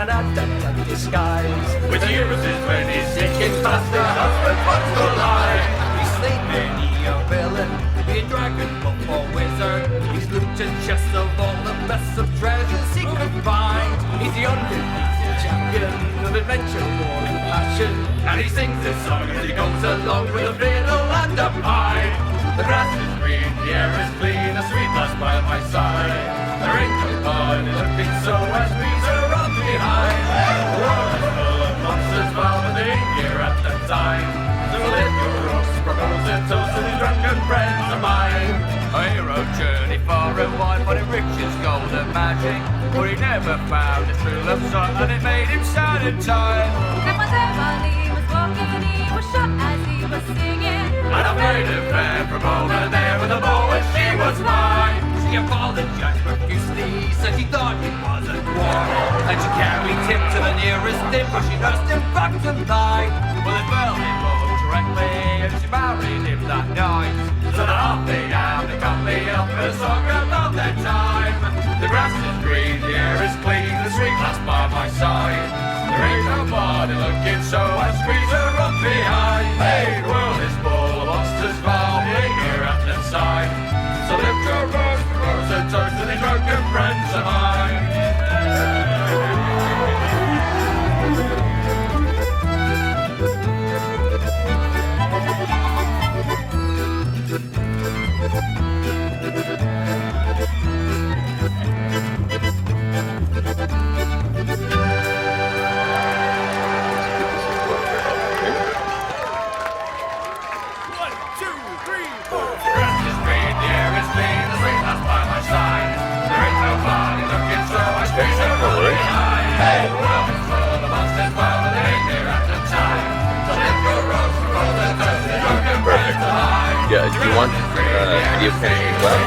an adept at disguise. With uses when he's sinking past his husband's watchful eye. He's slain many a villain, be a dragon, buff or wizard. He's looted chests of all the best of treasures he could find. He's the undefeated champion of adventure, war and passion. And he sings his song as he goes along with a fiddle and a pipe. The grass is green, the air is clean, a sweet lass by my side. There ain't no party looking so I squeeze her up behind. The world is full of monsters, well, but they ain't here at the time. So lift your roast, propose a toast to these drunken friends of mine. A hero journey far and wide, but it riches, gold and magic. But he never found his true love song, and it made him sad and tired. Mademoiselle while he was walking, he was shot as he was singing. And I made a fair from over there with a bow and she was mine. She apologized profusely, said she thought it was a quarrel. And she carried him to the nearest inn where she nursed him back to life. Well, it fell in love directly and she married him that night. So the half they have, they cut me up with a song about their time. The grass is green, the air is clean, the sweet lass by my side. There ain't nobody looking so I squeeze her up behind. Hey, the world is full of monsters, foul, here at the side. So lift your rose, rose and toast to the drunken friends of mine. Yeah, do you want video camera as well?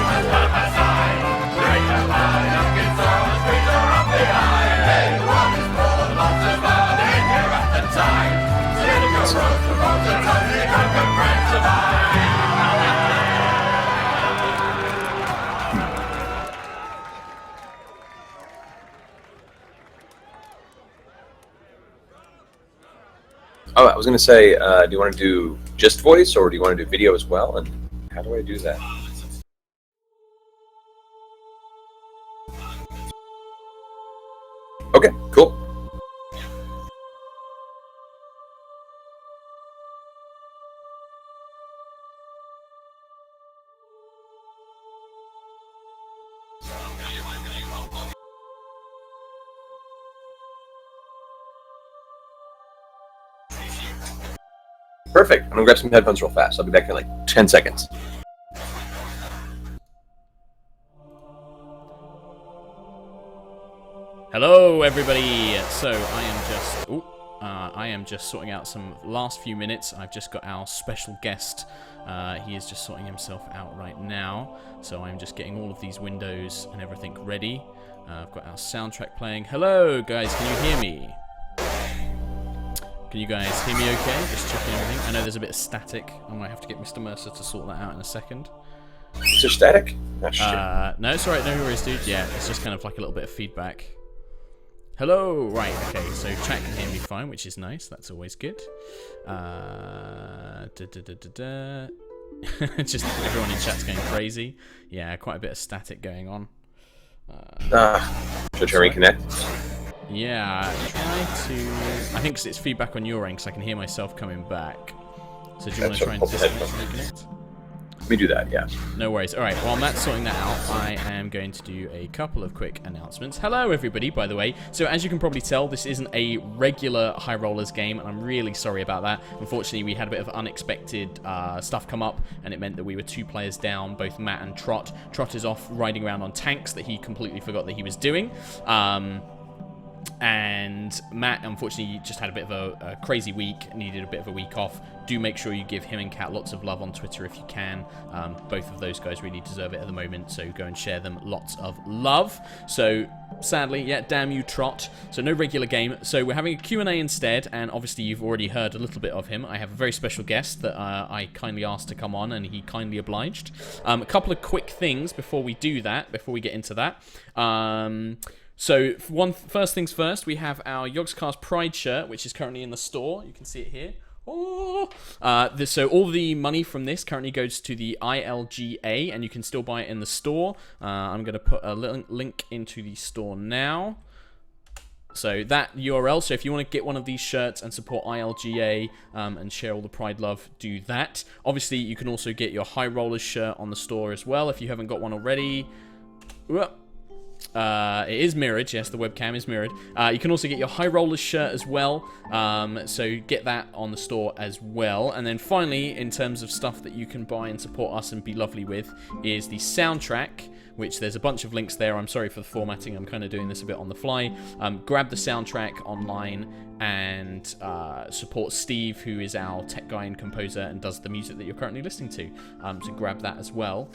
Oh, I was going to say, do you want to do just voice, or do you want to do video as well? And how do I do that? Okay, cool. Perfect. I'm gonna grab some headphones real fast. I'll be back in like 10 seconds. Hello, everybody. So I am just sorting out some last few minutes. I've just got our special guest. He is just sorting himself out right now. So I'm just getting all of these windows and everything ready. I've got our soundtrack playing. Hello, guys. Can you hear me? Can you guys hear me okay? Just checking everything. I know there's a bit of static. I might have to get Mr. Mercer to sort that out in a second. Is there static? Oh, shit. No, it's alright. No worries, dude. Yeah, it's just kind of like a little bit of feedback. Hello! Right, okay, so chat can hear me fine, which is nice. That's always good. Just everyone in chat's going crazy. Yeah, quite a bit of static going on. Should I try reconnect? Yeah, try to... I think it's feedback on your end, because I can hear myself coming back. So do you want to try and reconnect? Let me do that, yeah. No worries. Alright, while Matt's sorting that out, I am going to do a couple of quick announcements. Hello, everybody, by the way. So, as you can probably tell, this isn't a regular High Rollers game, and I'm really sorry about that. Unfortunately, we had a bit of unexpected stuff come up, and it meant that we were 2 players down, both Matt and Trot. Trot is off riding around on tanks that he completely forgot that he was doing. And Matt, unfortunately, just had a bit of a crazy week, needed a bit of a week off. Do make sure you give him and Kat lots of love on Twitter if you can. Both of those guys really deserve it at the moment, so go and share them lots of love. So, sadly, yeah, damn you, Trot. So, no regular game. So, we're having a Q&A instead, and obviously you've already heard a little bit of him. I have a very special guest that I kindly asked to come on, and he kindly obliged. A couple of quick things before we do that, before we get into that. So, first things first, we have our Yogscast Pride shirt, which is currently in the store. You can see it here. Oh! So all the money from this currently goes to the ILGA, and you can still buy it in the store. I'm going to put a link into the store now. So that URL, so if you want to get one of these shirts and support ILGA and share all the Pride love, do that. Obviously, you can also get your HighRollers shirt on the store as well if you haven't got one already. It is mirrored, yes, the webcam is mirrored. You can also get your HighRollers shirt as well, so get that on the store as well. And then finally, in terms of stuff that you can buy and support us and be lovely with, is the soundtrack, which there's a bunch of links there. I'm sorry for the formatting, I'm kind of doing this a bit on the fly. Grab the soundtrack online and support Steve, who is our tech guy and composer and does the music that you're currently listening to. So grab that as well.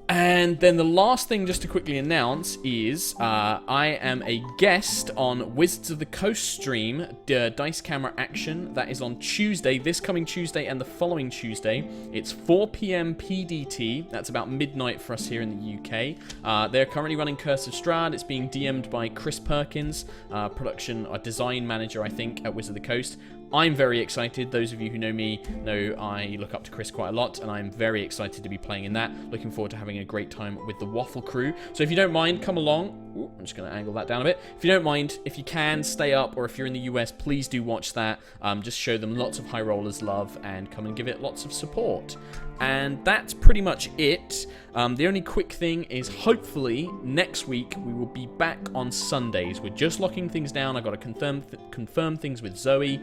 And then the last thing just to quickly announce is I am a guest on Wizards of the Coast stream, Dice Camera Action. That is on Tuesday, this coming Tuesday and the following Tuesday. It's 4 p.m. PDT. That's about midnight for us here in the UK. They're currently running Curse of Strahd. It's being DM'd by Chris Perkins, production or design manager, I think, at Wizards of the Coast. I'm very excited. Those of you who know me know I look up to Chris quite a lot, and I'm very excited to be playing in that. Looking forward to having a great time with the Waffle crew. So if you don't mind, come along. Ooh, I'm just going to angle that down a bit. If you don't mind, if you can, stay up, or if you're in the US, please do watch that. Just show them lots of HighRollers love and come and give it lots of support. And that's pretty much it. The only quick thing is hopefully next week we will be back on Sundays. We're just locking things down. I've got to confirm things with Zoe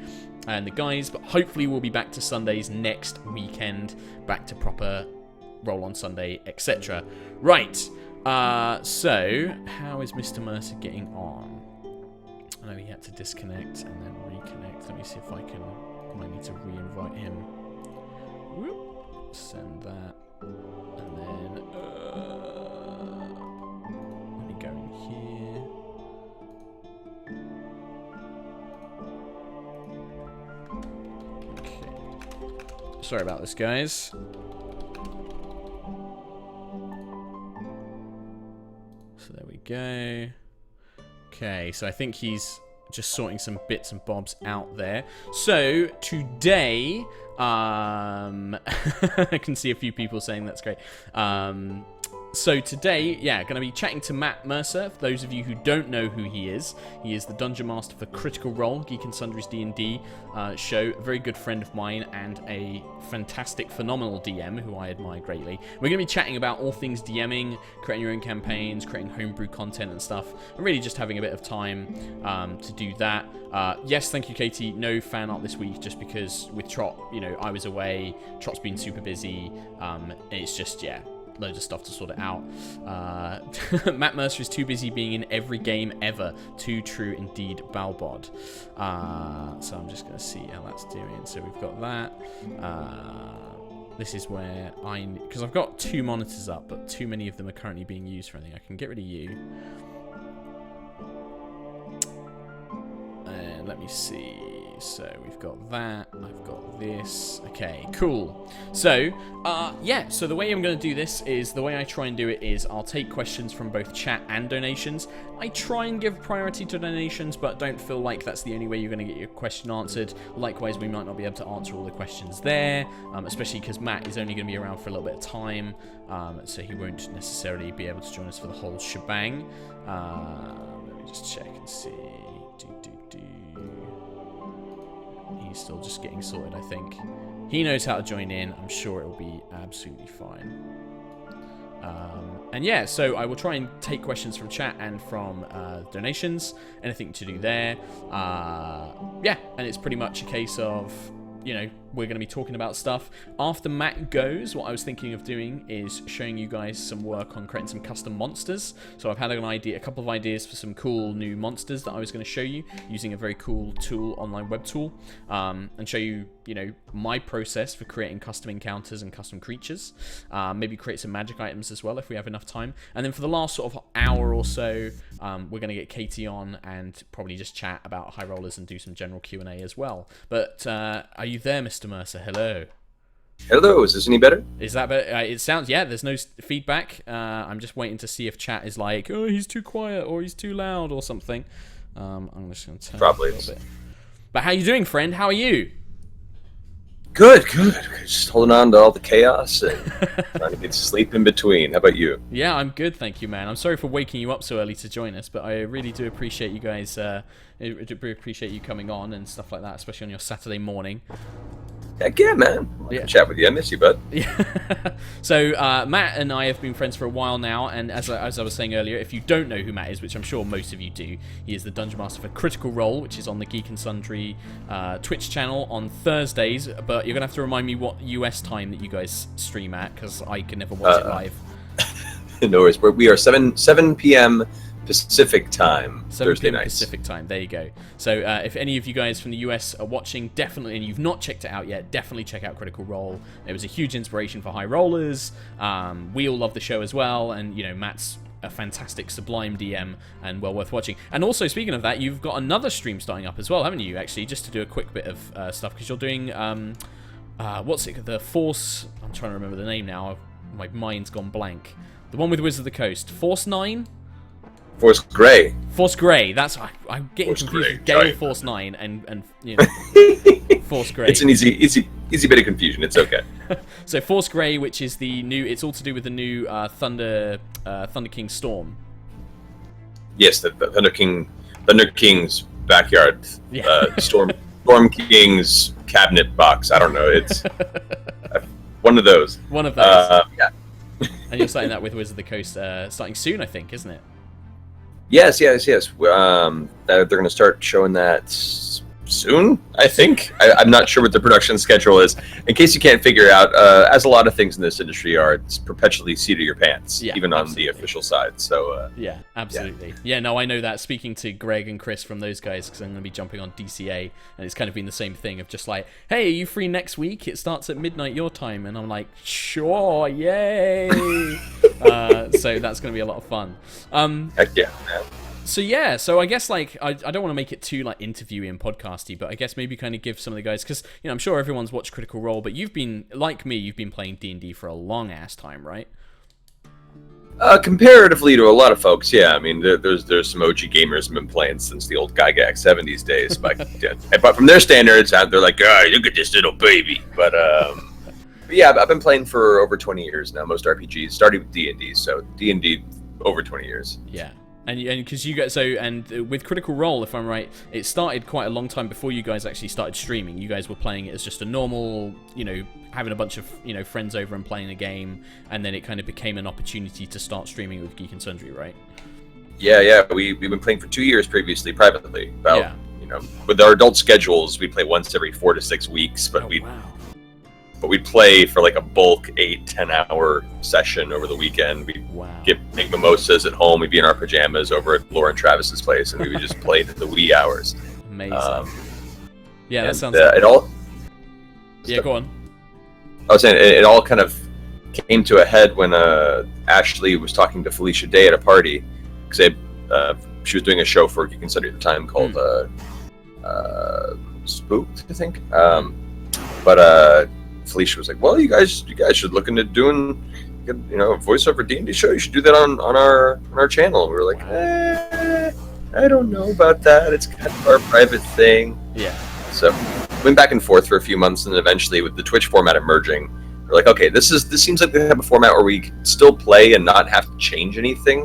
and the guys, but hopefully we'll be back to Sundays next weekend, back to proper roll on Sunday, etc. Right, so how is Mr. Mercer getting on? I know he had to disconnect and then reconnect. Let me see if I might need to re-invite him. Whoop. Send that, and then let me go in here. Okay. Sorry about this, guys. So there we go. Okay, so I think he's just sorting some bits and bobs out there. So today, I can see a few people saying that's great. So today, yeah, going to be chatting to Matt Mercer. For those of you who don't know who he is the Dungeon Master for Critical Role, Geek and Sundry's D&D show, a very good friend of mine and a fantastic, phenomenal DM who I admire greatly. We're going to be chatting about all things DMing, creating your own campaigns, creating homebrew content and stuff, and really just having a bit of time to do that. Yes, thank you, Katie. No fan art this week just because with Trot, I was away. Trot's been super busy. It's just, yeah, loads of stuff to sort it out. Matt Mercer is too busy being in every game ever. Too true indeed, BattleBard. So I'm just going to see how that's doing. So we've got that. This is where because I've got 2 monitors up, but too many of them are currently being used for anything. I can get rid of you. And let me see. So we've got that, I've got this. Okay, cool. So, yeah, so the way I'm going to do this is, the way I try and do it is I'll take questions from both chat and donations. I try and give priority to donations, but don't feel like that's the only way you're going to get your question answered. Likewise, we might not be able to answer all the questions there, especially because Matt is only going to be around for a little bit of time, so he won't necessarily be able to join us for the whole shebang. Let me just check and see. He's still just getting sorted, I think. He knows how to join in. I'm sure it'll be absolutely fine. And yeah, so I will try and take questions from chat and from donations. Anything to do there. Yeah, and it's pretty much a case of, we're going to be talking about stuff. After Matt goes, what I was thinking of doing is showing you guys some work on creating some custom monsters. So I've had a couple of ideas for some cool new monsters that I was going to show you using a very cool tool, online web tool, and show you, my process for creating custom encounters and custom creatures. Maybe create some magic items as well if we have enough time. And then for the last sort of hour or so, we're going to get Katie on and probably just chat about HighRollers and do some general Q&A as well. But are you there, Mr. Mercer? Hello. Hello, is this any better? Is that better? It sounds, yeah, there's no feedback. I'm just waiting to see if chat is like, oh, he's too quiet or he's too loud or something. I'm just going to turn Probably it a little bit. But how you doing, friend? How are you? Good. Just holding on to all the chaos and trying to get sleep in between. How about you? Yeah, I'm good, thank you, man. I'm sorry for waking you up so early to join us, but I really do appreciate you guys, I appreciate you coming on and stuff like that, especially on your Saturday morning. Heck yeah, man. I can chat with you. I miss you, bud. Yeah. So Matt and I have been friends for a while now, and as I was saying earlier, if you don't know who Matt is, which I'm sure most of you do, he is the Dungeon Master for Critical Role, which is on the Geek and Sundry Twitch channel on Thursdays, but you're going to have to remind me what US time that you guys stream at, because I can never watch it live. No worries. We are 7 p.m. Pacific time, 7 Thursday p.m. nights. Pacific time. There you go. So if any of you guys from the US are watching, definitely, and you've not checked it out yet, definitely check out Critical Role. It was a huge inspiration for High Rollers. We all love the show as well, and you know Matt's a fantastic, sublime DM and well worth watching. And also, speaking of that, you've got another stream starting up as well, haven't you? Actually, just to do a quick bit of stuff, because you're doing what's it? The Force. I'm trying to remember the name now. My mind's gone blank. The one with Wizard of the Coast. Force 9. Force Grey. Force Grey. That's I'm getting Force confused. Grey, Gale right. Force 9 and you know Force Grey. It's an easy bit of confusion. It's okay. So Force Grey, which is the new. It's all to do with the new Thunder King Storm. Yes, the Thunder King's backyard. Yeah. Storm King's cabinet box. I don't know. It's one of those. One of those. Yeah. And you're starting that with Wizard of the Coast starting soon, I think, isn't it? Yes. They're going to start showing that soon, I think. I'm not sure what the production schedule is. In case you can't figure out, as a lot of things in this industry are, it's perpetually seat of your pants, even on the official side. So yeah, absolutely. Yeah, no, I know that. Speaking to Greg and Chris from those guys, because I'm going to be jumping on DCA, and it's kind of been the same thing of just like, hey, are you free next week? It starts at midnight your time, and I'm like, sure, yay! So that's going to be a lot of fun. heck yeah. So I guess like I don't want to make it too like interviewy and podcasty, but I guess maybe kind of give some of the guys, because you know I'm sure everyone's watched Critical Role, but you've been like me, you've been playing D&D for a long ass time, right? Comparatively to a lot of folks, yeah. I mean, there's some OG gamers who've been playing since the old Gygax 70s days. But from their standards, they're like, oh, look at this little baby. But yeah, I've been playing for over 20 years now. Most RPGs started with D&D, so D&D over 20 years. Yeah. And because you guys, with Critical Role, if I'm right, it started quite a long time before you guys actually started streaming. You guys were playing it as just a normal, you know, having a bunch of, you know, friends over and playing a game, and then it kind of became an opportunity to start streaming with Geek and Sundry, right? Yeah. We've been playing for 2 years previously, privately. You know, with our adult schedules, we play once every 4 to 6 weeks, but we'd play for like a bulk 8-10 hour session over the weekend. We'd make mimosas at home. We'd be in our pajamas over at Lauren Travis's place, and we would just play to the wee hours. Amazing. Yeah, that sounds. It all. Yeah, go on. I was saying it all kind of came to a head when Ashley was talking to Felicia Day at a party, because she was doing a show for Geek and Sundry at the time called Spooked, I think. But Felicia was like, "Well, you guys should look into doing, you know, a voiceover D&D show. You should do that on our channel." And we were like, I don't know about that. It's kind of our private thing. Yeah. So went back and forth for a few months, and eventually, with the Twitch format emerging, we're like, okay, this seems like we have a format where we can still play and not have to change anything.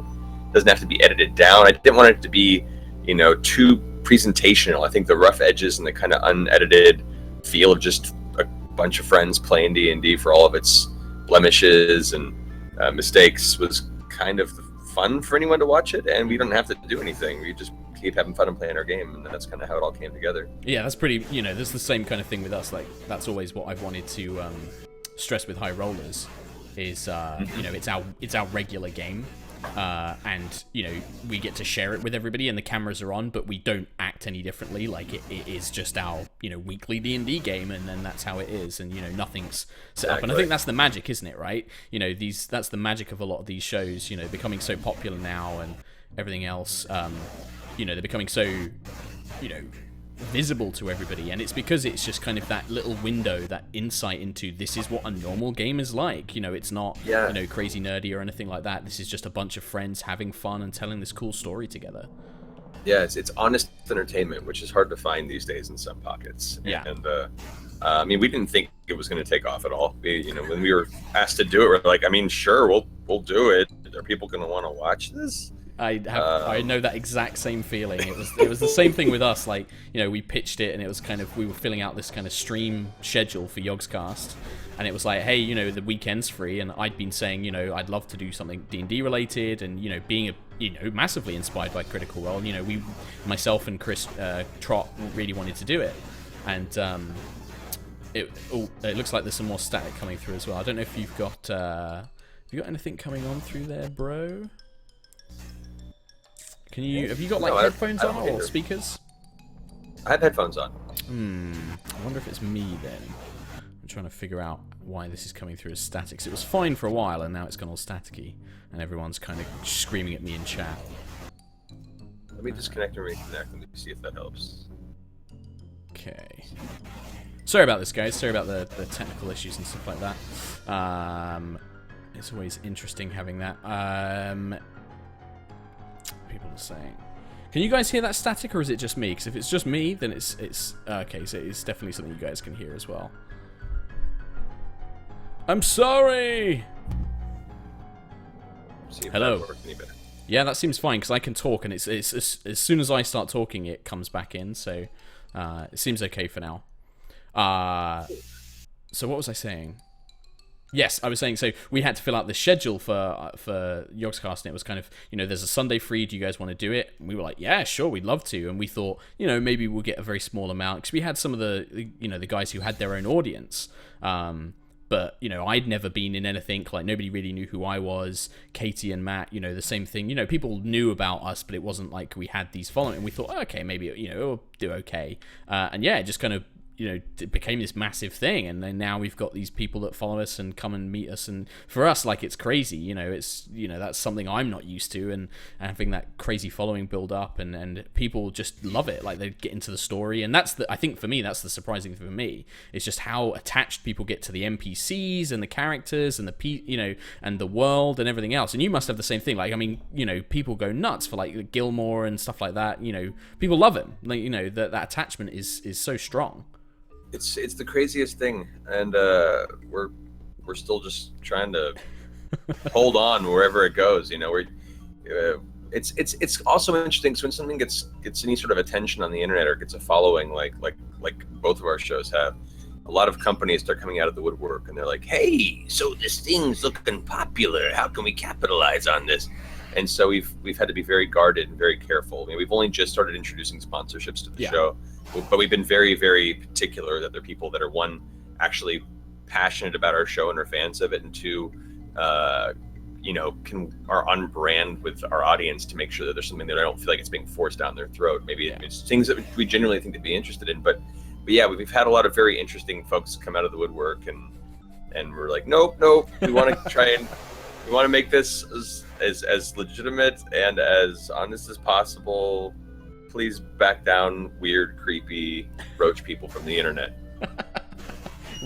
It doesn't have to be edited down. I didn't want it to be, you know, too presentational. I think the rough edges and the kind of unedited feel of just a bunch of friends playing D&D for all of its blemishes and mistakes was kind of fun for anyone to watch it, and we don't have to do anything. We just keep having fun and playing our game, and that's kind of how it all came together. Yeah, that's pretty, you know, that's the same kind of thing with us. Like, that's always what I've wanted to stress with High Rollers is, you know, it's our regular game. And you know, we get to share it with everybody, and the cameras are on, but we don't act any differently. Like it is just our, you know, weekly D&D game, and then that's how it is, and you know, nothing's set up. And I think that's the magic, isn't it? Right? You know, that's the magic of a lot of these shows. You know, becoming so popular now, and everything else. You know, they're becoming so, you know, visible to everybody, and it's because it's just kind of that little window, that insight into this is what a normal game is like. You know, it's not crazy nerdy or anything like that. This is just a bunch of friends having fun and telling this cool story together. Yeah, it's honest entertainment, which is hard to find these days in some pockets. Yeah. And I mean, we didn't think it was going to take off at all. When we were asked to do it, we're like, I mean, sure, we'll do it. Are people going to want to watch this? I know that exact same feeling. It was the same thing with us. Like, you know, we pitched it, and it was kind of, we were filling out this kind of stream schedule for Yogscast, and it was like, hey, you know, the weekend's free, and I'd been saying, you know, I'd love to do something D&D related, and, you know, being massively inspired by Critical Role, you know, myself and Chris Trott really wanted to do it, and it looks like there's some more static coming through as well. I don't know if you've got anything coming on through there, bro? Have you got like headphones on or speakers? I have headphones on. I wonder if it's me then. I'm trying to figure out why this is coming through as static. 'Cause it was fine for a while, and now it's gone all staticky, and everyone's kind of screaming at me in chat. Let me disconnect and reconnect and see if that helps. Okay. Sorry about this, guys. Sorry about the technical issues and stuff like that. It's always interesting having that. People are saying, can you guys hear that static, or is it just me? Because if it's just me, then it's okay. So it's definitely something you guys can hear as well. I'm sorry. See if Hello. that works any better. Yeah, that seems fine because I can talk, and it's as soon as I start talking, it comes back in. So it seems okay for now. So what was I saying? Yes, I was saying, so we had to fill out the schedule for Yogscast, and it was kind of, you know, there's a Sunday free, do you guys want to do it? And we were like, yeah, sure, we'd love to. And we thought, you know, maybe we'll get a very small amount, because we had some of the, you know, the guys who had their own audience. But, you know, I'd never been in anything, like, nobody really knew who I was. Katie and Matt, you know, the same thing. You know, people knew about us, but it wasn't like we had these following. And we thought, okay, maybe, you know, it'll do okay. And yeah, it just kind of, you know, it became this massive thing, and then now we've got these people that follow us and come and meet us, and for us, like, it's crazy, you know, it's, you know, that's something I'm not used to, and having that crazy following build up, and people just love it, like, they get into the story, and that's I think for me, that's the surprising thing for me, is just how attached people get to the NPCs and the characters and you know, and the world and everything else, and you must have the same thing, like, I mean, you know, people go nuts for, like, Gilmore and stuff like that, you know, people love him, like, you know, that attachment is so strong. It's the craziest thing, and we're still just trying to hold on wherever it goes. You know, it's also interesting. So when something gets any sort of attention on the internet or gets a following, like both of our shows have, a lot of companies start coming out of the woodwork, and they're like, "Hey, so this thing's looking popular. How can we capitalize on this?" And so we've had to be very guarded and very careful. I mean, we've only just started introducing sponsorships to the show. But we've been very, very particular that they're people that are, one, actually passionate about our show and are fans of it, and two, you know, are on brand with our audience to make sure that there's something that I don't feel like it's being forced down their throat. Maybe it's things that we genuinely think they'd be interested in. But yeah, we've had a lot of very interesting folks come out of the woodwork, and we're like, nope, we want to try and we want to make this as legitimate and as honest as possible. Please back down, weird, creepy roach people from the internet.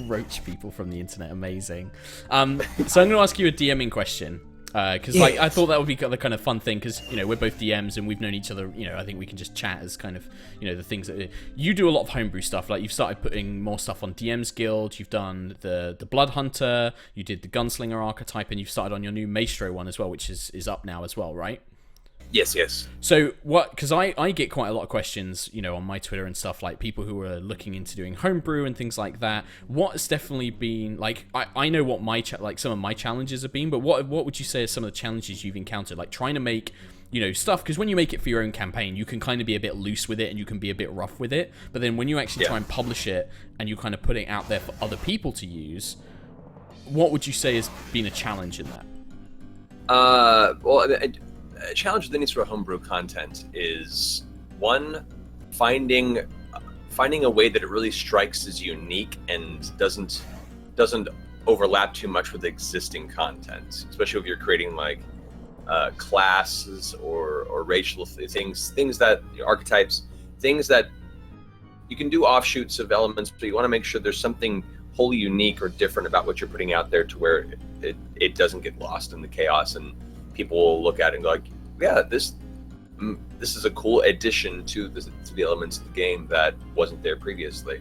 Roach people from the internet, amazing. So I'm going to ask you a DMing question, because like I thought that would be the kind of fun thing, because, you know, we're both DMs and we've known each other. You know, I think we can just chat as kind of, you know, the things that you do a lot of homebrew stuff. Like, you've started putting more stuff on DM's Guild. You've done the Blood Hunter. You did the Gunslinger archetype, and you've started on your new Maestro one as well, which is up now as well, right? Yes. So what? Because I get quite a lot of questions, you know, on my Twitter and stuff, like people who are looking into doing homebrew and things like that. What has definitely been like? I know what my some of my challenges have been, but what would you say are some of the challenges you've encountered? Like trying to make, you know, stuff, because when you make it for your own campaign, you can kind of be a bit loose with it and you can be a bit rough with it. But then when you actually try and publish it and you kind of put it out there for other people to use, what would you say has been a challenge in that? Well, a challenge with any sort of homebrew content is, one, finding a way that it really strikes as unique and doesn't overlap too much with existing content, especially if you're creating like classes or racial things that archetypes, things that you can do offshoots of elements, but you want to make sure there's something wholly unique or different about what you're putting out there to where it doesn't get lost in the chaos, and people will look at it and go like, yeah, this is a cool addition to the elements of the game that wasn't there previously.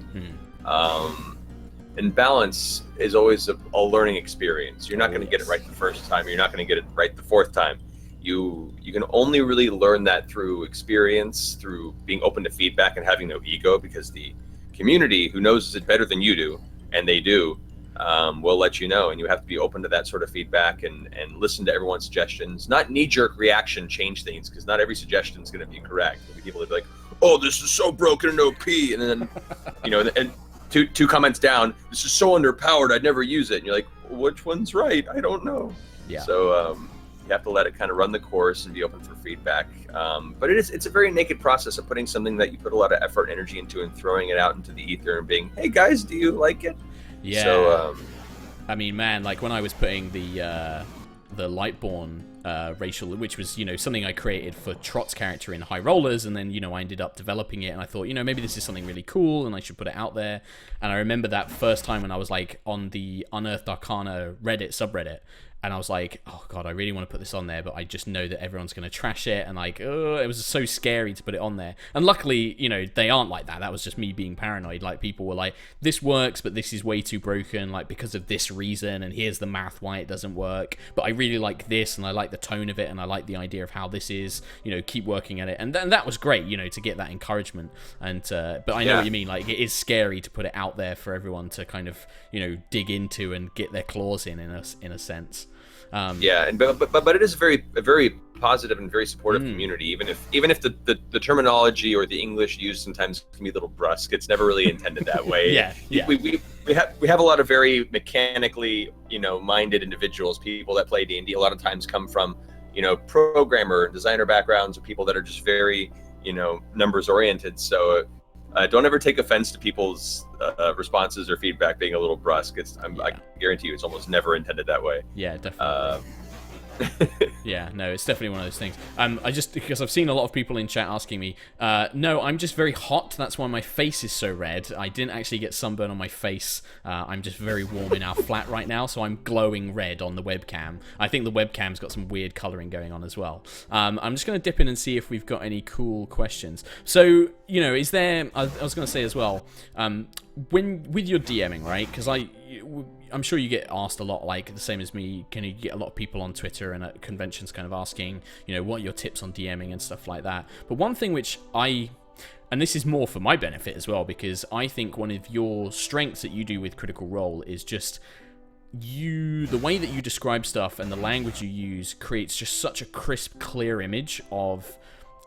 And balance is always a learning experience. You're not going to get it right the first time. You're not going to get it right the fourth time. You can only really learn that through experience, through being open to feedback and having no ego, because the community, who knows it better than you do, and they do, will let you know, and you have to be open to that sort of feedback and listen to everyone's suggestions. Not knee-jerk reaction change things, because not every suggestion is going to be correct. There'll be people that be like, oh, this is so broken and OP, and then, and two comments down, this is so underpowered, I'd never use it. And you're like, which one's right? I don't know. Yeah. So you have to let it kind of run the course and be open for feedback. But it's a very naked process of putting something that you put a lot of effort and energy into and throwing it out into the ether and being, hey guys, do you like it? Yeah. So, I mean, man, like when I was putting the Lightborn racial, which was, something I created for Trot's character in HighRollers, and then, I ended up developing it, and I thought, maybe this is something really cool, and I should put it out there. And I remember that first time when I was, like, on the Unearthed Arcana Reddit subreddit, and I was like, oh god, I really want to put this on there, but I just know that everyone's going to trash it, and like, it was so scary to put it on there. And luckily, they aren't like that. That was just me being paranoid. Like, people were like, this works, but this is way too broken, like, because of this reason, and here's the math why it doesn't work. But I really like this, and I like the tone of it, and I like the idea of how this is, keep working at it. And that was great, to get that encouragement. And but I know what you mean. Like, it is scary to put it out there for everyone to kind of, dig into and get their claws in a sense. But it is a very positive and very supportive community. Even if the terminology or the English used sometimes can be a little brusque, it's never really intended that way. We have a lot of very mechanically minded individuals. People that play D&D a lot of times come from programmer and designer backgrounds, or people that are just very numbers oriented. So don't ever take offense to people's responses or feedback being a little brusque. I guarantee you it's almost never intended that way. Yeah, definitely. Yeah, no, it's definitely one of those things. Because I've seen a lot of people in chat asking me, no, I'm just very hot, that's why my face is so red. I didn't actually get sunburn on my face. I'm just very warm in our flat right now, so I'm glowing red on the webcam. I think the webcam's got some weird colouring going on as well. I'm just going to dip in and see if we've got any cool questions. So, is there, I was going to say as well, with your DMing, right, because I'm sure you get asked a lot, like the same as me. Can you get a lot of people on Twitter and at conventions kind of asking, what are your tips on DMing and stuff like that? But one thing which and this is more for my benefit as well, because I think one of your strengths that you do with Critical Role is just the way that you describe stuff and the language you use creates just such a crisp, clear image of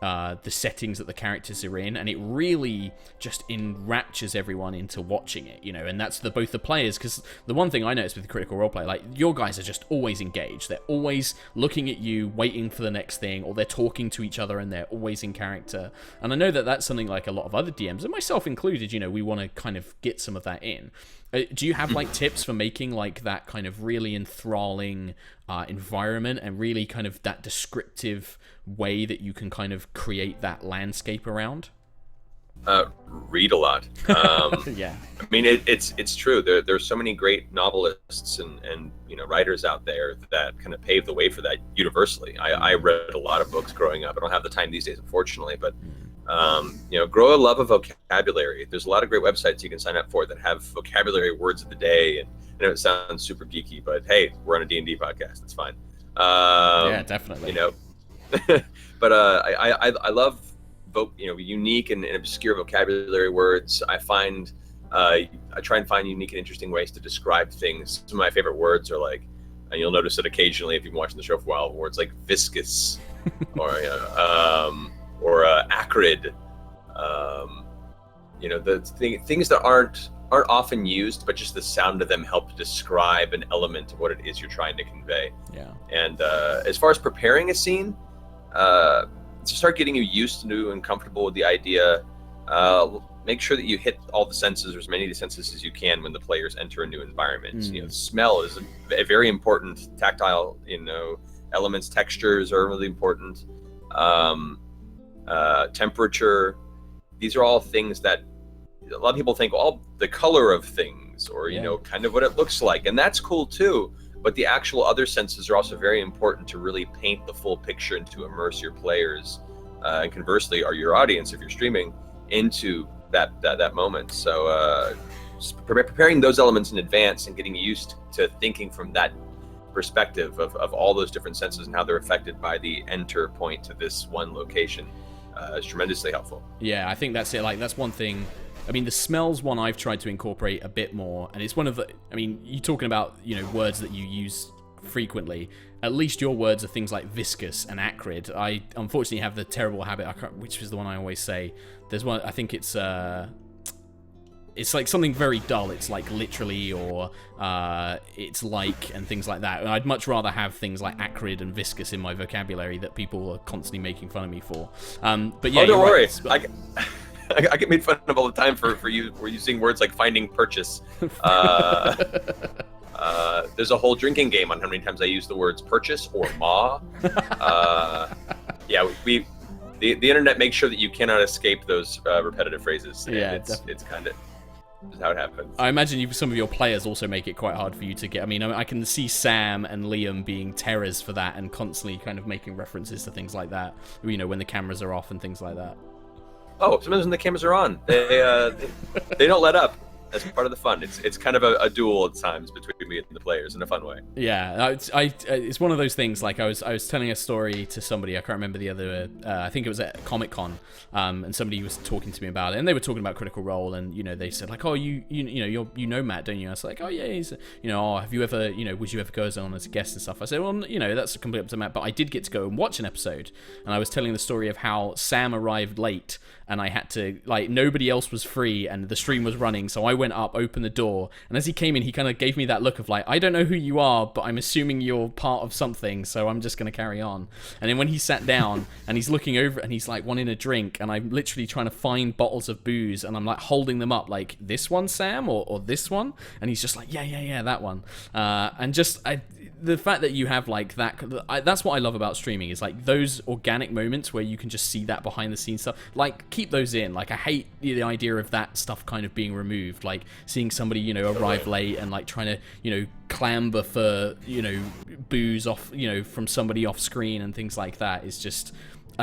the settings that the characters are in, and it really just enraptures everyone into watching it, and that's both the players, because the one thing I noticed with Critical Roleplay, like, your guys are just always engaged. They're always looking at you, waiting for the next thing, or they're talking to each other, and they're always in character. And I know that that's something like a lot of other DMs, and myself included, we want to kind of get some of that in. Do you have like tips for making like that kind of really enthralling environment, and really kind of that descriptive way that you can kind of create that landscape around? Read a lot. Yeah. I mean, it's true. There's so many great novelists and writers out there that kind of pave the way for that universally. I read a lot of books growing up. I don't have the time these days, unfortunately, but grow a love of vocabulary. There's a lot of great websites you can sign up for that have vocabulary words of the day. And I know it sounds super geeky, but hey, we're on a D&D podcast. It's fine. Yeah, definitely. But I love unique and obscure vocabulary words. I try and find unique and interesting ways to describe things. Some of my favorite words are like, and you'll notice it occasionally if you've been watching the show for a while, words like viscous or acrid. The things that aren't often used, but just the sound of them help describe an element of what it is you're trying to convey. Yeah. And as far as preparing a scene, to start getting you used to and comfortable with the idea, make sure that you hit all the senses, or as many of the senses as you can when the players enter a new environment. Smell is a very important. Tactile, elements, textures are really important. Temperature. These are all things that a lot of people think, well, the color of things, or you know, kind of what it looks like, and that's cool too. But the actual other senses are also very important to really paint the full picture and to immerse your players, and conversely, or your audience if you're streaming, into that moment. So preparing those elements in advance and getting used to thinking from that perspective of all those different senses and how they're affected by the enter point to this one location is tremendously helpful. Yeah, I think that's it. Like, that's one thing. I mean, the smells one I've tried to incorporate a bit more, and it's one of the, I mean, you're talking about, you know, words that you use frequently. At least your words are things like viscous and acrid. I unfortunately have the terrible habit, which is the one I always say. There's one, I think it's like something very dull. It's like literally, or it's like, and things like that. And I'd much rather have things like acrid and viscous in my vocabulary that people are constantly making fun of me for. But yeah, don't worry. Right. I get made fun of all the time for using words like finding purchase. There's a whole drinking game on how many times I use the words purchase or ma. Yeah, the internet makes sure that you cannot escape those repetitive phrases. Yeah, it's kind of how it happens. I imagine some of your players also make it quite hard for you to get. I mean, I can see Sam and Liam being terrors for that and constantly kind of making references to things like that. You know, when the cameras are off and things like that. Oh, sometimes when the cameras are on, they don't let up. That's part of the fun. It's kind of a duel at times between me and the players in a fun way. Yeah, it's one of those things. Like I was telling a story to somebody. I can't remember the other. I think it was at Comic-Con, and somebody was talking to me about it, and they were talking about Critical Role, and you know, they said like, oh, you know Matt, don't you? I was like, oh yeah, he's, you know, oh, have you ever, you know, would you ever go on as a guest and stuff? I said, well, you know, that's completely up to Matt, but I did get to go and watch an episode, and I was telling the story of how Sam arrived late, and I had to, like, nobody else was free, and the stream was running, so I went up, opened the door, and as he came in, he kind of gave me that look of like, I don't know who you are, but I'm assuming you're part of something, so I'm just going to carry on. And then when he sat down, and he's looking over, and he's like wanting a drink, and I'm literally trying to find bottles of booze, and I'm like holding them up, like, this one, Sam, or this one? And he's just like, yeah, that one. And just, the fact that you have like that, that's what I love about streaming, is like those organic moments where you can just see that behind the scenes stuff. Like, keep those in. Like, I hate the idea of that stuff kind of being removed, like seeing somebody, you know, arrive late and like trying to, you know, clamber for, you know, booze off, you know, from somebody off screen and things like that is just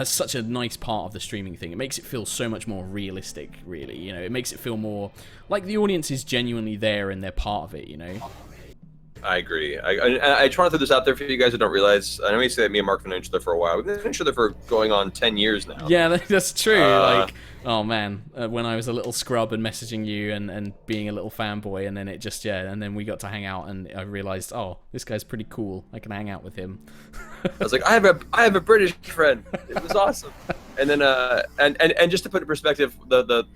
such a nice part of the streaming thing. It makes it feel so much more realistic, really. You know, it makes it feel more like the audience is genuinely there and they're part of it, you know. I agree. I try to throw this out there for you guys who don't realize. I know you say that me and Mark have known each other for a while. We've known each other for going on 10 years now. Yeah, that's true. Like, oh man, when I was a little scrub and messaging you and being a little fanboy, and then it just, and then we got to hang out, and I realized, oh, this guy's pretty cool. I can hang out with him. I was like, I have a British friend. It was awesome. And then and just to put in perspective, the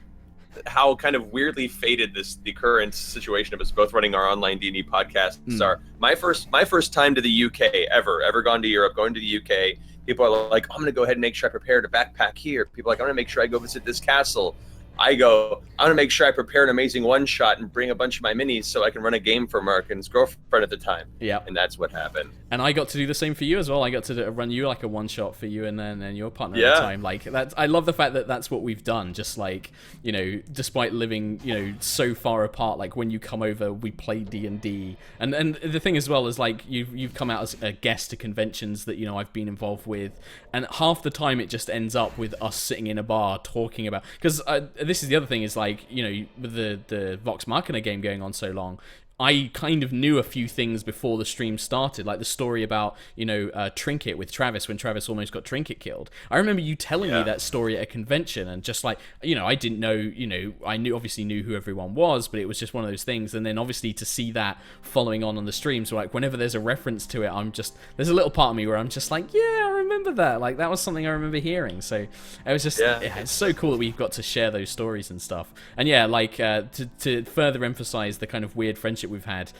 how kind of weirdly fated the current situation of us both running our online D&D podcasts are. My first time to the UK ever gone to Europe, going to the UK. People are like, I'm going to go ahead and make sure I prepare to backpack here. People are like, I'm going to make sure I go visit this castle. I go, I'm going to make sure I prepare an amazing one-shot and bring a bunch of my minis so I can run a game for Mark and his girlfriend at the time. Yeah. And that's what happened. And I got to do the same for you as well. I got to run you like a one-shot for you and then your partner at the time. Like, I love the fact that that's what we've done. Just like, you know, despite living, you know, so far apart, like when you come over, we play D&D. And the thing as well is like, you've come out as a guest to conventions that, you know, I've been involved with. And half the time it just ends up with us sitting in a bar talking about, because this is the other thing, is like, you know, with the Vox Machina game going on so long, I kind of knew a few things before the stream started, like the story about, you know, Trinket with Travis, when Travis almost got Trinket killed. I remember you telling me that story at a convention, and just like, you know, I didn't know, you know, I obviously knew who everyone was, but it was just one of those things. And then obviously to see that following on the stream, so like whenever there's a reference to it, there's a little part of me where I'm just like, yeah, I remember that. Like, that was something I remember hearing. So it was just, it's so cool that we've got to share those stories and stuff. And yeah, like to further emphasize the kind of weird friendship we've had,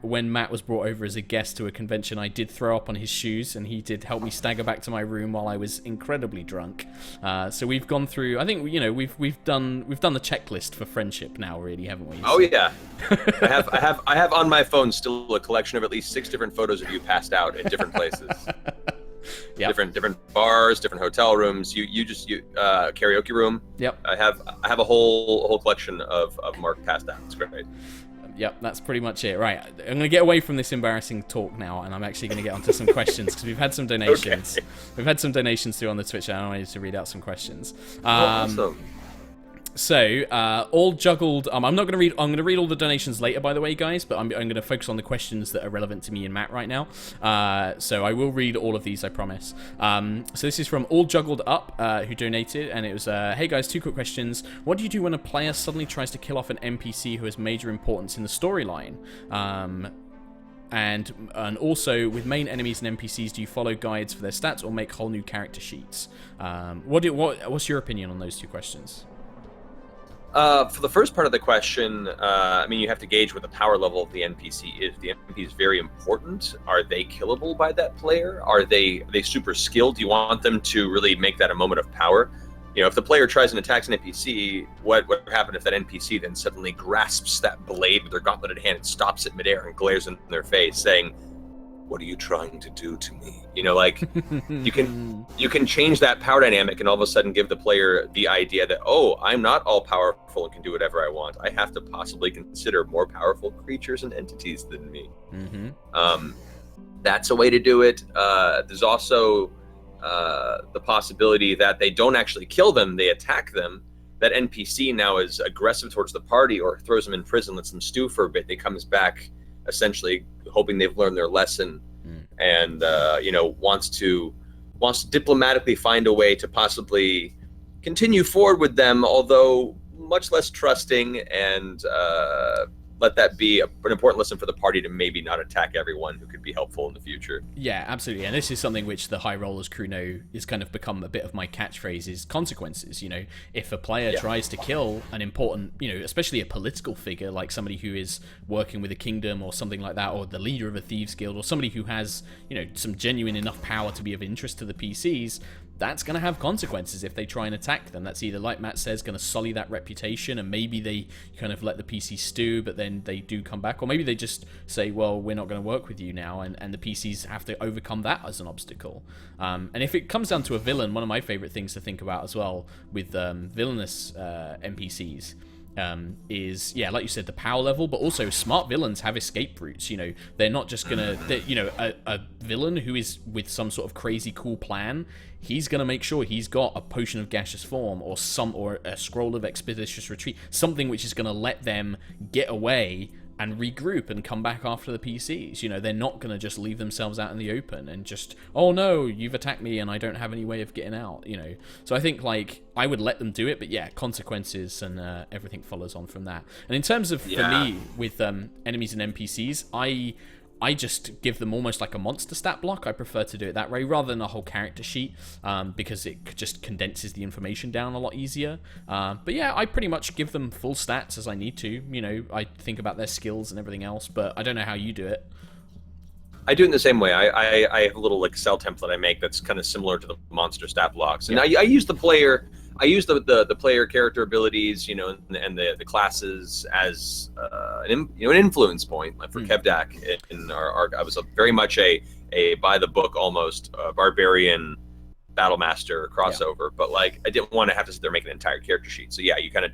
when Matt was brought over as a guest to a convention, I did throw up on his shoes, and he did help me stagger back to my room while I was incredibly drunk. So we've gone through, I think, you know, we've done the checklist for friendship now, really, haven't we? Oh yeah. I have on my phone still a collection of at least 6 different photos of you passed out in different places. Yep. different bars, different hotel rooms. You karaoke room. Yep. I have a whole collection of Mark passed out. It's great. Yep, that's pretty much it. Right, I'm going to get away from this embarrassing talk now, and I'm actually going to get onto some questions, because we've had some donations. Okay. We've had some donations through on the Twitch channel. I need to read out some questions. Awesome. So, all juggled. I'm not going to read. I'm going to read all the donations later, by the way, guys. But I'm going to focus on the questions that are relevant to me and Matt right now. So I will read all of these, I promise. So this is from All Juggled Up, who donated, and it was, "Hey guys, 2 quick questions. What do you do when a player suddenly tries to kill off an NPC who has major importance in the storyline? And also, with main enemies and NPCs, do you follow guides for their stats or make whole new character sheets? What's your opinion on those 2 questions?" For the first part of the question, I mean, you have to gauge what the power level of the NPC is. The NPC is very important. Are they killable by that player? Are they super skilled? Do you want them to really make that a moment of power? You know, if the player tries and attacks an NPC, what would happen if that NPC then suddenly grasps that blade with their gauntleted hand and stops it midair and glares in their face, saying, "What are you trying to do to me?" You know, like, you can change that power dynamic and all of a sudden give the player the idea that, oh, I'm not all powerful and can do whatever I want. I have to possibly consider more powerful creatures and entities than me. That's a way to do it. There's also the possibility that they don't actually kill them, they attack them. That NPC now is aggressive towards the party or throws them in prison, lets them stew for a bit. They comes back essentially hoping they've learned their lesson, and wants to diplomatically find a way to possibly continue forward with them, although much less trusting, and let that be an important lesson for the party to maybe not attack everyone who could be helpful in the future. Yeah, absolutely. And this is something which the High Rollers crew know is kind of become a bit of my catchphrase, is consequences. You know, if a player tries to kill an important, especially a political figure, like somebody who is working with a kingdom or something like that, or the leader of a thieves guild, or somebody who has, some genuine enough power to be of interest to the PCs, that's going to have consequences if they try and attack them. That's either, like Matt says, going to sully that reputation, and maybe they kind of let the PC stew, but then they do come back, or maybe they just say, well, we're not going to work with you now, and the PCs have to overcome that as an obstacle. And if it comes down to a villain, one of my favorite things to think about as well with Villainous NPCs is, like you said, the power level, but also smart villains have escape routes. They're not just gonna, a villain who is with some sort of crazy cool plan, he's gonna make sure he's got a potion of gaseous form or a scroll of expeditious retreat, something which is gonna let them get away and regroup and come back after the PCs. They're not going to just leave themselves out in the open and just, oh no, you've attacked me and I don't have any way of getting out, So I think, I would let them do it, but consequences and everything follows on from that. And in terms of, for me, with enemies and NPCs, I just give them almost like a monster stat block. I prefer to do it that way rather than a whole character sheet, because it just condenses the information down a lot easier. But I pretty much give them full stats as I need to. I think about their skills and everything else, but I don't know how you do it. I do it in the same way. I have a little Excel template I make that's kind of similar to the monster stat blocks, and I use the player. I use the player character abilities, and the classes as an influence point. Like for Kevdak in our I was very much a by the book almost barbarian battle master crossover, but I didn't want to have to sit there and make an entire character sheet. So you kind of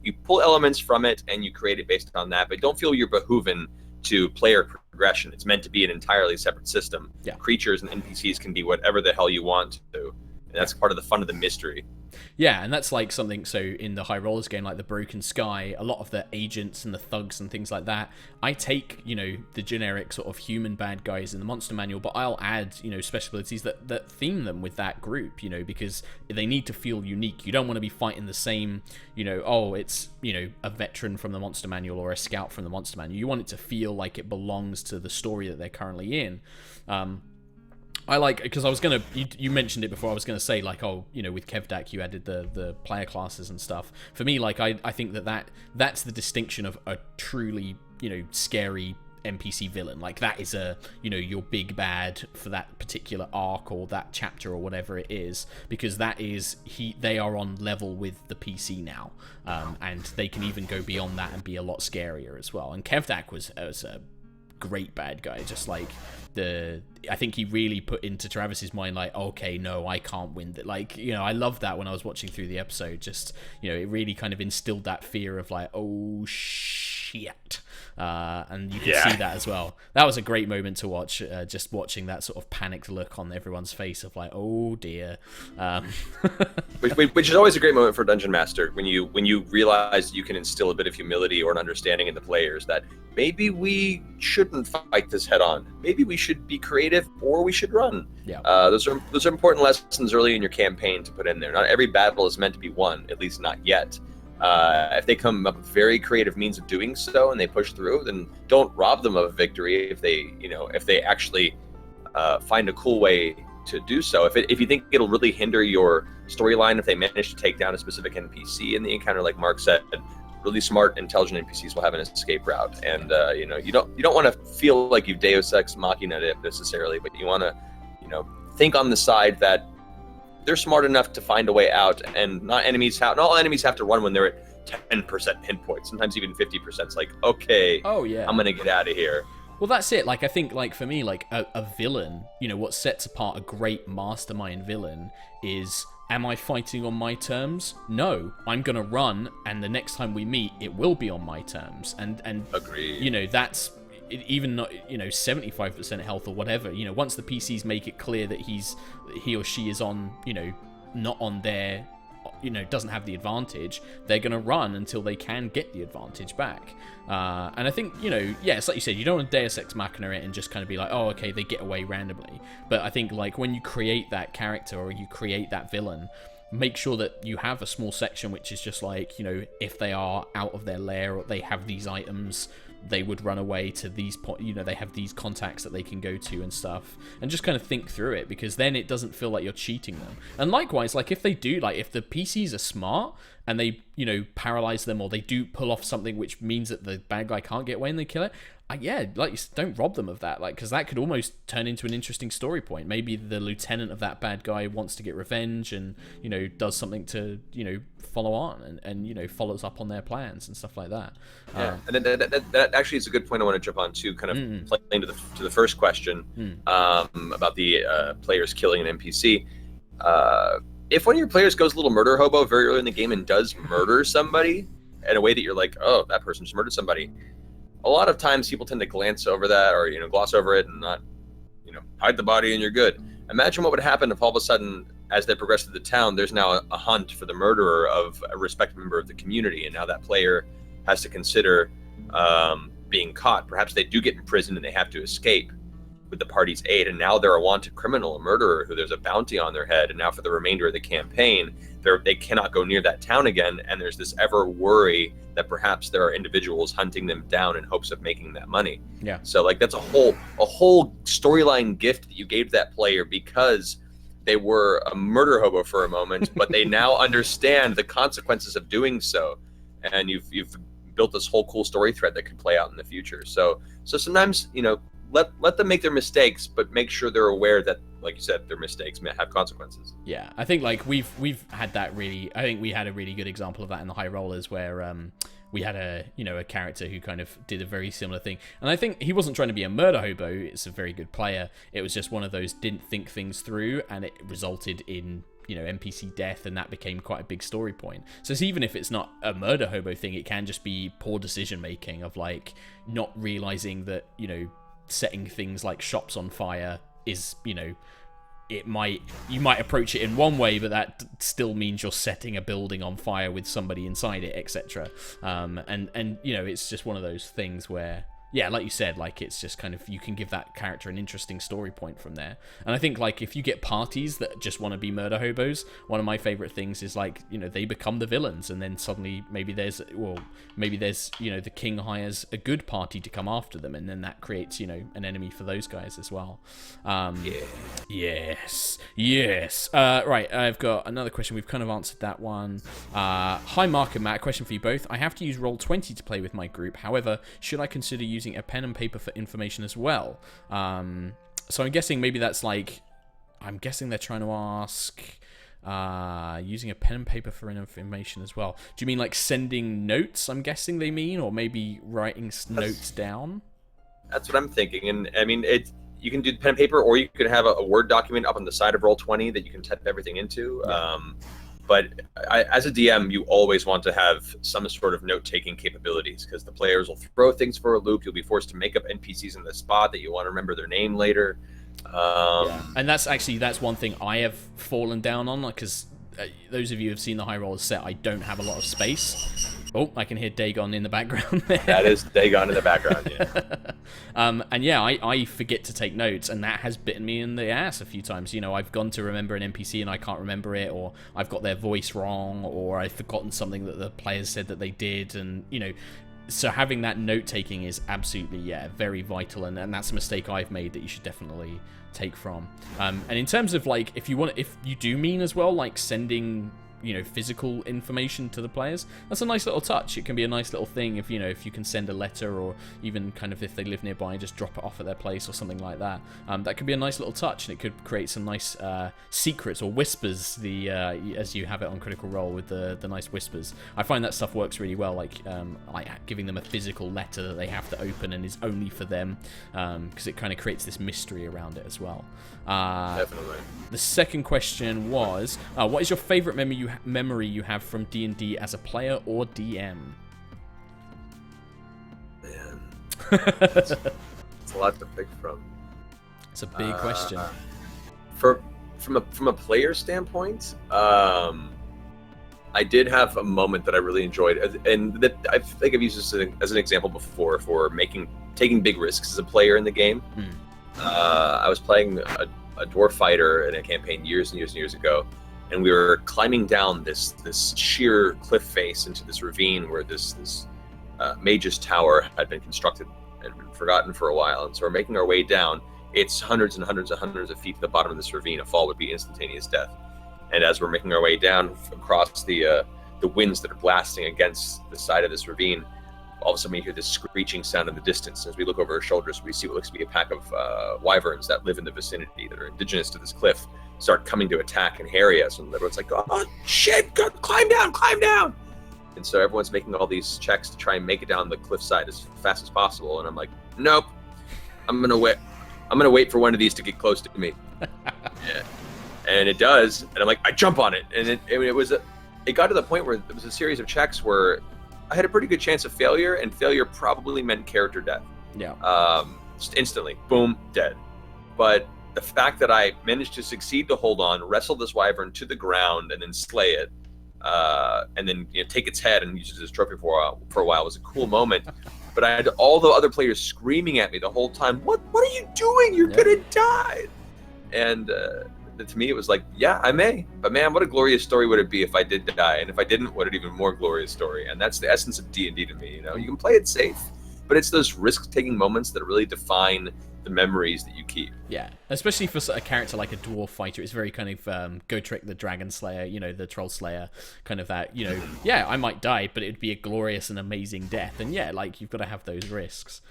you pull elements from it and you create it based on that, but don't feel you're behooven to player progression. It's meant to be an entirely separate system. Creatures and NPCs can be whatever the hell you want to. That's part of the fun of the mystery. Yeah, and that's something, so in the High Rollers game, like the Broken Sky, a lot of the agents and the thugs and things like that, I take, the generic sort of human bad guys in the monster manual, but I'll add, special abilities that theme them with that group, because they need to feel unique. You don't want to be fighting the same, it's, a veteran from the monster manual or a scout from the monster manual. You want it to feel like it belongs to the story that they're currently in. Because I was going to, you mentioned it before, I was going to say, with Kevdak, you added the player classes and stuff. For me, I think that's the distinction of a truly, scary NPC villain. That is your big bad for that particular arc or that chapter or whatever it is, because that is, they are on level with the PC now, and they can even go beyond that and be a lot scarier as well. And Kevdak was a great bad guy. Just like I think he really put into Travis's mind, like, okay, no, I can't win that. Like, you know, I loved that when I was watching through the episode. Just, you know, it really kind of instilled that fear of like, oh shit. And you can see that as well. That was a great moment to watch, just watching that sort of panicked look on everyone's face of like, oh dear. Which is always a great moment for Dungeon Master, when you realize you can instill a bit of humility or an understanding in the players that maybe we shouldn't fight this head on. Maybe we should be creative, or we should run. Yeah. Those are important lessons early in your campaign to put in there. Not every battle is meant to be won, at least not yet. If they come up with very creative means of doing so and they push through, then don't rob them of a victory. If they actually find a cool way to do so. If you think it'll really hinder your storyline if they manage to take down a specific NPC in the encounter, like Mark said, really smart, intelligent NPCs will have an escape route. And you don't want to feel like you've Deus Ex Machina it necessarily, but you want to think on the side that they're smart enough to find a way out, and not all enemies have to run when they're at 10% hit points. Sometimes even 50%. It's like, okay, oh yeah, I'm gonna get out of here. Well, that's it. Like, I think, like, for me, like, a villain, what sets apart a great mastermind villain is, am I fighting on my terms? No. I'm going to run, and the next time we meet, it will be on my terms. And Agreed. That's even not, 75% health or whatever. Once the PCs make it clear that he or she is on, not on their, doesn't have the advantage, they're going to run until they can get the advantage back. And I think, it's like you said, you don't want to Deus Ex Machina it and just kind of be like, oh, okay, they get away randomly. But I think, like, when you create that character or you create that villain, make sure that you have a small section which is just like, if they are out of their lair or they have these items, they would run away to these they have these contacts that they can go to and stuff, and just kind of think through it, because then it doesn't feel like you're cheating them. And likewise, like, if they do, like, if the PCs are smart and they paralyze them, or they do pull off something which means that the bad guy can't get away and they kill it, don't rob them of that, like, because that could almost turn into an interesting story point. Maybe the lieutenant of that bad guy wants to get revenge and does something to follow on and follows up on their plans and stuff like that. Yeah, and that actually is a good point I want to jump on too, kind of playing to the first question about the players killing an NPC. If one of your players goes a little murder hobo very early in the game and does murder somebody in a way that you're like, oh, that person just murdered somebody, a lot of times people tend to glance over that, or gloss over it and not hide the body and you're good. Imagine what would happen if all of a sudden, as they progress through the town, there's now a hunt for the murderer of a respected member of the community, and now that player has to consider being caught. Perhaps they do get imprisoned and they have to escape with the party's aid, and now they're a wanted criminal, a murderer who there's a bounty on their head, and now for the remainder of the campaign, they cannot go near that town again, and there's this ever worry that perhaps there are individuals hunting them down in hopes of making that money. Yeah. So, like, that's a whole storyline gift that you gave that player, because they were a murder hobo for a moment, but they now understand the consequences of doing so, and you've built this whole cool story thread that could play out in the future. So sometimes let them make their mistakes, but make sure they're aware that, like you said, their mistakes may have consequences. Yeah, I think, like, we've had that really. I think we had a really good example of that in the High Rollers, where we had a character who kind of did a very similar thing, and I think he wasn't trying to be a murder hobo. It's a very good player. It was just one of those didn't think things through, and it resulted in NPC death, and that became quite a big story point. So it's, even if it's not a murder hobo thing, it can just be poor decision making of, like, not realizing that setting things like shops on fire is you might approach it in one way, but that still means you're setting a building on fire with somebody inside it, etc. And it's just one of those things where, yeah, like you said, like, it's just kind of, you can give that character an interesting story point from there. And I think, like, if you get parties that just want to be murder hobos, one of my favorite things is, like, they become the villains, and then suddenly maybe there's the king hires a good party to come after them, and then that creates an enemy for those guys as well. Yes. Right, I've got another question. We've kind of answered that one. Hi, Mark and Matt. A question for you both. I have to use Roll20 to play with my group. However, should I consider using a pen and paper for information as well? So I'm guessing maybe that's like, I'm guessing they're trying to ask using a pen and paper for information as well. Do you mean like sending notes? I'm guessing they mean, or maybe writing notes down? That's what I'm thinking. And I mean, you can do pen and paper, or you could have a Word document up on the side of Roll20 that you can type everything into. Yeah. But as a DM, you always want to have some sort of note-taking capabilities, because the players will throw things for a loop. You'll be forced to make up NPCs in the spot that you want to remember their name later. And that's one thing I have fallen down on, because those of you who have seen the HighRollers set, I don't have a lot of space. Oh, I can hear Dagon in the background there. That is Dagon in the background, yeah. And yeah, I forget to take notes, and that has bitten me in the ass a few times. You know, I've gone to remember an NPC and I can't remember it, or I've got their voice wrong, or I've forgotten something that the players said that they did, and, you know, so having that note-taking is absolutely, yeah, very vital, and that's a mistake I've made that you should definitely take from. And in terms of, like, if you do mean as well, like, sending, you know, physical information to the players, that's a nice little touch. It can be a nice little thing if, you know, if you can send a letter, or even kind of if they live nearby, just drop it off at their place or something like that. That could be a nice little touch, and it could create some nice secrets or whispers, as you have it on Critical Role with the nice whispers. I find that stuff works really well, like giving them a physical letter that they have to open and is only for them, because it kind of creates this mystery around it as well. Definitely. The second question was, what is your favorite memory you have from D&D as a player or DM? Man, it's a lot to pick from. It's a big question. From a player standpoint, I did have a moment that I really enjoyed, and that I think I've used this as an example before for taking big risks as a player in the game. I was playing a dwarf fighter in a campaign years and years and years ago, and we were climbing down this sheer cliff face into this ravine where this mage's tower had been constructed and been forgotten for a while. And so we're making our way down. It's hundreds and hundreds and hundreds of feet to the bottom of this ravine. A fall would be instantaneous death. And as we're making our way down across the winds that are blasting against the side of this ravine, all of a sudden we hear this screeching sound in the distance. As we look over our shoulders, we see what looks to be a pack of wyverns that live in the vicinity, that are indigenous to this cliff, start coming to attack and harry us. And everyone's like, oh shit, go, climb down. And so everyone's making all these checks to try and make it down the cliffside as fast as possible. And I'm like, nope, I'm gonna wait for one of these to get close to me. Yeah. And it does, and I'm like, I jump on it, and it got to the point where there was a series of checks where I had a pretty good chance of failure, and failure probably meant character death. Yeah. Just instantly, boom, dead. But the fact that I managed to succeed to hold on, wrestle this wyvern to the ground, and then slay it, and then take its head and use it as a trophy for a while was a cool moment. But I had all the other players screaming at me the whole time, "What are you doing? You're gonna die!" And to me, it was like, yeah, I may, but man, what a glorious story would it be if I did die, and if I didn't, what an even more glorious story. And that's the essence of D&D to me. You know, you can play it safe, but it's those risk-taking moments that really define the memories that you keep. Yeah, especially for a character like a dwarf fighter, it's very kind of go trick the dragon slayer, the troll slayer, kind of that. Yeah, I might die, but it'd be a glorious and amazing death. And yeah, like you've got to have those risks.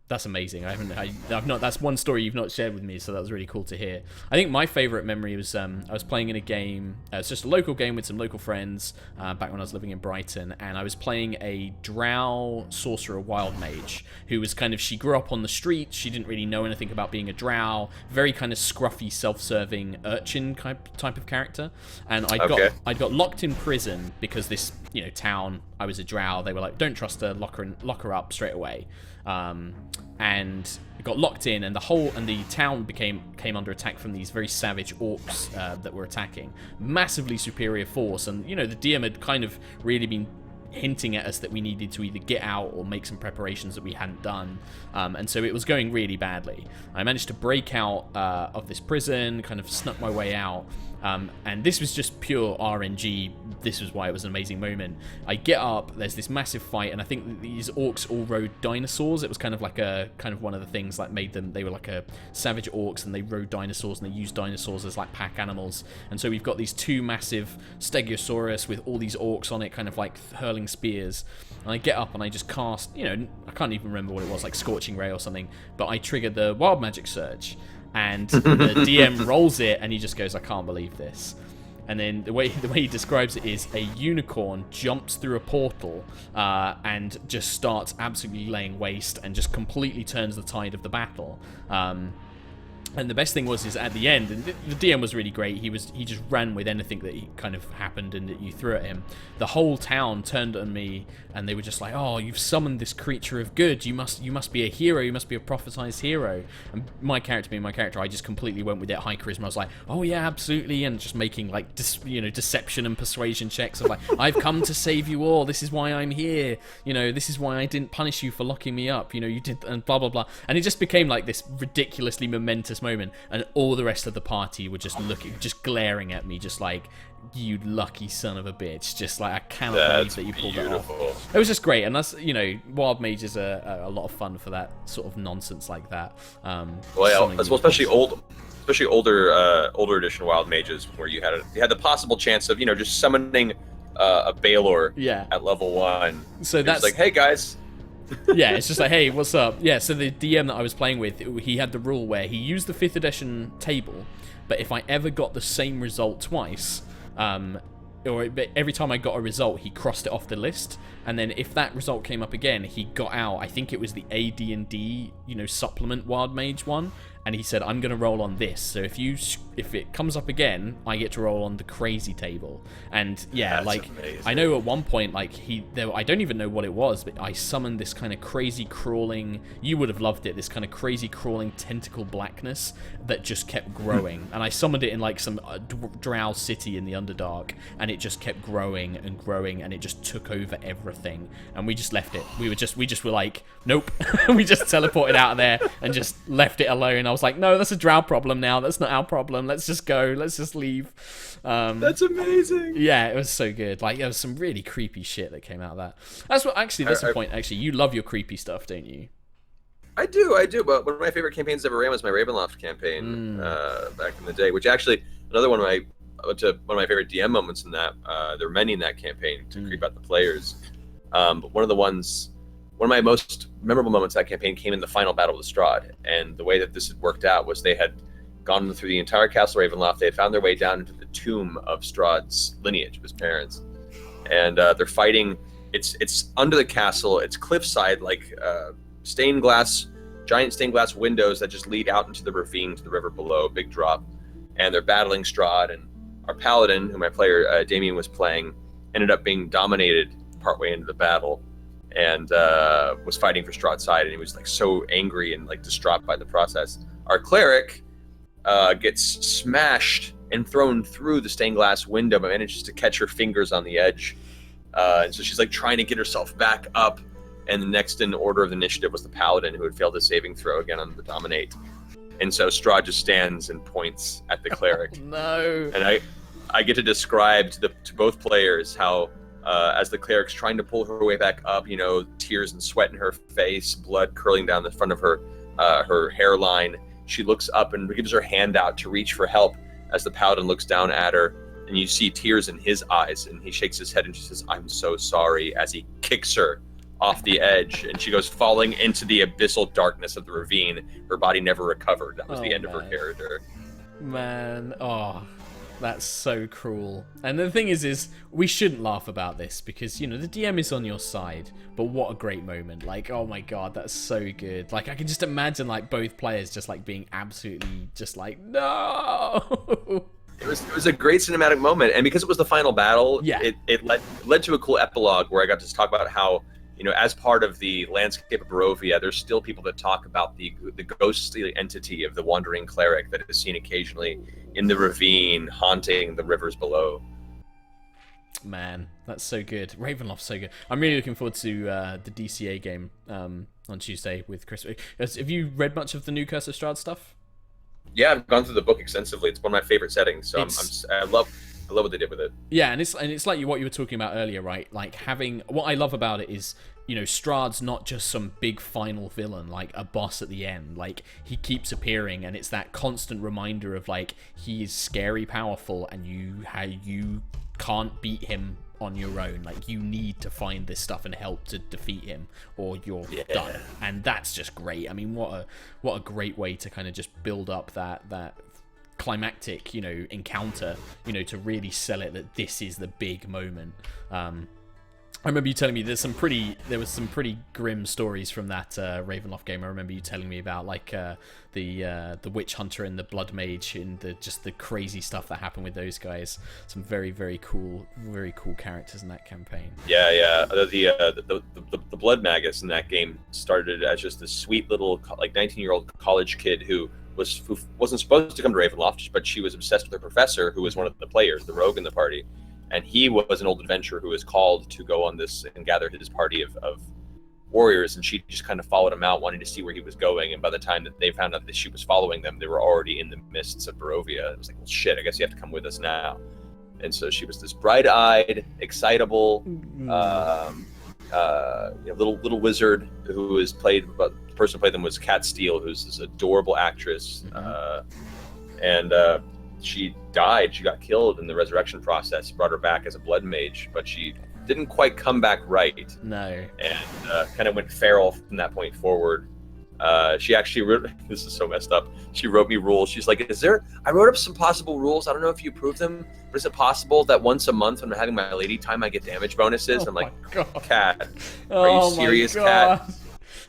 That's amazing. I've not. That's one story you've not shared with me, so that was really cool to hear. I think my favorite memory was I was playing in a game. It's just a local game with some local friends back when I was living in Brighton, and I was playing a drow sorcerer wild mage who was she grew up on the street. She didn't really know anything about being a drow. Very kind of scruffy, self-serving urchin type of character. And I'd got locked in prison because this town. I was a drow. They were like, don't trust her. Lock her up straight away. And it got locked in, and the town came under attack from these very savage orcs that were attacking. Massively superior force, and the DM had kind of really been hinting at us that we needed to either get out or make some preparations that we hadn't done, and so it was going really badly. I managed to break out of this prison, kind of snuck my way out, and this was just pure RNG. This was why it was an amazing moment. I get up, there's this massive fight, and I think these orcs all rode dinosaurs. It was kind of one of the things that made them. They were like a savage orcs, and they rode dinosaurs, and they used dinosaurs as like pack animals. And so we've got these two massive stegosaurus with all these orcs on it, kind of like hurling spears. And I get up and I just cast, I can't even remember what it was, like Scorching Ray or something, but I triggered the Wild Magic Surge, and the DM rolls it, and he just goes, I can't believe this. and then the way he describes it is a unicorn jumps through a portal and just starts absolutely laying waste and just completely turns the tide of the battle. And the best thing is at the end, and the DM was really great. He just ran with anything that kind of happened and that you threw at him. The whole town turned on me, and they were just like, "Oh, you've summoned this creature of good. You must be a hero. You must be a prophesized hero." And my character, I just completely went with it. High charisma. I was like, "Oh yeah, absolutely," and just making like deception and persuasion checks of like, "I've come to save you all. This is why I'm here. This is why I didn't punish you for locking me up. You did," and blah blah blah. And it just became like this ridiculously momentous moment, and all the rest of the party were just glaring at me, just like, "You lucky son of a bitch!" Just like, I cannot believe that you pulled that off. It was just great, and that's wild mages are a lot of fun for that sort of nonsense like that. Especially older edition wild mages, where you had the possible chance of just summoning a Baelor at level 1. So that's like, "Hey guys." Yeah, it's just like, "Hey, what's up?" Yeah, so the DM that I was playing with, he had the rule where he used the 5th edition table, but if I ever got the same result twice, or every time I got a result, he crossed it off the list, and then if that result came up again, he got out, I think it was the AD&D, supplement wild mage one, and he said, "I'm going to roll on this, so if it comes up again, I get to roll on the crazy table." And yeah, That's amazing. I know at one point, I don't even know what it was, but I summoned this kind of crazy crawling, you would have loved it, this kind of crazy crawling tentacle blackness that just kept growing, and I summoned it in like some drow city in the Underdark, and it just kept growing and growing, and it just took over everything, and we just left it. We just were like, "Nope." We just teleported out of there and just left it alone. I was like, "No, that's a drow problem now. That's not our problem. Let's just go. Let's just leave." That's amazing. Yeah, it was so good. Like, there was some really creepy shit that came out of that. That's the point. Actually, you love your creepy stuff, don't you? I do. But one of my favorite campaigns ever ran was my Ravenloft campaign back in the day. Which actually, another one of my favorite DM moments in that. There were many in that campaign to creep out the players. But one of my most memorable moments of that campaign came in the final battle with Strahd. And the way that this had worked out was they had gone through the entire castle Ravenloft. They had found their way down into the tomb of Strahd's lineage, of his parents. And they're fighting. It's under the castle. It's cliffside, like giant stained glass windows that just lead out into the ravine to the river below, big drop. And they're battling Strahd. And our paladin, who my player Damien was playing, ended up being dominated partway into the battle, and was fighting for Strahd's side, and he was like so angry and like distraught by the process. Our cleric gets smashed and thrown through the stained glass window, but manages to catch her fingers on the edge, and so she's like trying to get herself back up. And the next in order of the initiative was the paladin, who had failed his saving throw again on the dominate, and so Strahd just stands and points at the cleric. No. And I get to describe to both players how as the cleric's trying to pull her way back up, tears and sweat in her face, blood curling down the front of her hairline, she looks up and gives her hand out to reach for help as the paladin looks down at her, and you see tears in his eyes, and he shakes his head and she says, "I'm so sorry," as he kicks her off the edge, and she goes falling into the abyssal darkness of the ravine. Her body never recovered. That was the end of her character. Man, that's so cruel. And the thing is we shouldn't laugh about this because, the DM is on your side, but what a great moment. Like, oh my god, that's so good. Like, I can just imagine, like, both players just, like, being absolutely just like, no! It was a great cinematic moment, and because it was the final battle, it led to a cool epilogue where I got to talk about how, as part of the landscape of Barovia, there's still people that talk about the ghostly entity of the wandering cleric that is seen occasionally in the ravine, haunting the rivers below. Man, that's so good. Ravenloft's so good. I'm really looking forward to the DCA game on Tuesday with Chris. Have you read much of the new Curse of Strahd stuff? Yeah, I've gone through the book extensively. It's one of my favorite settings, so I love what they did with it. Yeah, and it's like what you were talking about earlier, right? Like, what I love about it is, Strahd's not just some big final villain, like a boss at the end. Like, he keeps appearing, and it's that constant reminder of, like, he is scary powerful, and you can't beat him on your own. Like, you need to find this stuff and help to defeat him, or you're done. And that's just great. I mean, what a great way to kind of just build up that climactic, encounter, to really sell it that this is the big moment. I remember you telling me there was some pretty grim stories from that Ravenloft game. I remember you telling me about like the witch hunter and the blood mage and the crazy stuff that happened with those guys. Some very, very cool characters in that campaign. Yeah. The blood magus in that game started as just a sweet little like 19-year-old college kid who wasn't supposed to come to Ravenloft, but she was obsessed with her professor, who was one of the players, the rogue in the party. And he was an old adventurer who was called to go on this and gather his party of warriors, and she just kind of followed him out, wanting to see where he was going. And by the time that they found out that she was following them, they were already in the mists of Barovia. It was like, well, shit, I guess you have to come with us now. And so she was this bright-eyed, excitable, little wizard who was played, but the person who played them was Kat Steele, who's this adorable actress. She died. She got killed in the resurrection process. Brought her back as a blood mage, but she didn't quite come back right. No. And kind of went feral from that point forward. She actually wrote, this is so messed up. She wrote me rules. She's like, I wrote up some possible rules. I don't know if you approved them, but is it possible that once a month when I'm having my lady time, I get damage bonuses? I'm like, Kat, are you serious, Kat?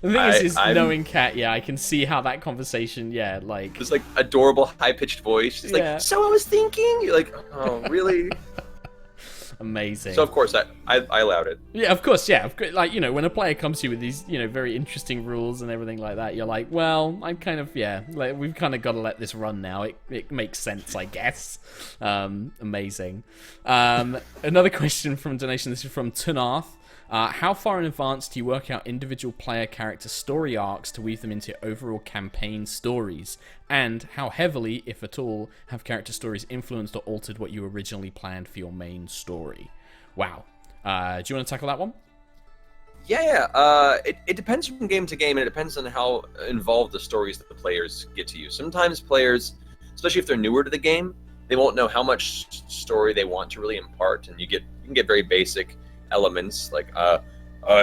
The thing is knowing Kat, I can see how that conversation, like... This, like, adorable, high-pitched voice. She's like, so I was thinking? You're like, oh, really? Amazing. So, of course, I allowed it. Yeah, of course, Like, when a player comes to you with these, very interesting rules and everything like that, you're like, well, I'm kind of, like, we've kind of got to let this run now. It makes sense, I guess. Amazing. Another question from donation. This is from Tunarth. How far in advance do you work out individual player character story arcs to weave them into overall campaign stories? And how heavily, if at all, have character stories influenced or altered what you originally planned for your main story? Wow. Do you want to tackle that one? Yeah. It depends from game to game, and it depends on how involved the stories that the players get to use. Sometimes players, especially if they're newer to the game, they won't know how much story they want to really impart, and you can get very basic elements like I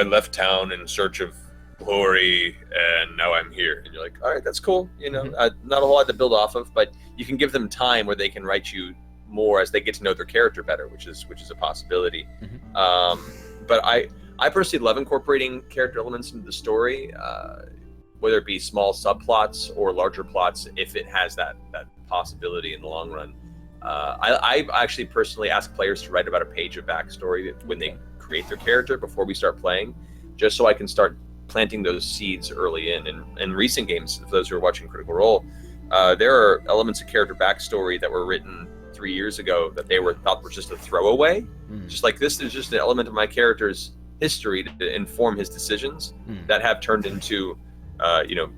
left town in search of glory and now I'm here, and you're like, all right, that's cool, not a whole lot to build off of, but you can give them time where they can write you more as they get to know their character better, which is a possibility. But I personally love incorporating character elements into the story, whether it be small subplots or larger plots, if it has that possibility in the long run. I actually personally ask players to write about a page of backstory when they create their character before we start playing, just so I can start planting those seeds early in. And in recent games, for those who are watching Critical Role, there are elements of character backstory that were written 3 years ago that they thought were just a throwaway. Just like, this is just an element of my character's history to inform his decisions that have turned into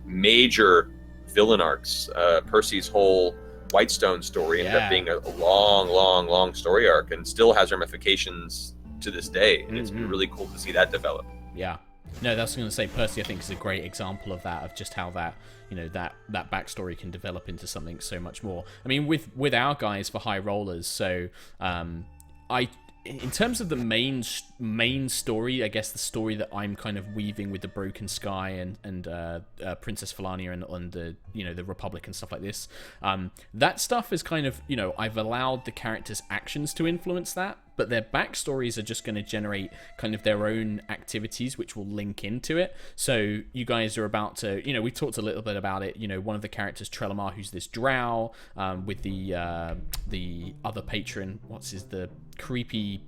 major villain arcs. Percy's whole Whitestone story ended up being a long story arc, and still has ramifications to this day, and it's been really cool to see that develop. Yeah. No, that's going to say, Percy, I think, is a great example of that, of just how that, that backstory can develop into something so much more. I mean, with our guys for High Rollers, so in terms of the main story, I guess the story that I'm kind of weaving with the Broken Sky and Princess Felania and the Republic and stuff like this, that stuff is kind of, I've allowed the characters' actions to influence that, but their backstories are just going to generate kind of their own activities which will link into it. So you guys are about to, we talked a little bit about it, one of the characters, Trelemar, who's this drow, with the other patron, the creepy,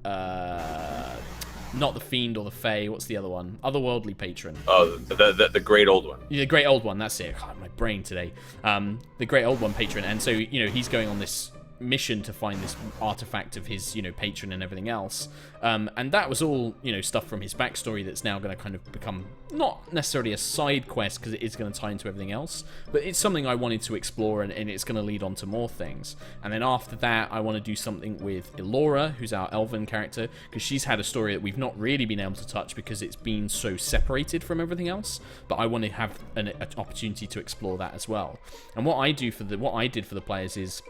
not the fiend or the fae, what's the other one? Otherworldly patron. Oh, the great old one. Yeah, the great old one, that's it. God, my brain today. The great old one patron. And so, he's going on this mission to find this artifact of his, patron and everything else. And that was all, stuff from his backstory that's now going to kind of become not necessarily a side quest, because it is going to tie into everything else, but it's something I wanted to explore, and it's going to lead on to more things. And then after that, I want to do something with Elora, who's our elven character, because she's had a story that we've not really been able to touch because it's been so separated from everything else, but I want to have an opportunity to explore that as well. And what I did for the players is,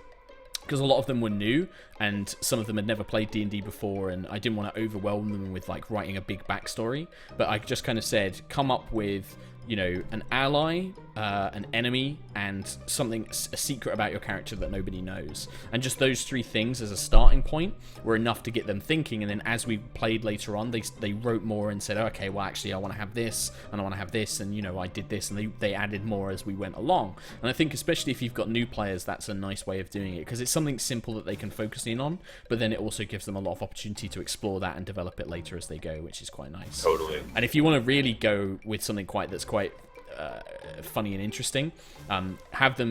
because a lot of them were new and some of them had never played D&D before, and I didn't want to overwhelm them with like writing a big backstory, but I just kind of said, come up with an ally, an enemy, and a secret about your character that nobody knows. And just those 3 things as a starting point were enough to get them thinking. And then as we played later on, they wrote more and said, okay, well, actually, I want to have this, and I want to have this, and, I did this, and they added more as we went along. And I think especially if you've got new players, that's a nice way of doing it, because it's something simple that they can focus in on, but then it also gives them a lot of opportunity to explore that and develop it later as they go, which is quite nice. Totally. And if you want to really go with something that's quite funny and interesting,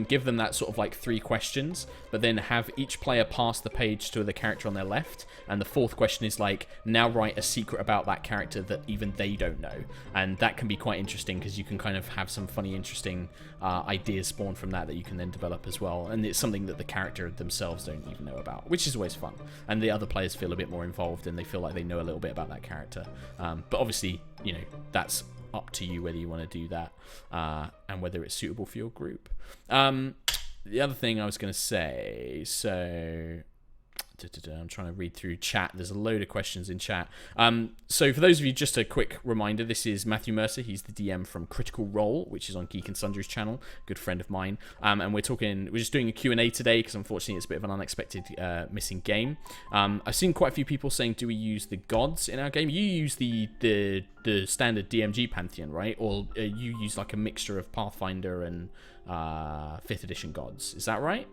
give them that sort of like 3 questions, but then have each player pass the page to the character on their left, and the 4th question is like, now write a secret about that character that even they don't know. And that can be quite interesting, because you can kind of have some funny, interesting ideas spawn from that you can then develop as well. And it's something that the character themselves don't even know about, which is always fun. And the other players feel a bit more involved, and they feel like they know a little bit about that character. But obviously, that's up to you whether you want to do that, and whether it's suitable for your group. The other thing I was going to say, so I'm trying to read through chat. There's a load of questions in chat. So for those of you, just a quick reminder, this is Matthew Mercer. He's the DM from Critical Role, which is on Geek and Sundry's channel, good friend of mine. And we're just doing a Q&A today, because unfortunately it's a bit of an unexpected missing game. I've seen quite a few people saying, do we use the gods in our game? You use the standard DMG Pantheon, right? Or you use like a mixture of Pathfinder and 5th edition gods. Is that right?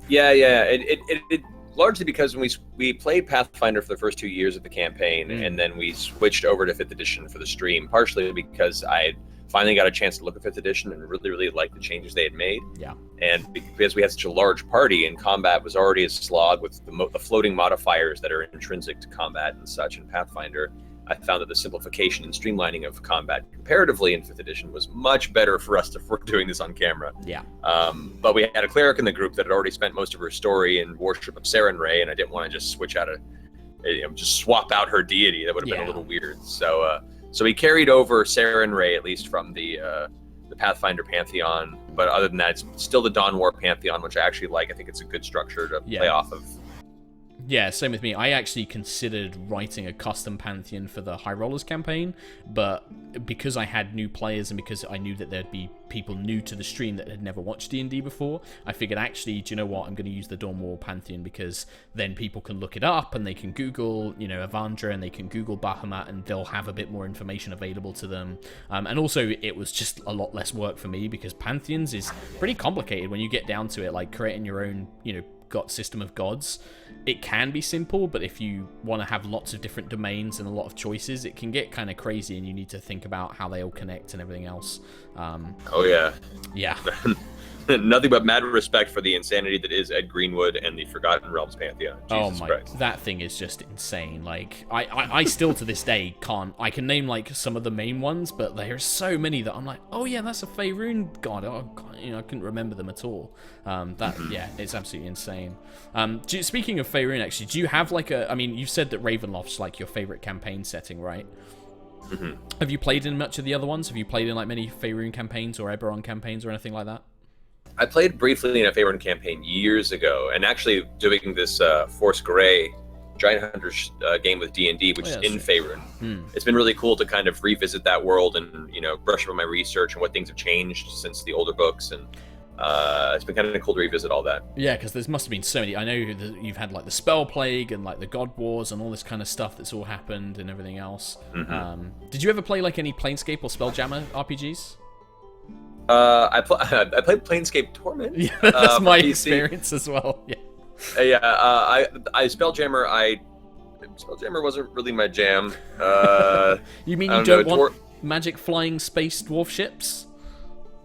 Yeah. It largely because when we played Pathfinder for the first 2 years of the campaign, and then we switched over to 5th edition for the stream, partially because I had finally got a chance to look at 5th edition and really, really liked the changes they had made. Yeah. And because we had such a large party and combat was already a slog with the floating modifiers that are intrinsic to combat and such in Pathfinder, I found that the simplification and streamlining of combat comparatively in 5th edition was much better for us if we're doing this on camera. Yeah. But we had a cleric in the group that had already spent most of her story in worship of Saren Ray, and I didn't want to just just swap out her deity. That would have been a little weird. So we carried over Saren Ray, at least from the Pathfinder Pantheon. But other than that, it's still the Dawn War Pantheon, which I actually like. I think it's a good structure to play off of. Yeah, same with me. I actually considered writing a custom Pantheon for the HighRollers campaign, but because I had new players and because I knew that there'd be people new to the stream that had never watched D&D before, I figured, actually, do you know what? I'm going to use the Dawn War Pantheon, because then people can look it up and they can Google, Avandra, and they can Google Bahamut, and they'll have a bit more information available to them. And also, it was just a lot less work for me, because Pantheons is pretty complicated when you get down to it, like creating your own, system of gods. It can be simple, but if you want to have lots of different domains and a lot of choices, it can get kind of crazy, and you need to think about how they all connect and everything else. Yeah. Nothing but mad respect for the insanity that is Ed Greenwood and the Forgotten Realms Pantheon. Jesus Christ. That thing is just insane. Like, I still to this day I can name like some of the main ones, but there are so many that I'm like, oh yeah, that's a Faerun god. Oh, God, I couldn't remember them at all. It's absolutely insane. Speaking of Faerun, actually, do you have like you said that Ravenloft's like your favorite campaign setting, right? Mm-hmm. Have you played in much of the other ones? Have you played in like many Faerun campaigns or Eberron campaigns or anything like that? I played briefly in a Faerun campaign years ago, and actually doing this Force Grey Giant Hunters game with D&D, which is in Faerun. It's been really cool to kind of revisit that world and brush up on my research and what things have changed since the older books, and it's been kind of cool to revisit all that. Yeah, because there must have been so many. I know that you've had like the Spell Plague and like the God Wars and all this kind of stuff that's all happened and everything else. Mm-hmm. Did you ever play like any Planescape or Spelljammer RPGs? I played Planescape Torment. Yeah, that's my experience as well. Yeah. Spelljammer wasn't really my jam. You mean you don't want magic flying space dwarf ships?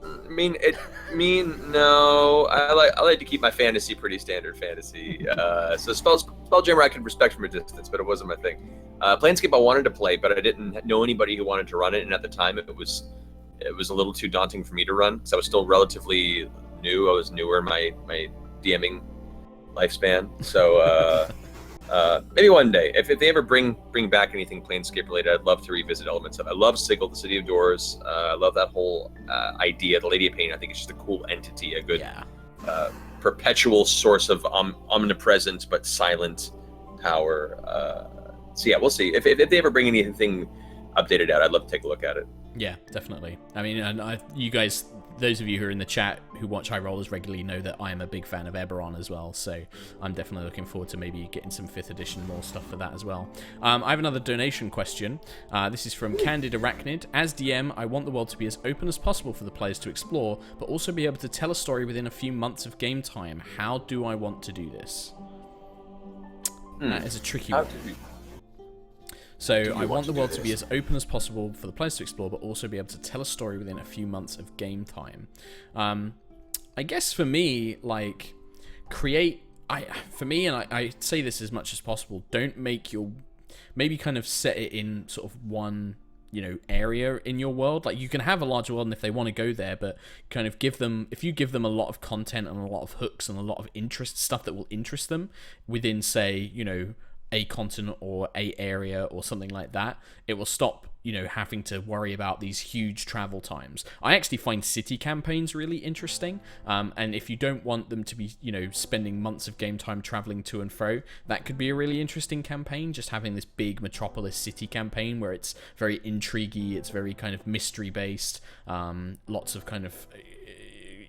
No. I like to keep my fantasy pretty standard fantasy. So Spelljammer I can respect from a distance, but it wasn't my thing. Planescape I wanted to play, but I didn't know anybody who wanted to run it, and at the time it was a little too daunting for me to run, because I was still relatively new. I was newer in my DMing lifespan. So maybe one day, if they ever bring back anything Planescape related, I'd love to revisit elements of it. I love Sigil, the City of Doors. I love that whole idea. The Lady of Pain, I think it's just a cool entity, a good perpetual source of omnipresent but silent power. So yeah, we'll see. If they ever bring anything updated out, I'd love to take a look at it. Yeah, definitely. I mean, and you guys, those of you who are in the chat who watch High Rollers regularly know that I am a big fan of Eberron as well, so I'm definitely looking forward to maybe getting some 5th edition more stuff for that as well. I have another donation question. This is from Candid Arachnid. As DM, I want the world to be as open as possible for the players to explore, but also be able to tell a story within a few months of game time. How do I want to do this? That is a tricky one. So I want the world to be as open as possible for the players to explore, but also be able to tell a story within a few months of game time. I guess for me, like, I say this as much as possible, don't make your, maybe kind of set it in sort of one, area in your world. Like, you can have a larger world and if they want to go there, but kind of if you give them a lot of content and a lot of hooks and a lot of stuff that will interest them within, say, a continent or a area or something like that, it will stop having to worry about these huge travel times. I actually find city campaigns really interesting, and if you don't want them to be spending months of game time traveling to and fro, that could be a really interesting campaign, just having this big metropolis city campaign where it's very intriguey, it's very kind of mystery based, lots of kind of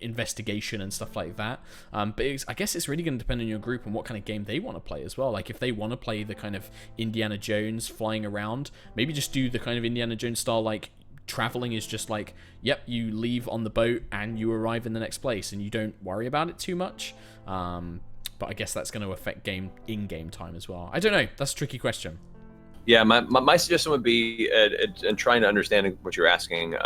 investigation and stuff like that, but I guess it's really going to depend on your group and what kind of game they want to play as well. Like, if they want to play the kind of Indiana Jones flying around, maybe just do the kind of Indiana Jones style, like traveling is just like, yep, you leave on the boat and you arrive in the next place and you don't worry about it too much, but I guess that's going to affect in-game time as well. I don't know, that's a tricky question. Yeah, my suggestion would be, and trying to understand what you're asking,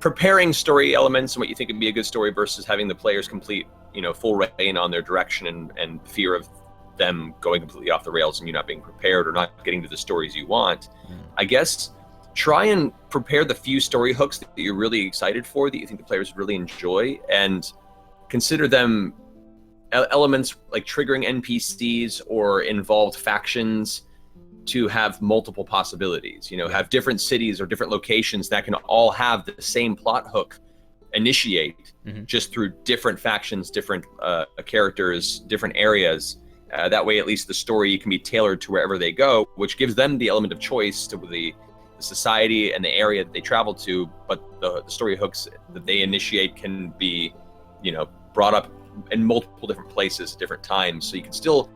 preparing story elements and what you think would be a good story versus having the players complete, full reign on their direction and fear of them going completely off the rails and you not being prepared or not getting to the stories you want. I guess try and prepare the few story hooks that you're really excited for, that you think the players really enjoy, and consider them elements like triggering NPCs or involved factions to have multiple possibilities, have different cities or different locations that can all have the same plot hook initiate, just through different factions, different characters, different areas. That way, at least the story can be tailored to wherever they go, which gives them the element of choice to the society and the area that they travel to, but the story hooks that they initiate can be, brought up in multiple different places at different times. So you can still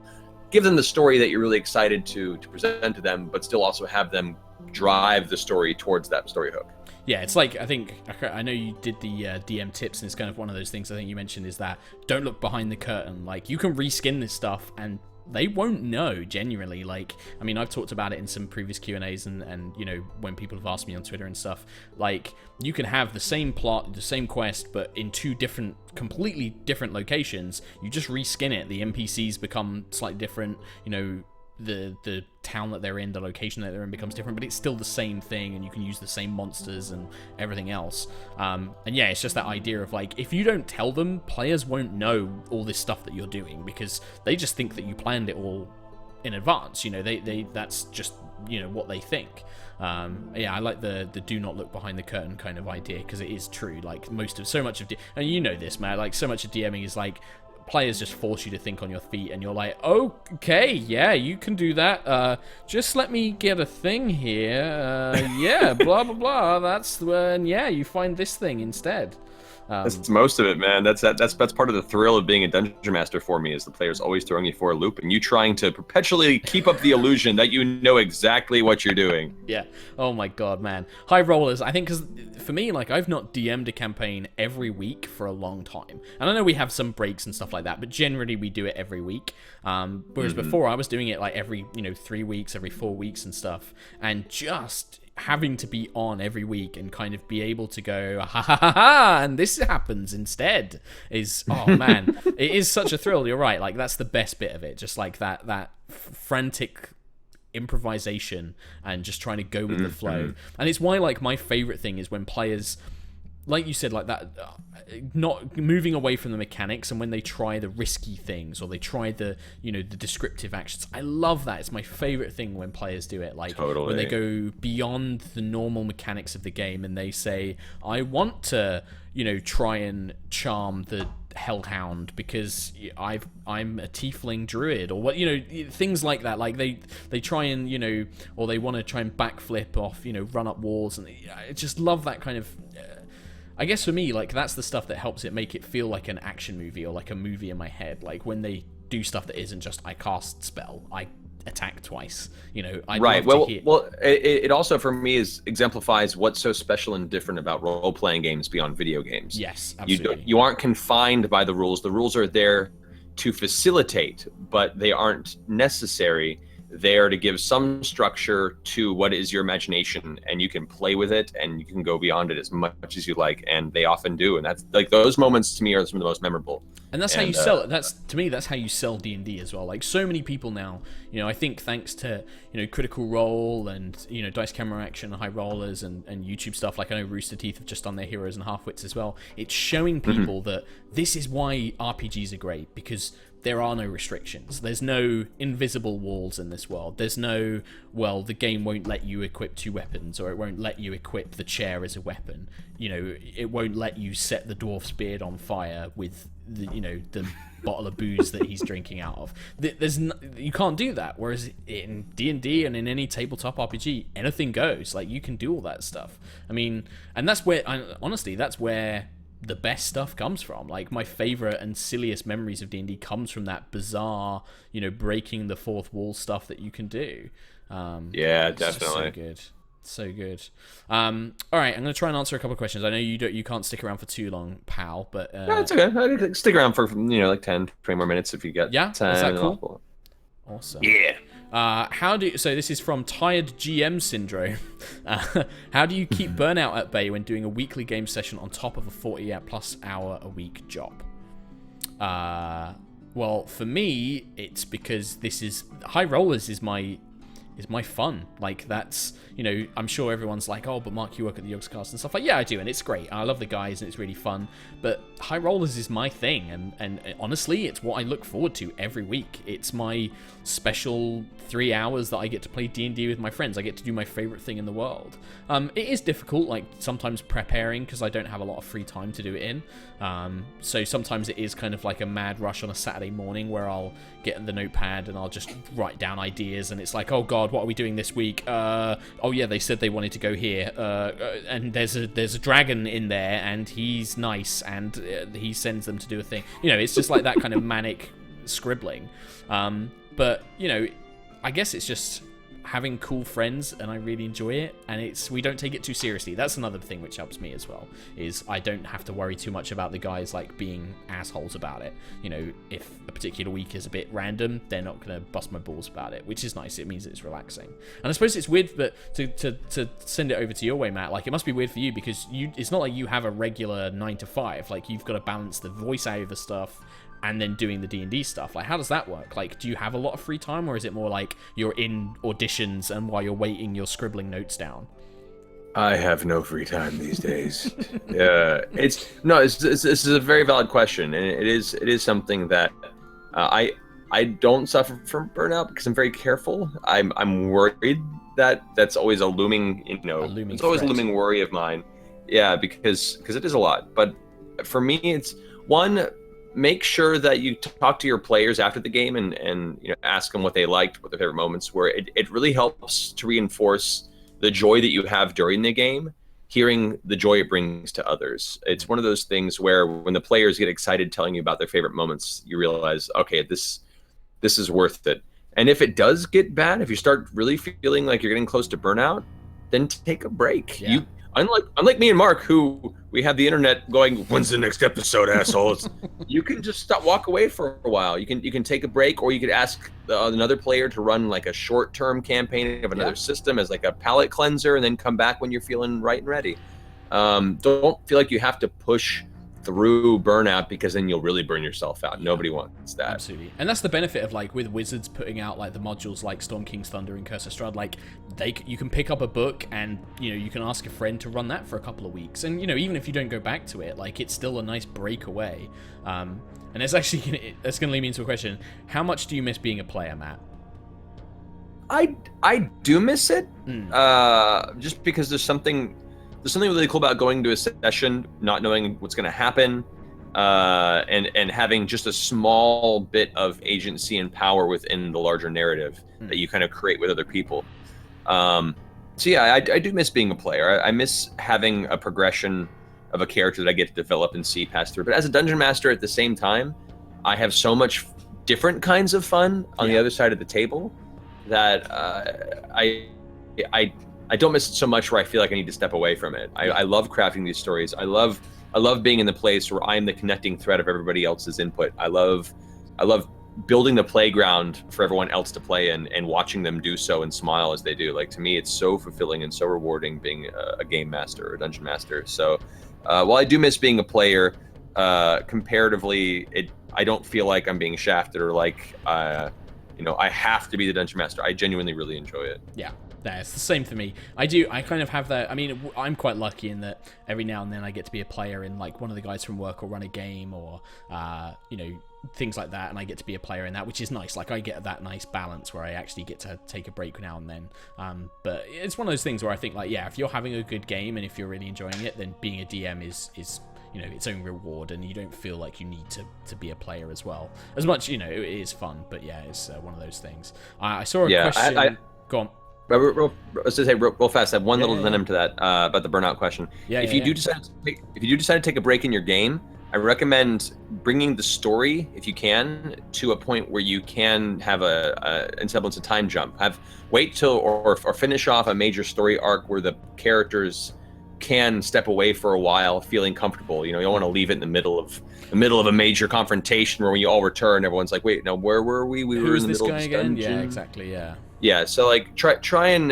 give them the story that you're really excited to present to them, but still also have them drive the story towards that story hook. Yeah, it's like, I know you did the DM tips, and it's kind of one of those things I think you mentioned, is that don't look behind the curtain. Like, you can reskin this stuff and they won't know, genuinely. Like, I mean, I've talked about it in some previous Q&As and when people have asked me on Twitter and stuff, like, you can have the same plot, the same quest, but in two completely different locations. You just reskin it. The NPCs become slightly different, the town that they're in, the location that they're in becomes different, but it's still the same thing, and you can use the same monsters and everything else. And yeah, it's just that idea of, like, if you don't tell them, players won't know all this stuff that you're doing, because they just think that you planned it all in advance. They that's just what they think. Yeah, I like the do not look behind the curtain kind of idea, because it is true. Like, so much of and this, man, like, so much of DMing is like, players just force you to think on your feet, and you're like, okay, yeah, you can do that, just let me get a thing here, yeah, blah blah blah, that's when, yeah, you find this thing instead. That's most of it, man. That's part of the thrill of being a dungeon master for me, is the players always throwing you for a loop and you trying to perpetually keep up the illusion that you know exactly what you're doing. Yeah. Oh my god, man. High Rollers, I think, because for me, like, I've not DM'd a campaign every week for a long time. And I know we have some breaks and stuff like that, but generally we do it every week. Whereas before, I was doing it like every 3 weeks, every 4 weeks and stuff. And just having to be on every week and kind of be able to go, ha ha ha ha, and this happens instead, is, oh man, it is such a thrill. You're right, like, that's the best bit of it, just like that frantic improvisation and just trying to go with the flow. And it's why, like, my favorite thing is when players like you said, like that, not moving away from the mechanics, and when they try the risky things or they try the, you know, the descriptive actions. I love that. It's my favorite thing when players do it. Like when they go beyond the normal mechanics of the game and they say, I want to, you know, try and charm the hellhound because I'm a tiefling druid, or what, you know, things like that. Like they try and, you know, or they want to try and backflip off, you know, run up walls, and I just love that kind of I guess for me, like, that's the stuff that helps it make it feel like an action movie or like a movie in my head. Like when they do stuff that isn't just I cast spell, I attack twice, you know. Right. Well, it also for me exemplifies what's so special and different about role-playing games beyond video games. Yes, absolutely. You aren't confined by the rules. The rules are there to facilitate, but they aren't necessary. There to give some structure to what is your imagination, and you can play with it and you can go beyond it as much as you like, and they often do. And that's like, those moments to me are some of the most memorable. And that's how you sell it. That's how you sell D&D as well. Like so many people now, you know, I think thanks to, you know, Critical Role and, you know, Dice Camera Action and High Rollers and YouTube stuff, like I know Rooster Teeth have just done their Heroes and Halfwits as well. It's showing people that this is why RPGs are great, because there are no restrictions. There's no invisible walls in this world. There's no, well, the game won't let you equip 2 weapons, or it won't let you equip the chair as a weapon. You know, it won't let you set the dwarf's beard on fire with the, you know, the bottle of booze that he's drinking out of. You can't do that. Whereas in D&D and in any tabletop RPG, anything goes. Like, you can do all that stuff. I mean, and that's where, honestly, that's where the best stuff comes from. Like, my favorite and silliest memories of D&D comes from that bizarre, you know, breaking the fourth wall stuff that you can do. Yeah, definitely. So good. So good. All right, I'm going to try and answer a couple of questions. I know you can't stick around for too long, pal, but no, it's okay. I can stick around for, you know, like 10, 20 more minutes if you get time. Is that cool? Awesome. Yeah. So this is from Tired GM Syndrome. How do you keep burnout at bay when doing a weekly game session on top of a 40+ hour a week job? Well, for me, it's because High Rollers is my fun. Like, that's, you know, I'm sure everyone's like, oh, but Mark, you work at the Yogscast and stuff. Like, yeah, I do, and it's great. I love the guys, and it's really fun. But High Rollers is my thing, and honestly, it's what I look forward to every week. It's my special 3 hours that I get to play D&D with my friends. I get to do my favorite thing in the world. It is difficult, like, sometimes preparing, because I don't have a lot of free time to do it in. So sometimes it is kind of like a mad rush on a Saturday morning where I'll get the notepad and I'll just write down ideas, and it's like, oh god, what are we doing this week? Oh yeah, they said they wanted to go here, and there's a dragon in there, and he's nice, and he sends them to do a thing. You know, it's just like that kind of manic scribbling. But, you know, I guess it's just having cool friends, and I really enjoy it, and we don't take it too seriously. That's another thing which helps me as well, is I don't have to worry too much about the guys, like, being assholes about it. You know, if a particular week is a bit random, they're not going to bust my balls about it, which is nice. It means it's relaxing. And I suppose it's weird, but to send it over to your way, Matt, like, it must be weird for you, because it's not like you have a regular 9 to 5. Like, you've got to balance the voiceover stuff and then doing the D&D stuff. Like, how does that work? Like, do you have a lot of free time, or is it more like you're in auditions and while you're waiting, you're scribbling notes down? I have no free time these days. This is a very valid question, and it is something that I don't suffer from burnout because I'm very careful. I'm worried that that's always a looming, you know, it's always a looming worry of mine. Yeah, because it is a lot. But for me, it's one. Make sure that you talk to your players after the game and you know, ask them what they liked, what their favorite moments were. It really helps to reinforce the joy that you have during the game, hearing the joy it brings to others. It's one of those things where when the players get excited telling you about their favorite moments, you realize, okay, this is worth it. And if it does get bad, if you start really feeling like you're getting close to burnout, then take a break. Yeah. Unlike me and Mark, who we have the internet going, when's the next episode, assholes? You can just walk away for a while. You can take a break, or you could ask another player to run like a short-term campaign of another system as like a palate cleanser, and then come back when you're feeling right and ready. Don't feel like you have to push through burnout, because then you'll really burn yourself out. Nobody wants that. Absolutely. And that's the benefit of like with Wizards putting out like the modules like Storm King's Thunder and Curse of Strahd. Like you can pick up a book and you can ask a friend to run that for a couple of weeks, and even if you don't go back to it, like it's still a nice breakaway. And it's actually that's going to lead me into a question: how much do you miss being a player, Matt? I do miss it, just because there's something really cool about going to a session, not knowing what's going to happen, and having just a small bit of agency and power within the larger narrative that you kind of create with other people. So yeah, I do miss being a player. I miss having a progression of a character that I get to develop and see pass through. But as a dungeon master, at the same time, I have so much different kinds of fun on the other side of the table that I don't miss it so much where I feel like I need to step away from it. I love crafting these stories. I love being in the place where I'm the connecting thread of everybody else's input. I love building the playground for everyone else to play in and watching them do so and smile as they do. Like, to me, it's so fulfilling and so rewarding being a game master or a dungeon master. So while I do miss being a player, comparatively, I don't feel like I'm being shafted or like I have to be the dungeon master. I genuinely really enjoy it. Yeah, it's the same for me. I kind of have that. I mean, I'm quite lucky in that every now and then I get to be a player in like one of the guys from work or run a game or things like that, and I get to be a player in that, which is nice. Like, I get that nice balance where I actually get to take a break now and then. But it's one of those things where I think like, yeah, if you're having a good game and if you're really enjoying it, then being a DM is its own reward, and you don't feel like you need to be a player as well. As much, it is fun, but yeah, it's one of those things. I saw a question. Go on. Let's just say real fast. I have one little addendum to that about the burnout question. If you do decide to take a break in your game, I recommend bringing the story, if you can, to a point where you can have a semblance of time jump. Wait till or finish off a major story arc where the characters can step away for a while, feeling comfortable. You don't want to leave it in the middle of a major confrontation where when you all return, everyone's like, "Wait, now where were we? We were in the middle of this dungeon." Yeah, exactly. Yeah. Yeah. So like, try and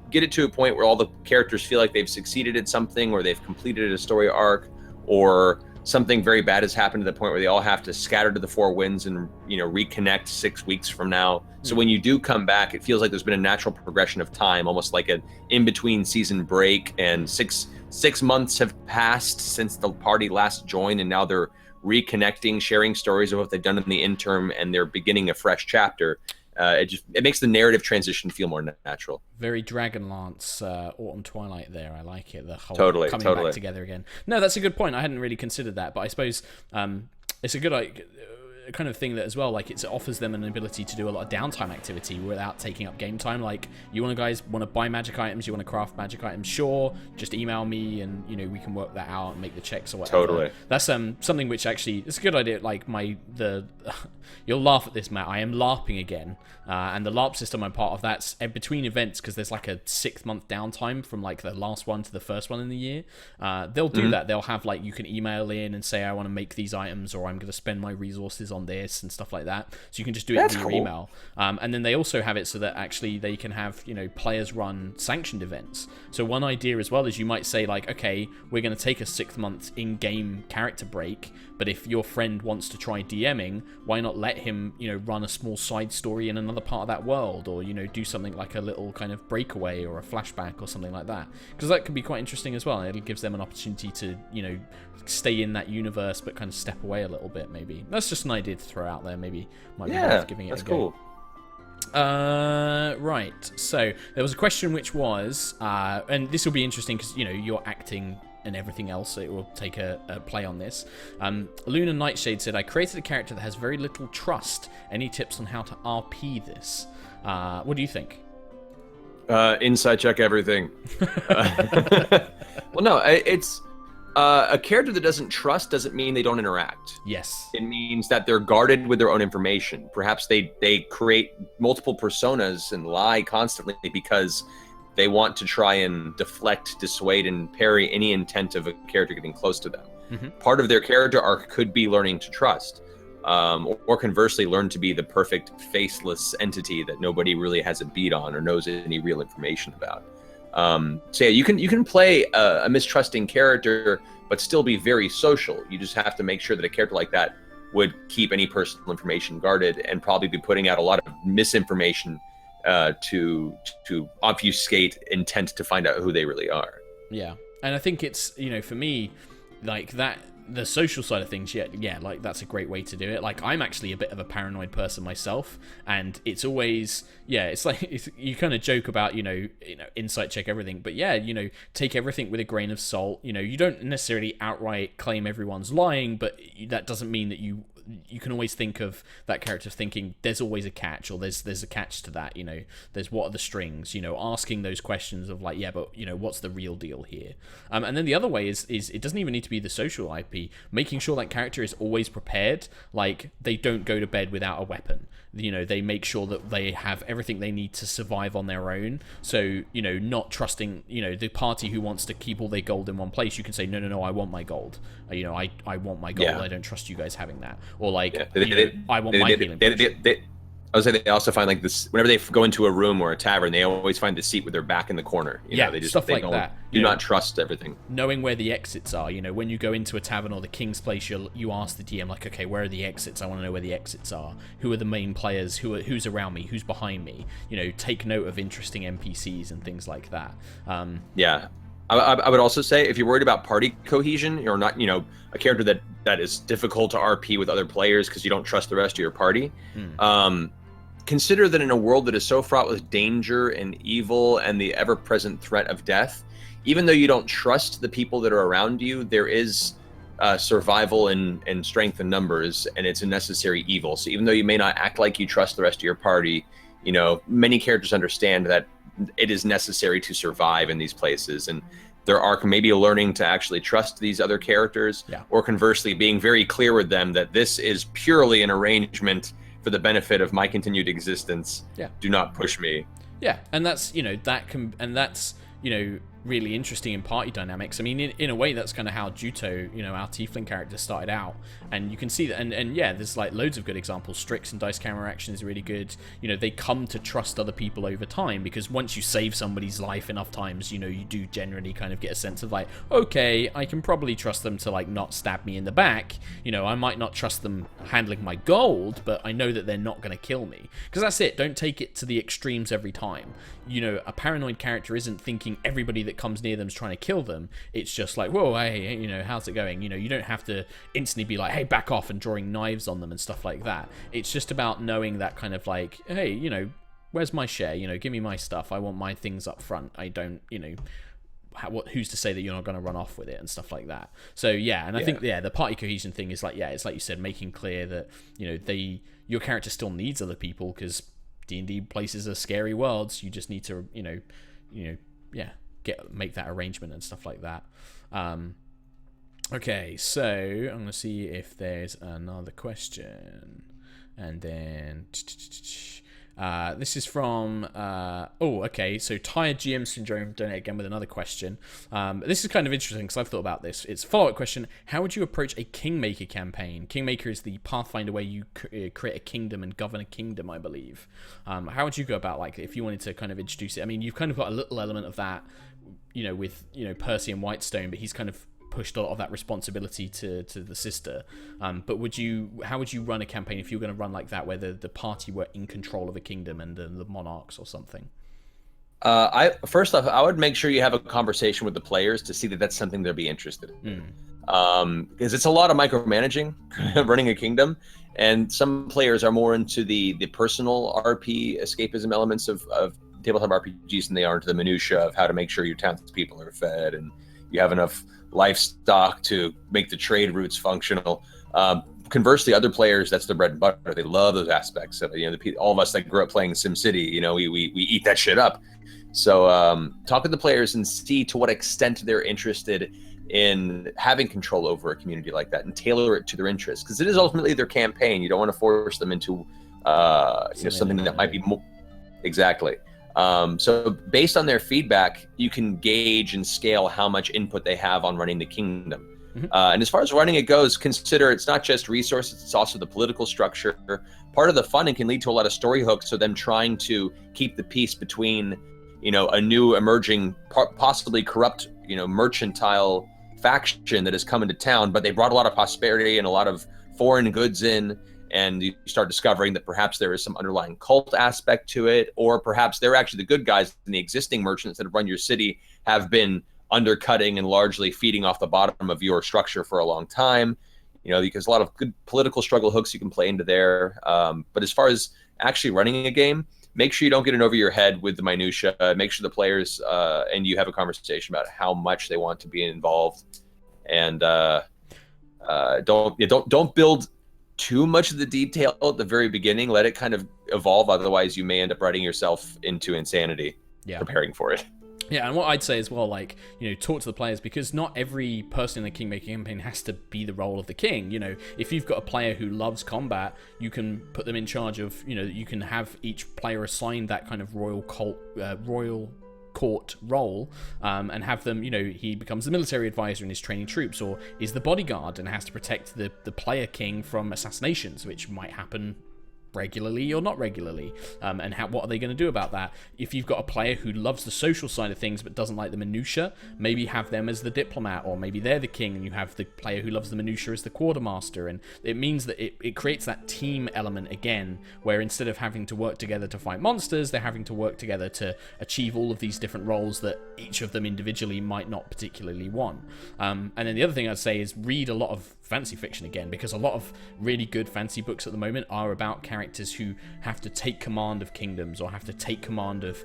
get it to a point where all the characters feel like they've succeeded at something, or they've completed a story arc, or something very bad has happened to the point where they all have to scatter to the four winds and reconnect 6 weeks from now. So when you do come back, it feels like there's been a natural progression of time, almost like an in-between season break, and six months have passed since the party last joined, and now they're reconnecting, sharing stories of what they've done in the interim, and they're beginning a fresh chapter. It makes the narrative transition feel more natural. Very Dragonlance, Autumn Twilight there. I like it. The whole totally back together again. No, that's a good point. I hadn't really considered that, but I suppose it's a good kind of thing that as well, like it offers them an ability to do a lot of downtime activity without taking up game time. Like, guys want to buy magic items, you want to craft magic items, sure, just email me and we can work that out and make the checks or whatever. Totally. That's something which actually it's a good idea. Like you'll laugh at this, Matt. I am LARPing again, and the LARP system I'm part of, that's between events, because there's like a 6-month downtime from like the last one to the first one in the year. They'll do that. They'll have like, you can email in and say, I want to make these items, or I'm going to spend my resources on this and stuff like that. So you can just do it via email. And then they also have it so that actually they can have players run sanctioned events. So one idea as well is you might say like, okay, we're going to take a 6-month in-game character break, but if your friend wants to try DMing, why not let him run a small side story in another part of that world, or do something like a little kind of breakaway or a flashback or something like that, because that could be quite interesting as well. It gives them an opportunity to stay in that universe but kind of step away a little bit. Maybe that's just an idea to throw out there. Maybe might be worth giving it a go. Cool. Right, so there was a question which was and this will be interesting because you're acting and everything else, so it will take a play on this. Luna Nightshade said, I created a character that has very little trust. Any tips on how to RP this? What do you think? Inside check everything. Well, no, it's a character that doesn't trust doesn't mean they don't interact. Yes. It means that they're guarded with their own information. Perhaps they create multiple personas and lie constantly because they want to try and deflect, dissuade, and parry any intent of a character getting close to them. Mm-hmm. Part of their character arc could be learning to trust, or conversely, learn to be the perfect faceless entity that nobody really has a beat on or knows any real information about. So yeah, you can play a mistrusting character, but still be very social. You just have to make sure that a character like that would keep any personal information guarded and probably be putting out a lot of misinformation to obfuscate intent to find out who they really are. Yeah, and I think it's, for me, like that, the social side of things, yeah, like that's a great way to do it. Like I'm actually a bit of a paranoid person myself, and it's always, it's like you kind of joke about, insight check everything, but yeah, take everything with a grain of salt. You don't necessarily outright claim everyone's lying, but that doesn't mean that you can always think of that character thinking there's always a catch, or there's a catch to that. There's what are the strings, asking those questions of like, yeah, but what's the real deal here? And then the other way is it doesn't even need to be the social IP, making sure that character is always prepared. Like they don't go to bed without a weapon. They make sure that they have everything they need to survive on their own. So not trusting the party who wants to keep all their gold in one place. You can say no, I want my gold. I want my gold. I don't trust you guys having that. Or like, I want my healing. I would say they also find like this whenever they go into a room or a tavern, they always find the seat with their back in the corner. They just stuff like that. Do not trust everything. Knowing where the exits are. When you go into a tavern or the king's place, you ask the DM like, okay, where are the exits? I want to know where the exits are. Who are the main players? Who's around me? Who's behind me? Take note of interesting NPCs and things like that. Yeah. I would also say if you're worried about party cohesion, you're not, a character that is difficult to RP with other players because you don't trust the rest of your party. Consider that in a world that is so fraught with danger and evil and the ever-present threat of death, even though you don't trust the people that are around you, there is survival and strength in numbers, and it's a necessary evil. So even though you may not act like you trust the rest of your party, many characters understand that it is necessary to survive in these places, and there are maybe learning to actually trust these other characters, or conversely being very clear with them that this is purely an arrangement for the benefit of my continued existence. Do not push me. And that's that's really interesting in party dynamics. I mean, in a way, that's kind of how Juto, our tiefling character, started out, and you can see that. And yeah, there's like loads of good examples. Strix and Dice Camera Action is really good. They come to trust other people over time, because once you save somebody's life enough times, you do generally kind of get a sense of like, okay, I can probably trust them to like not stab me in the back. I might not trust them handling my gold, but I know that they're not going to kill me. Because that's it. Don't take it to the extremes every time. A paranoid character isn't thinking everybody that comes near them is trying to kill them. It's just like, whoa, hey, how's it going? You don't have to instantly be like, hey, back off, and drawing knives on them and stuff like that. It's just about knowing that kind of like, hey, where's my share? Give me my stuff. I want my things up front. I don't, who's to say that you're not going to run off with it and stuff like that. So yeah, and I think the party cohesion thing is like, it's like you said, making clear that your character still needs other people, because D&D places are scary worlds. You just need to make that arrangement and stuff like that. Okay, so I'm gonna see if there's another question, and then this is from so Tired GM Syndrome donated again with another question. This is kind of interesting because I've thought about this. It's a follow-up question. How would you approach a Kingmaker campaign? Kingmaker is the Pathfinder where you create a kingdom and govern a kingdom, I believe. How would you go about, like, if you wanted to kind of introduce it? I mean, you've kind of got a little element of that, with Percy and Whitestone, but he's kind of pushed a lot of that responsibility to the sister. But how would you run a campaign if you were going to run like that, where the party were in control of a kingdom and the monarchs or something? First off, I would make sure you have a conversation with the players to see that that's something they'll be interested in. Because it's a lot of micromanaging, running a kingdom, and some players are more into the personal RP escapism elements of tabletop RPGs than they are into the minutia of how to make sure your townspeople are fed and you have enough livestock to make the trade routes functional. Conversely, other players, that's their bread and butter. They love those aspects of it. All of us that grew up playing SimCity, we eat that shit up. So talk with the players and see to what extent they're interested in having control over a community like that, and tailor it to their interests, because it is ultimately their campaign. You don't want to force them into something that might be more exactly. So based on their feedback, you can gauge and scale how much input they have on running the kingdom. And as far as running it goes, consider it's not just resources, it's also the political structure. Part of the fun, and can lead to a lot of story hooks, so them trying to keep the peace between a new emerging, possibly corrupt, mercantile faction that has come into town, but they brought a lot of prosperity and a lot of foreign goods in, and you start discovering that perhaps there is some underlying cult aspect to it, or perhaps they're actually the good guys, and the existing merchants that have run your city have been undercutting and largely feeding off the bottom of your structure for a long time, because a lot of good political struggle hooks you can play into there. But as far as actually running a game, make sure you don't get in over your head with the minutia. Make sure the players and you have a conversation about how much they want to be involved, and don't build too much of the detail at the very beginning. Let it kind of evolve. Otherwise, you may end up writing yourself into insanity preparing for it. Yeah, and what I'd say as well, talk to the players, because not every person in the Kingmaker campaign has to be the role of the king. If you've got a player who loves combat, you can put them in charge of, you can have each player assigned that kind of royal court role, and have them, he becomes the military advisor and is training troops, or is the bodyguard and has to protect the player king from assassinations, which might happen regularly or not regularly, and what are they going to do about that? If you've got a player who loves the social side of things but doesn't like the minutia, maybe have them as the diplomat, or maybe they're the king and you have the player who loves the minutia as the quartermaster. And it means that it creates that team element again, where instead of having to work together to fight monsters, they're having to work together to achieve all of these different roles that each of them individually might not particularly want. And then the other thing I'd say is read a lot of fantasy fiction again, because a lot of really good fantasy books at the moment are about characters who have to take command of kingdoms, or have to take command of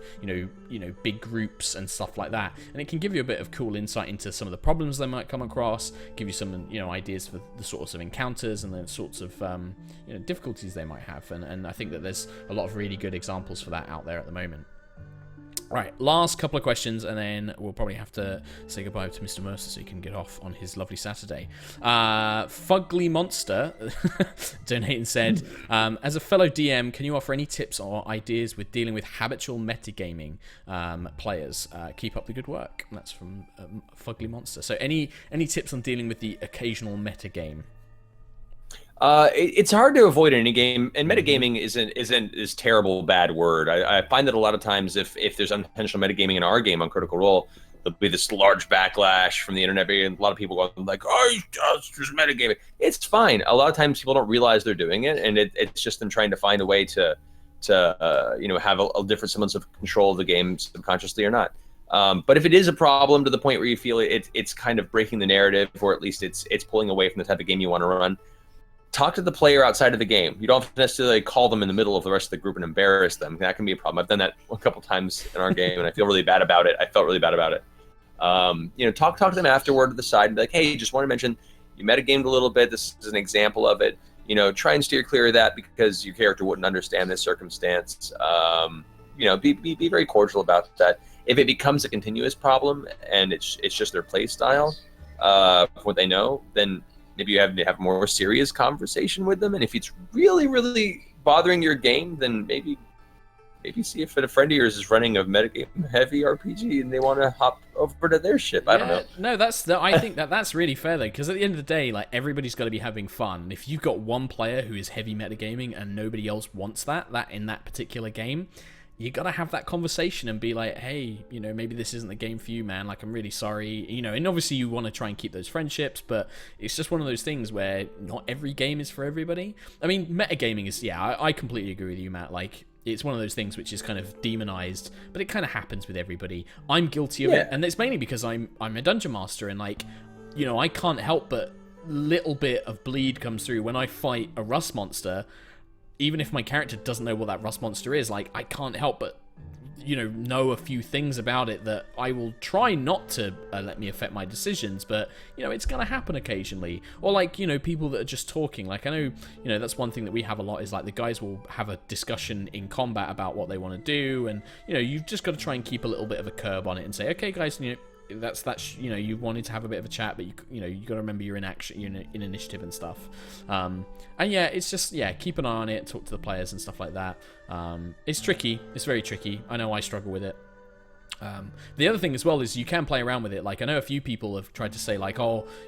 big groups and stuff like that, and it can give you a bit of cool insight into some of the problems they might come across, give you some ideas for the sorts of encounters and the sorts of difficulties they might have, and I think that there's a lot of really good examples for that out there at the moment. Right, last couple of questions, and then we'll probably have to say goodbye to Mr. Mercer so he can get off on his lovely Saturday. Fugly Monster donated and said, as a fellow DM, can you offer any tips or ideas with dealing with habitual metagaming players? Keep up the good work. And that's from Fugly Monster. So any tips on dealing with the occasional metagame? It's hard to avoid in any game, and metagaming isn't this terrible bad word. I find that a lot of times if there's unintentional metagaming in our game on Critical Role, there'll be this large backlash from the internet, and a lot of people going like, "Oh, it's just metagaming." It's fine. A lot of times people don't realize they're doing it, and it's just them trying to find a way to have a different semblance of control of the game subconsciously or not. But if it is a problem to the point where you feel it's kind of breaking the narrative, or at least it's pulling away from the type of game you want to run, talk to the player outside of the game. You don't have to necessarily call them in the middle of the rest of the group and embarrass them. That can be a problem. I've done that a couple times in our game, and I feel really bad about it. Talk to them afterward to the side and be like, hey, just want to mention you metagamed a little bit. This is an example of it. Try and steer clear of that because your character wouldn't understand this circumstance. Be very cordial about that. If it becomes a continuous problem and it's just their play style, what they know, then maybe you have to have a more serious conversation with them. And if it's really, really bothering your game, then maybe see if a friend of yours is running a metagame heavy RPG and they want to hop over to their ship. I don't know. No, I think that's really fair though, because at the end of the day, like, everybody's got to be having fun. And if you've got one player who is heavy metagaming and nobody else wants that in that particular game, you gotta have that conversation and be like, hey, maybe this isn't the game for you, man. Like, I'm really sorry. And obviously you want to try and keep those friendships, but it's just one of those things where not every game is for everybody. I mean, metagaming is, I completely agree with you, Matt. Like, it's one of those things which is kind of demonized, but it kind of happens with everybody. I'm guilty of it, and it's mainly because I'm a dungeon master, and I can't help but little bit of bleed comes through when I fight a rust monster. Even if my character doesn't know what that rust monster is, like, I can't help but, know a few things about it that I will try not to let me affect my decisions, but, it's going to happen occasionally. Or, like, people that are just talking. Like, I know, that's one thing that we have a lot is, like, the guys will have a discussion in combat about what they want to do, and, you've just got to try and keep a little bit of a curb on it and say, okay, guys, that's you wanted to have a bit of a chat, but you got to remember you're in action, you're in initiative and stuff. And it's just keep an eye on it, talk to the players and stuff like that. It's tricky. It's very tricky. I know I struggle with it. The other thing as well is you can play around with it. Like, I know a few people have tried to say, like,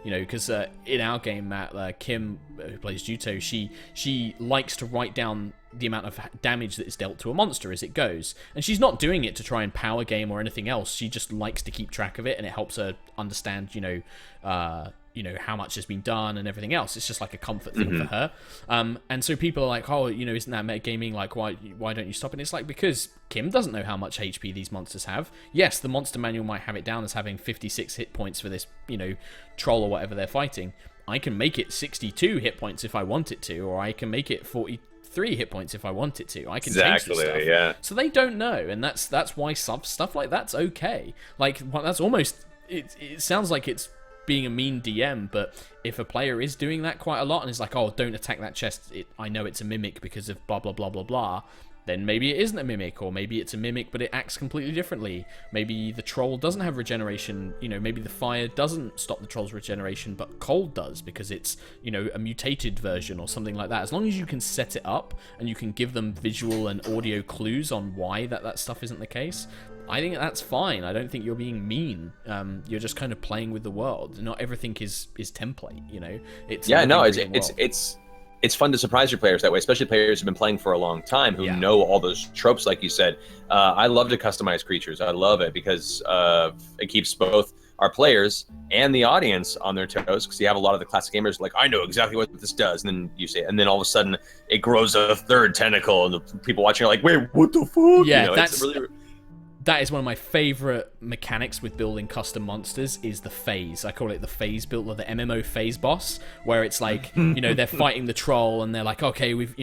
because in our game, Matt, Kim, who plays Juto, she likes to write down the amount of damage that is dealt to a monster as it goes. And she's not doing it to try and power game or anything else. She just likes to keep track of it, and it helps her understand, how much has been done and everything else. It's just like a comfort thing for her. And so people are like, oh, isn't that metagaming? Like, why don't you stop? And it's like, because Kim doesn't know how much HP these monsters have. Yes, the monster manual might have it down as having 56 hit points for this, troll or whatever they're fighting. I can make it 62 hit points if I want it to, or I can make it 43 hit points if I want it to. I can change the stuff. Yeah. So they don't know, and that's why stuff like that's okay. Like, that's almost, it sounds like it's being a mean DM, but if a player is doing that quite a lot and is like, oh, don't attack that chest, I know it's a mimic because of blah blah blah blah blah, then maybe it isn't a mimic, or maybe it's a mimic but it acts completely differently. Maybe the troll doesn't have regeneration, maybe the fire doesn't stop the troll's regeneration but cold does because it's a mutated version or something like that. As long as you can set it up and you can give them visual and audio clues on why that stuff isn't the case, I think that's fine. I don't think you're being mean. You're just kind of playing with the world. Not everything is template, It's fun to surprise your players that way, especially players who've been playing for a long time who know all those tropes, like you said. I love to customize creatures. I love it because it keeps both our players and the audience on their toes, because you have a lot of the classic gamers like, I know exactly what this does, and then you say, and then all of a sudden it grows a third tentacle, and the people watching are like, wait, what the fuck? Yeah, that is one of my favorite mechanics with building custom monsters, is the phase. I call it the phase build, or the MMO phase boss, where it's like, they're fighting the troll and they're like, okay, we've,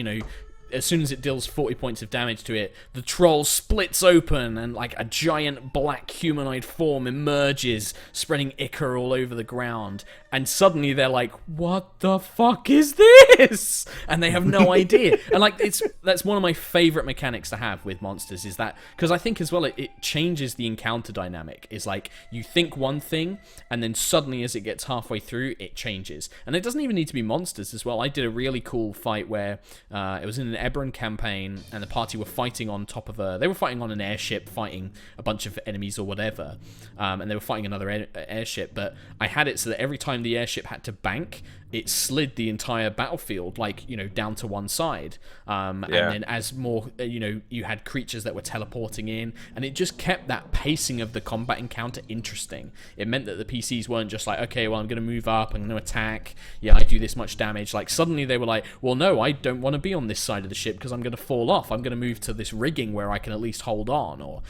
as soon as it deals 40 points of damage to it, the troll splits open and like a giant black humanoid form emerges, spreading ichor all over the ground. And suddenly they're like, what the fuck is this? And they have no idea. And like, that's one of my favorite mechanics to have with monsters, is that, because I think as well it changes the encounter dynamic. Is like, you think one thing and then suddenly as it gets halfway through it changes. And it doesn't even need to be monsters as well. I did a really cool fight where it was in an Eberron campaign, and the party were fighting on top of they were fighting on an airship, fighting a bunch of enemies or whatever, and they were fighting another airship, but I had it so that every time the airship had to bank, it slid the entire battlefield, like, down to one side. And then as more, you had creatures that were teleporting in, and it just kept that pacing of the combat encounter interesting. It meant that the PCs weren't just like, okay, well, I'm going to move up, I'm going to attack, I do this much damage. Like, suddenly they were like, well, no, I don't want to be on this side of the ship because I'm going to fall off. I'm going to move to this rigging where I can at least hold on. Or,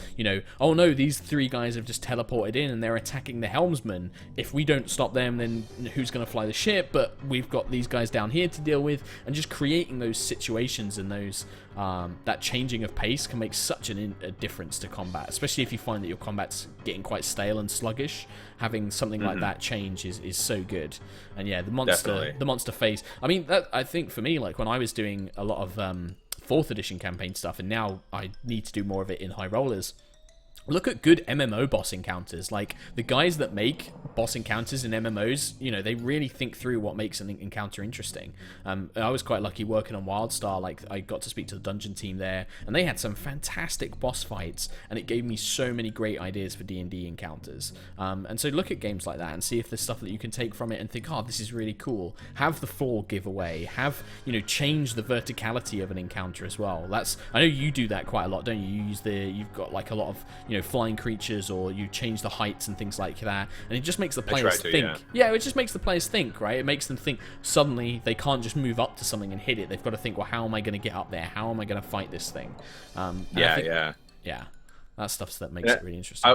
oh no, these three guys have just teleported in and they're attacking the helmsman. If we don't stop them, then who's going to fly the ship? But we've got these guys down here to deal with. And just creating those situations and those that changing of pace can make such a difference to combat, especially if you find that your combat's getting quite stale and sluggish. Having something like that change is so good. And the monster phase, I mean, that, I think for me, like when I was doing a lot of 4th edition campaign stuff, and now I need to do more of it in High Rollers, look at good MMO boss encounters. Like, the guys that make boss encounters in MMOs, they really think through what makes an encounter interesting. I was quite lucky working on WildStar. Like, I got to speak to the dungeon team there, and they had some fantastic boss fights, and it gave me so many great ideas for D&D encounters. And so look at games like that and see if there's stuff that you can take from it and think, oh, this is really cool. Have the fall giveaway. Have, change the verticality of an encounter as well. I know you do that quite a lot, don't you? You've got like a lot of, flying creatures, or you change the heights and things like that, and it just makes the players think. It just makes the players think, right? It makes them think. Suddenly they can't just move up to something and hit it. They've got to think, well, how am I going to get up there? How am I going to fight this thing? That stuff's that makes it really interesting.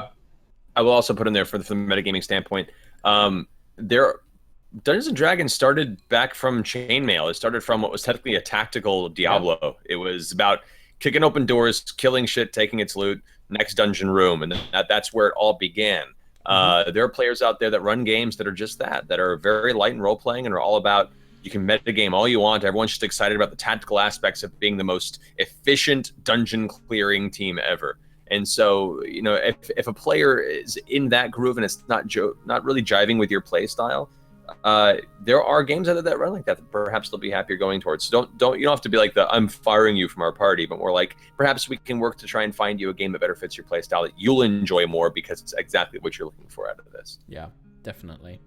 I will also put in there from the metagaming standpoint, Dungeons and Dragons started back from chainmail. It started from what was technically a tactical Diablo. It was about kicking open doors, killing shit, taking its loot, next dungeon room, and that's where it all began. There are players out there that run games that are just that are very light in role-playing and are all about, you can metagame all you want. Everyone's just excited about the tactical aspects of being the most efficient dungeon-clearing team ever. And so, if a player is in that groove and it's not really jiving with your play style, there are games out there that run like that perhaps they'll be happier going towards. So you don't have to be like I'm firing you from our party, but more like, perhaps we can work to try and find you a game that better fits your play style that you'll enjoy more because it's exactly what you're looking for out of this. Yeah, definitely.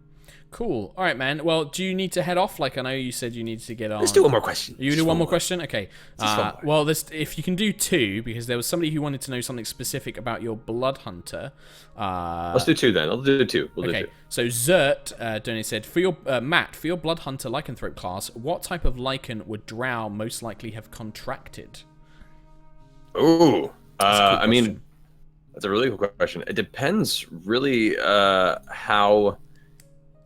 Cool. All right, man. Well, do you need to head off? Like, I know you said you needed to get on. Let's do one more question. You do one more question? Okay. one more. Well, if you can do two, because there was somebody who wanted to know something specific about your Blood Hunter. Let's do two then. I'll do two. We'll do two. So Zert Donny said, for your Matt, for your Blood Hunter lycanthrope class, what type of lichen would Drow most likely have contracted? Ooh. I mean, that's a really cool question. It depends really how...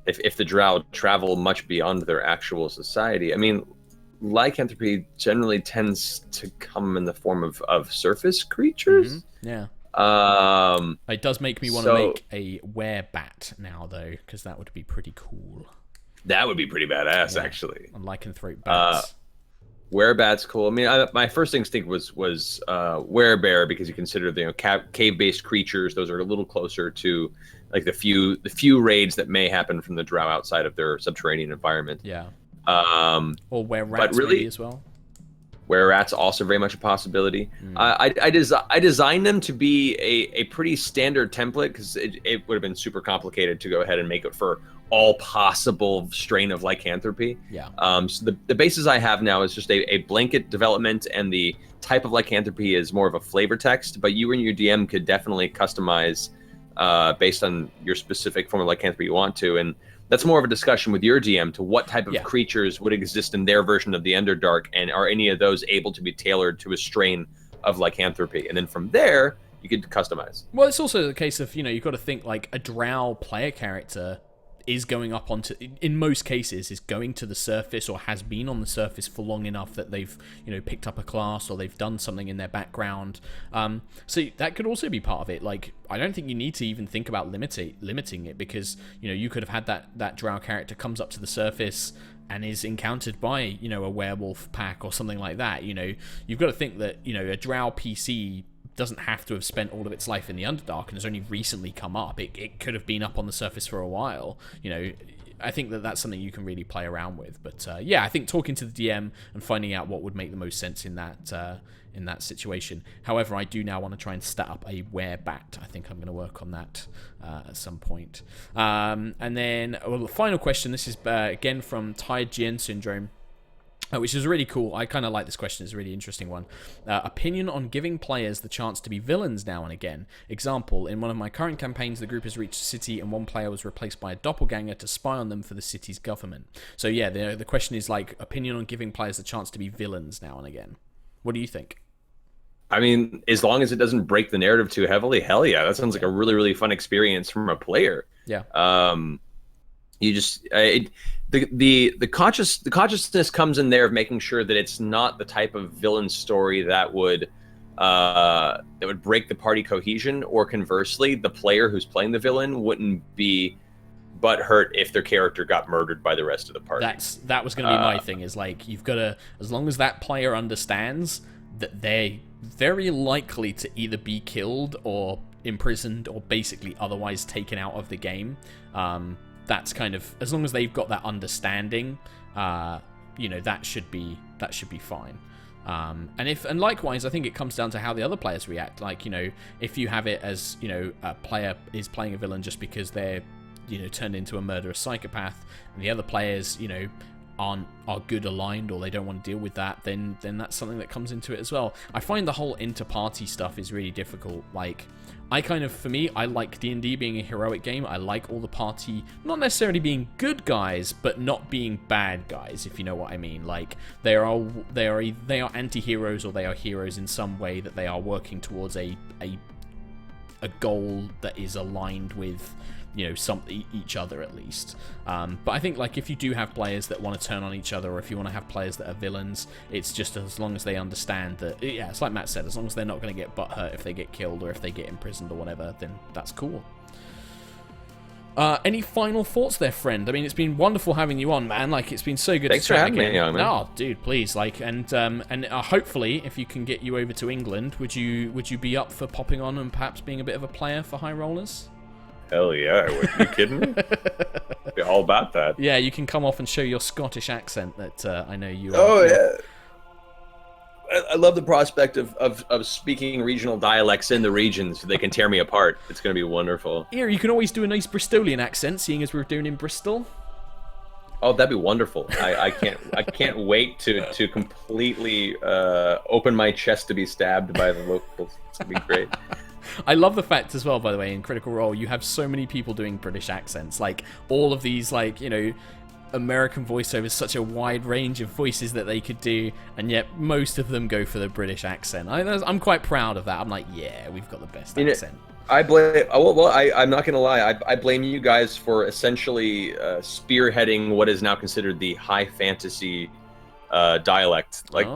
If the Drow travel much beyond their actual society. I mean, lycanthropy generally tends to come in the form of surface creatures. Yeah. It does make me want to make a werebat now, though, because that would be pretty cool. That would be pretty badass, actually. And lycanthrope bats. Werebat's cool. I mean, my first instinct was werebear, because you consider the cave-based creatures. Those are a little closer to like the few raids that may happen from the Drow outside of their subterranean environment. Yeah. Or were-rats really, maybe as well. Were-rats also very much a possibility. I designed them to be a pretty standard template, because it would have been super complicated to go ahead and make it for all possible strain of lycanthropy. Yeah. So the basis I have now is just a blanket development, and the type of lycanthropy is more of a flavor text, but you and your DM could definitely customize based on your specific form of lycanthropy you want to, and that's more of a discussion with your DM to what type of creatures would exist in their version of the Underdark, and are any of those able to be tailored to a strain of lycanthropy, and then from there you could customize. Well, it's also the case of, you've got to think like a Drow player character is going up onto, in most cases, is going to the surface or has been on the surface for long enough that they've, picked up a class or they've done something in their background. So that could also be part of it. Like, I don't think you need to even think about limiting it, because, you could have had that Drow character comes up to the surface and is encountered by, a werewolf pack or something like that. You've got to think that, a Drow PC doesn't have to have spent all of its life in the Underdark and has only recently come up. It could have been up on the surface for a while. I think that's something you can really play around with. But I think talking to the DM and finding out what would make the most sense in that situation. However, I do now want to try and stat up a werebat. I think I'm going to work on that at some point. And then, the final question. This is again from Tired GN Syndrome. Which is really cool. I kind of like this question. It's a really interesting one. Opinion on giving players the chance to be villains now and again. Example, in one of my current campaigns, the group has reached a city and one player was replaced by a doppelganger to spy on them for the city's government. So yeah, the question is like, opinion on giving players the chance to be villains now and again. What do you think? I mean, as long as it doesn't break the narrative too heavily, hell yeah. That sounds like a really, really fun experience from a player. Yeah. You just the consciousness comes in there of making sure that it's not the type of villain story that would break the party cohesion, or conversely, the player who's playing the villain wouldn't be butthurt if their character got murdered by the rest of the party. That was going to be my thing. Is like, you've got to, as long as that player understands that they're very likely to either be killed or imprisoned or basically otherwise taken out of the game. That's kind of, as long as they've got that understanding, that should be fine. And likewise, I think it comes down to how the other players react. Like, if you have it as, a player is playing a villain just because they're, turned into a murderous psychopath, and the other players, are good aligned, or they don't want to deal with that, then that's something that comes into it as well. I find the whole inter-party stuff is really difficult. Like, for me, I like D&D being a heroic game. I like all the party not necessarily being good guys, but not being bad guys, if you know what I mean. Like, they are anti-heroes, or they are heroes in some way, that they are working towards a goal that is aligned with, each other at least. But I think, like, if you do have players that want to turn on each other, or if you want to have players that are villains, it's just as long as they understand that, it's like Matt said, as long as they're not going to get butthurt if they get killed or if they get imprisoned or whatever, then that's cool. Any final thoughts there, friend? I mean, it's been wonderful having you on, man. Like, it's been so good. Thanks to for chat having me on, man. Oh, dude, please. Like, and hopefully, if you can get you over to England, would you be up for popping on and perhaps being a bit of a player for High Rollers? Hell yeah, are you kidding me? Be all about that. Yeah, you can come off and show your Scottish accent that I know you are. Oh, yeah. I love the prospect of speaking regional dialects in the region so they can tear me apart. It's going to be wonderful. Here, you can always do a nice Bristolian accent, seeing as we're doing in Bristol. Oh, that'd be wonderful. I can't wait to completely open my chest to be stabbed by the locals. It's going to be great. I love the fact as well, by the way, in Critical Role, you have so many people doing British accents. Like, all of these, like, you know, American voiceovers, such a wide range of voices that they could do, and yet most of them go for the British accent. I'm quite proud of that. I'm like, yeah, we've got the best accent. I blame. I'm not gonna lie. I blame you guys for essentially spearheading what is now considered the high fantasy dialect. Like,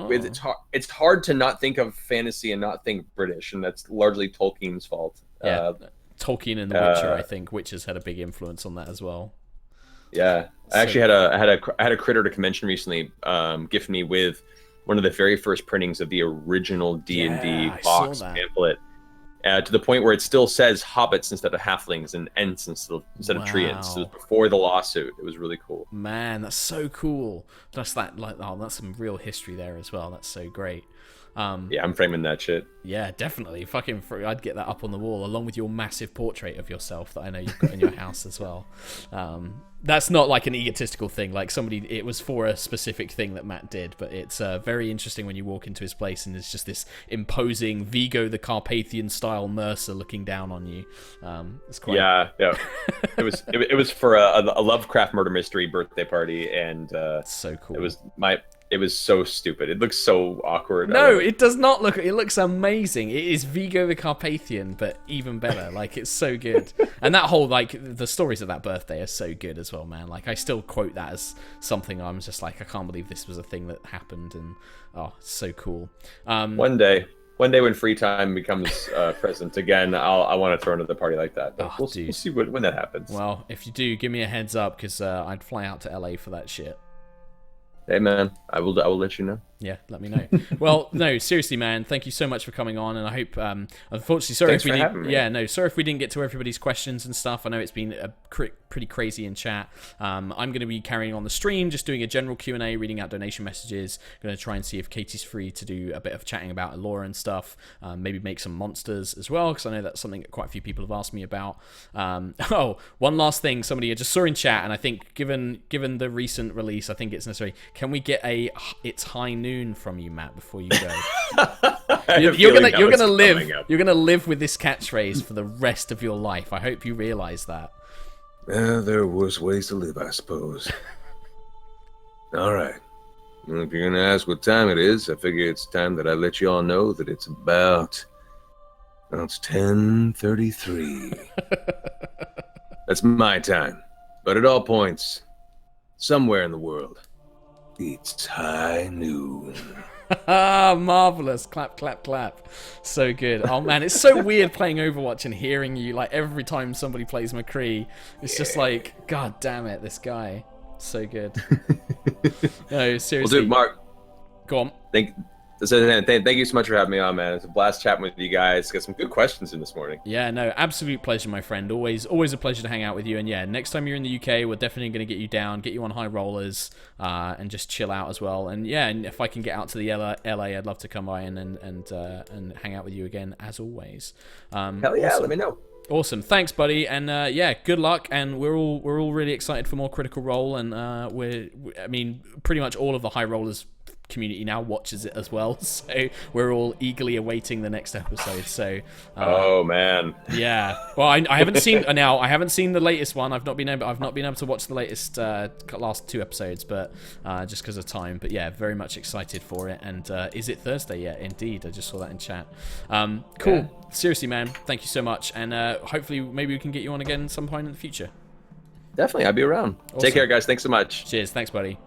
it's hard to not think of fantasy and not think British, and that's largely Tolkien's fault. Yeah, Tolkien and The Witcher. I think Witcher's had a big influence on that as well. Yeah, I actually had a critter to convention recently gift me with one of the very first printings of the original D&D box pamphlet, to the point where it still says hobbits instead of halflings and ents instead of treants. It was before the lawsuit. It was really cool. Man, that's so cool. That's some real history there as well. That's so great. Yeah, I'm framing that shit. Yeah, definitely. I'd get that up on the wall along with your massive portrait of yourself that I know you've got in your house as well. That's not like an egotistical thing. Like, it was for a specific thing that Matt did, but it's very interesting when you walk into his place and there's just this imposing Vigo the Carpathian style Mercer looking down on you. It's quite... Yeah. It was for a Lovecraft murder mystery birthday party, and so cool. It was so stupid. It looks so awkward. No, it does not look. It looks amazing. It is Vigo the Carpathian, but even better. Like, it's so good. And that whole, like, the stories of that birthday are so good as well, man. Like, I still quote that as something I'm just like, I can't believe this was a thing that happened, and it's so cool. One day when free time becomes present again, I want to throw another party like that. But we'll see when that happens. Well, if you do, give me a heads up, because I'd fly out to LA for that shit. Hey man, I will let you know. Yeah, let me know. Well, no, seriously, man, thank you so much for coming on, and I hope. Unfortunately, sorry Thanks if we for didn't. having me. Yeah, no, sorry if we didn't get to everybody's questions and stuff. I know it's been pretty crazy in chat. I'm going to be carrying on the stream, just doing a general Q&A, reading out donation messages. Going to try and see if Katie's free to do a bit of chatting about Allura and stuff. Maybe make some monsters as well, because I know that's something that quite a few people have asked me about. One last thing, somebody I just saw in chat, and I think given the recent release, I think it's necessary. Can we get It's High Noon from you, Matt, before you go? You're gonna live with this catchphrase for the rest of your life. I hope you realize that. There are worse ways to live, I suppose. All right. Well, if you're gonna ask what time it is, I figure it's time that I let you all know that it's about... Well, it's 10:33. That's my time. But at all points, somewhere in the world, it's high noon. Marvelous. Clap, clap, clap. So good. Oh man, it's so weird playing Overwatch and hearing you, like, every time somebody plays McCree. It's just like, god damn it, this guy. So good. No, seriously. Well, dude, Mark, go on. thank you so much for having me on, man. It's a blast chatting with you guys. Got some good questions in this morning. Yeah, no, absolute pleasure, my friend. Always a pleasure to hang out with you. And yeah, next time you're in the UK, we're definitely going to get you down, get you on High Rollers, and just chill out as well. And yeah, and if I can get out to the LA, I'd love to come by and hang out with you again, as always. Hell yeah, awesome. Let me know. Awesome, thanks, buddy, and yeah, good luck. And we're all really excited for more Critical Role, and pretty much all of the High Rollers community now watches it as well, so we're all eagerly awaiting the next episode. So oh man, yeah. Well, I haven't seen I haven't seen the latest one. I've not been able to watch the latest last 2 episodes, but just because of time. But yeah, very much excited for it. And is it Thursday yet? Indeed, I just saw that in chat. Cool. Yeah. Seriously, man, thank you so much, and hopefully maybe we can get you on again some point in the future. Definitely, I'll be around. Awesome. Take care, guys. Thanks so much. Cheers. Thanks, buddy.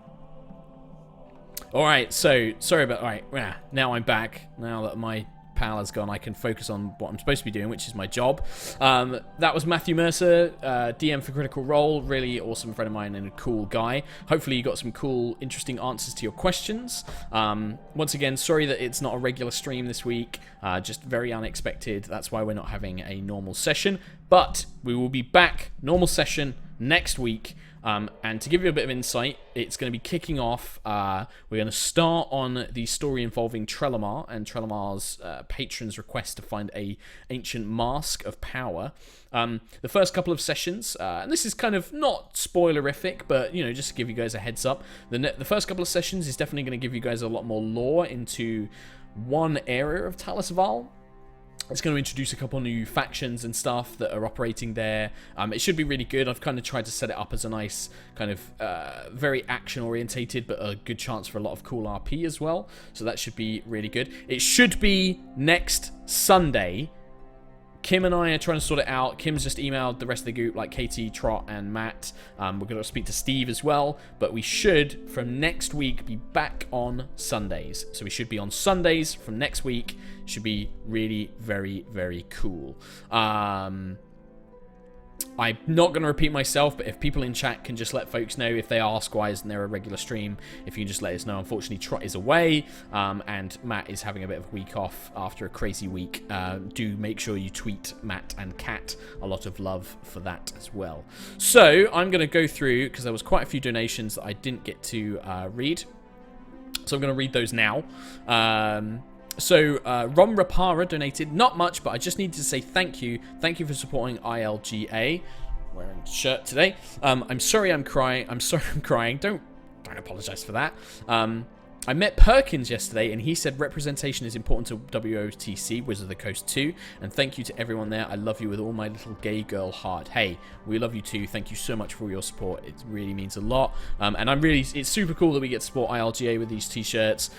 Alright, so, sorry about... Alright, now I'm back. Now that my pal has gone, I can focus on what I'm supposed to be doing, which is my job. That was Matthew Mercer, DM for Critical Role. Really awesome friend of mine and a cool guy. Hopefully you got some cool, interesting answers to your questions. Once again, sorry that it's not a regular stream this week. Just very unexpected. That's why we're not having a normal session. But we will be back, normal session, next week. And to give you a bit of insight, it's going to be kicking off. We're going to start on the story involving Trelemar and Trelemar's patron's request to find a ancient mask of power. The first couple of sessions, and this is kind of not spoilerific, but just to give you guys a heads up, the first couple of sessions is definitely going to give you guys a lot more lore into one area of Talisval. It's going to introduce a couple new factions and stuff that are operating there. It should be really good. I've kind of tried to set it up as a nice kind of very action-orientated, but a good chance for a lot of cool RP as well. So that should be really good. It should be next Sunday. Kim and I are trying to sort it out. Kim's just emailed the rest of the group, like Katie, Trot, and Matt. We're going to speak to Steve as well. But we should, from next week, be back on Sundays. So we should be on Sundays from next week. Should be really, very, very cool. I'm not going to repeat myself, but if people in chat can just let folks know if they ask why isn't there a regular stream, if you can just let us know. Unfortunately, Trot is away, and Matt is having a bit of a week off after a crazy week. Do make sure you tweet Matt and Kat. A lot of love for that as well. So I'm going to go through, because there was quite a few donations that I didn't get to read. So I'm going to read those now. So, Rom Rapara donated, not much, but I just needed to say thank you. Thank you for supporting ILGA. Wearing a shirt today. I'm sorry I'm crying. I'm sorry I'm crying. Don't apologize for that. I met Perkins yesterday, and he said representation is important to WOTC, Wizard of the Coast 2, and thank you to everyone there. I love you with all my little gay girl heart. Hey, we love you too. Thank you so much for all your support. It really means a lot. And it's super cool that we get to support ILGA with these t-shirts.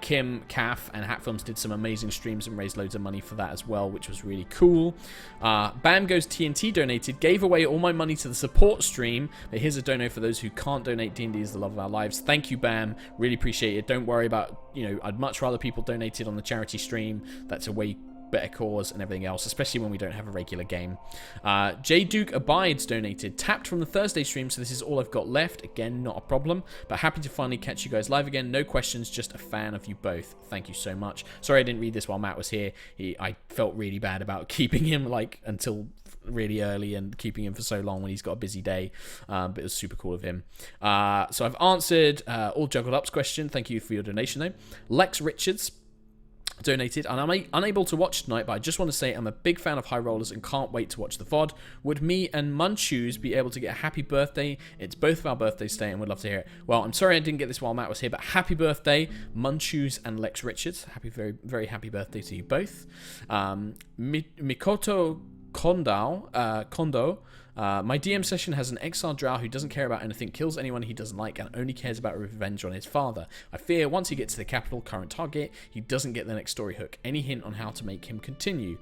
Kim, Kath, and Hatfilms did some amazing streams and raised loads of money for that as well, which was really cool. Bam Goes TNT donated, gave away all my money to the support stream, but here's a dono for those who can't donate. D&D is the love of our lives. Thank you, Bam. Really appreciate it. Don't worry about, I'd much rather people donated on the charity stream. That's a way better cause and everything else, especially when we don't have a regular game. J Duke Abides donated, tapped from the Thursday stream, so this is all I've got left. Again, not a problem, but happy to finally catch you guys live again. No questions, just a fan of you both. Thank you so much. Sorry I didn't read this while Matt was here. I felt really bad about keeping him until really early and keeping him for so long when he's got a busy day, but it was super cool of him. So I've answered all Juggled Up's question. Thank you for your donation though. Lex Richards donated, and I'm unable to watch tonight, but I just want to say I'm a big fan of High Rollers and can't wait to watch the VOD. Would me and Munchoos be able to get a happy birthday? It's both of our birthdays today and would love to hear it. Well, I'm sorry I didn't get this while Matt was here, but happy birthday, Munchoos and Lex Richards. Very, very happy birthday to you both. Mikoto Kondo, my DM session has an exiled drow who doesn't care about anything, kills anyone he doesn't like, and only cares about revenge on his father. I fear once he gets to the capital, current target, he doesn't get the next story hook. Any hint on how to make him continue?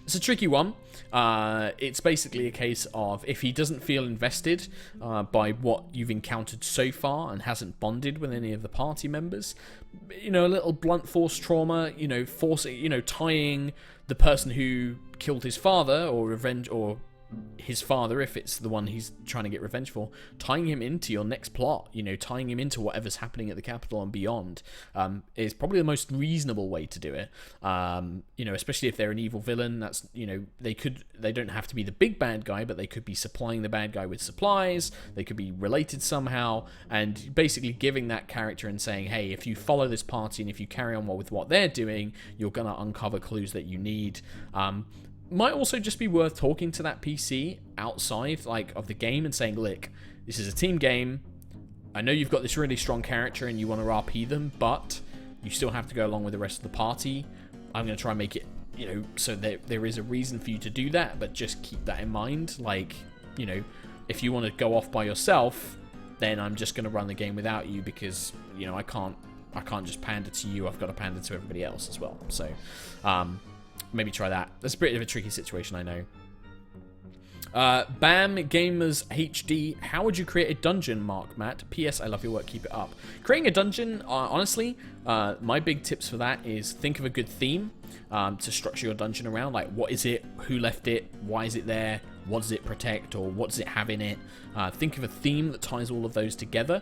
It's a tricky one. It's basically a case of if he doesn't feel invested by what you've encountered so far and hasn't bonded with any of the party members, a little blunt force trauma, tying the person who killed his father or revenge, or his father, if it's the one he's trying to get revenge for, tying him into your next plot, tying him into whatever's happening at the capital and beyond, is probably the most reasonable way to do it. Especially if they're an evil villain, that's, they don't have to be the big bad guy, but they could be supplying the bad guy with supplies, they could be related somehow, and basically giving that character and saying, hey, if you follow this party and if you carry on with what they're doing, you're gonna uncover clues that you need. Might also just be worth talking to that PC outside of the game and saying, look, this is a team game. I know you've got this really strong character and you want to RP them, but you still have to go along with the rest of the party. I'm going to try and make it, so there is a reason for you to do that, but just keep that in mind. If you want to go off by yourself, then I'm just going to run the game without you because, I can't just pander to you. I've got to pander to everybody else as well. So, maybe try that. That's a bit of a tricky situation, I know. Bam Gamers HD. How would you create a dungeon, Matt? P.S. I love your work. Keep it up. Creating a dungeon, honestly, my big tips for that is think of a good theme to structure your dungeon around. Like, what is it? Who left it? Why is it there? What does it protect? Or what does it have in it? Think of a theme that ties all of those together.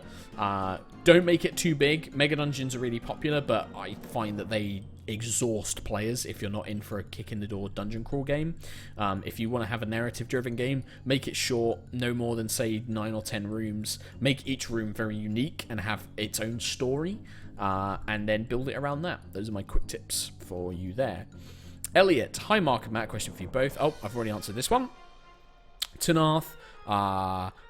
Don't make it too big. Mega dungeons are really popular, but I find that they exhaust players if you're not in for a kick in the door dungeon crawl game. If you want to have a narrative driven game, make it short, no more than say 9 or 10 rooms. Make each room very unique and have its own story, and then build it around that. Those are my quick tips for you there. Elliot, hi Mark and Matt, question for you both. Oh, I've already answered this one. Tanarth,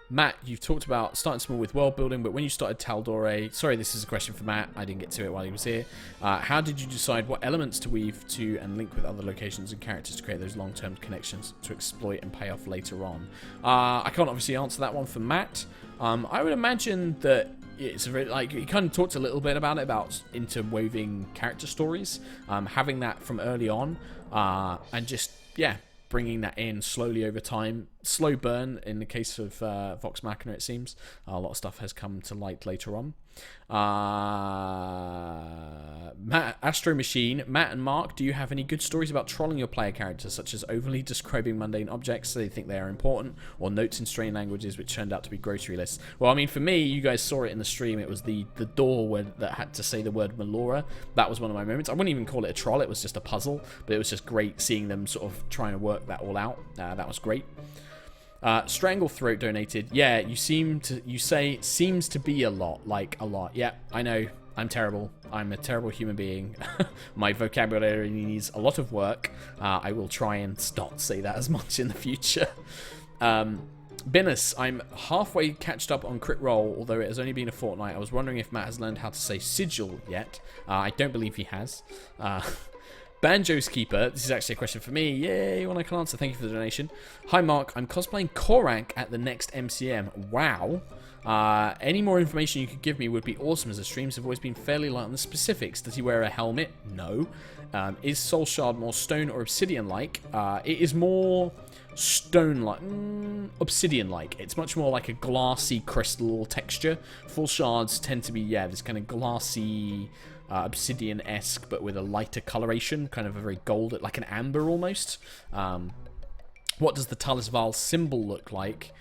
Matt, you've talked about starting small with world building, but when you started Taldore, sorry, this is a question for Matt, I didn't get to it while he was here. How did you decide what elements to weave to and link with other locations and characters to create those long-term connections to exploit and pay off later on? I can't obviously answer that one for Matt. I would imagine that it's very, like, he kind of talked a little bit about it, about interweaving character stories, having that from early on, and just, yeah, bringing that in slowly over time. Slow burn in the case of Vox Machina, it seems. A lot of stuff has come to light later on. Matt, Astro Machine, Matt and Mark, do you have any good stories about trolling your player characters, such as overly describing mundane objects so they think they are important, or notes in strange languages which turned out to be grocery lists? Well, I mean, for me, you guys saw it in the stream. It was the door that had to say the word Melora. That was one of my moments. I wouldn't even call it a troll. It was just a puzzle, but it was just great seeing them sort of trying to work that all out. That was great. Stranglethroat donated. Yeah, you say seems to be a lot. Like a lot. Yeah, I know. I'm terrible. I'm a terrible human being. My vocabulary needs a lot of work. I will try and not say that as much in the future. Villainous, I'm halfway catched up on Crit Roll, although it has only been a fortnight. I was wondering if Matt has learned how to say sigil yet. I don't believe he has. Banjo's Keeper, this is actually a question for me. Yay, one I can answer. Thank you for the donation. Hi, Mark. I'm cosplaying Korak at the next MCM. Wow. Any more information you could give me would be awesome, as the streams have always been fairly light on the specifics. Does he wear a helmet? No. Is Soul Shard more stone or obsidian-like? It is more stone-like. Obsidian-like. It's much more like a glassy crystal texture. Full shards tend to be, yeah, this kind of glassy... obsidian-esque, but with a lighter coloration, kind of a very gold, like an amber almost. What does the Talisval symbol look like?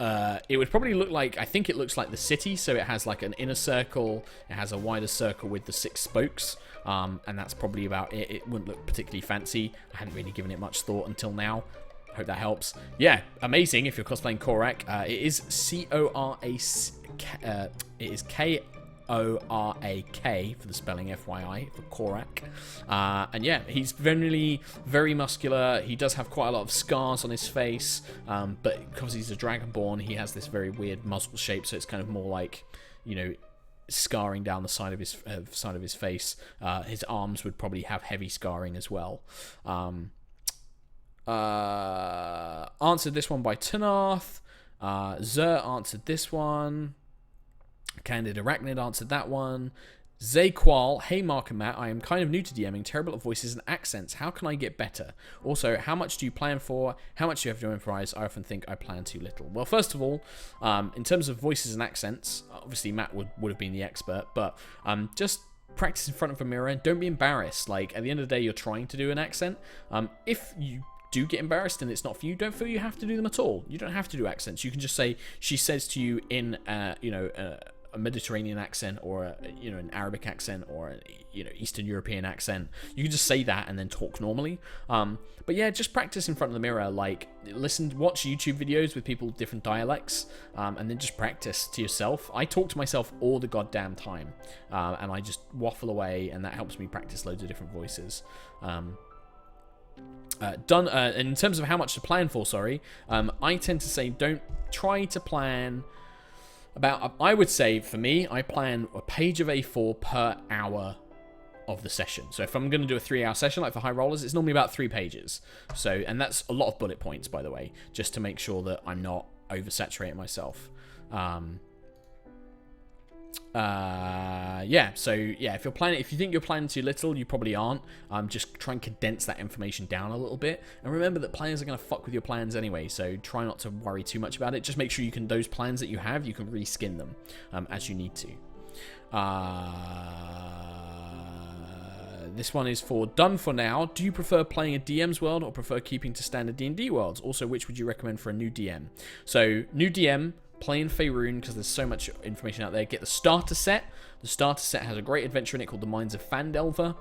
It would probably look like, I think it looks like the city, so it has like an inner circle, it has a wider circle with the 6 spokes, and that's probably about it. It wouldn't look particularly fancy. I hadn't really given it much thought until now. Hope that helps. Yeah, amazing if you're cosplaying Korak. It is C-O-R-A-K, it is K-O-R-A-K for the spelling, FYI, for Korak. And yeah, he's generally very muscular. He does have quite a lot of scars on his face, but because he's a Dragonborn, he has this very weird muzzle shape, so it's kind of more like, you know, scarring down the side of his face. His arms would probably have heavy scarring as well. Answered this one by Tanarth. Zer answered this one. Candid Arachnid answered that one. Zayqual, hey Mark and Matt, I am kind of new to DMing, terrible at voices and accents. How can I get better? Also, how much do you plan for? How much do you have to improvise? I often think I plan too little. Well, first of all, in terms of voices and accents, obviously Matt would have been the expert, but just practice in front of a mirror. Don't be embarrassed. Like, at the end of the day, you're trying to do an accent. If you do get embarrassed and it's not for you, don't feel you have to do them at all. You don't have to do accents. You can just say, she says to you in, a Mediterranean accent, or an Arabic accent, or Eastern European accent. You can just say that and then talk normally. But yeah, just practice in front of the mirror. Like, watch YouTube videos with people with different dialects, and then just practice to yourself. I talk to myself all the goddamn time, and I just waffle away, and that helps me practice loads of different voices. In terms of how much to plan for, I tend to say don't try to plan about, I would say for me, I plan a page of A4 per hour of the session. So if I'm going to do a 3-hour session like for HighRollers, it's normally about 3 pages. So, and that's a lot of bullet points, by the way, just to make sure that I'm not oversaturating myself. If you think you're planning too little, you probably aren't. Just try and condense that information down a little bit, and remember that players are going to fuck with your plans anyway, so try not to worry too much about it. Just make sure those plans that you have, you can reskin them as you need to. This one is for Done For Now. Do you prefer playing a DM's world or prefer keeping to standard D&D worlds? Also, which would you recommend for a new DM? So, new DM, play in Faerun because there's so much information out there. Get the starter set. The starter set has a great adventure in it called The Mines of Phandelver.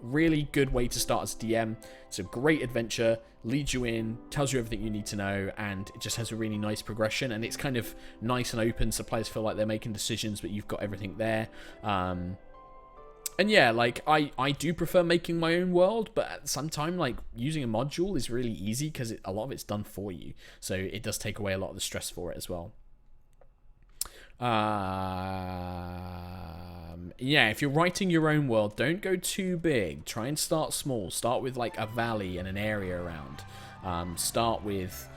Really good way to start as a DM. It's a great adventure, leads you in, tells you everything you need to know, and it just has a really nice progression, and it's kind of nice and open so players feel like they're making decisions, but you've got everything there. And yeah, like, I do prefer making my own world, but at some time, like, using a module is really easy because a lot of it's done for you. So it does take away a lot of the stress for it as well. Yeah, if you're writing your own world, don't go too big. Try and start small. Start with, like, a valley and an area around. Start with,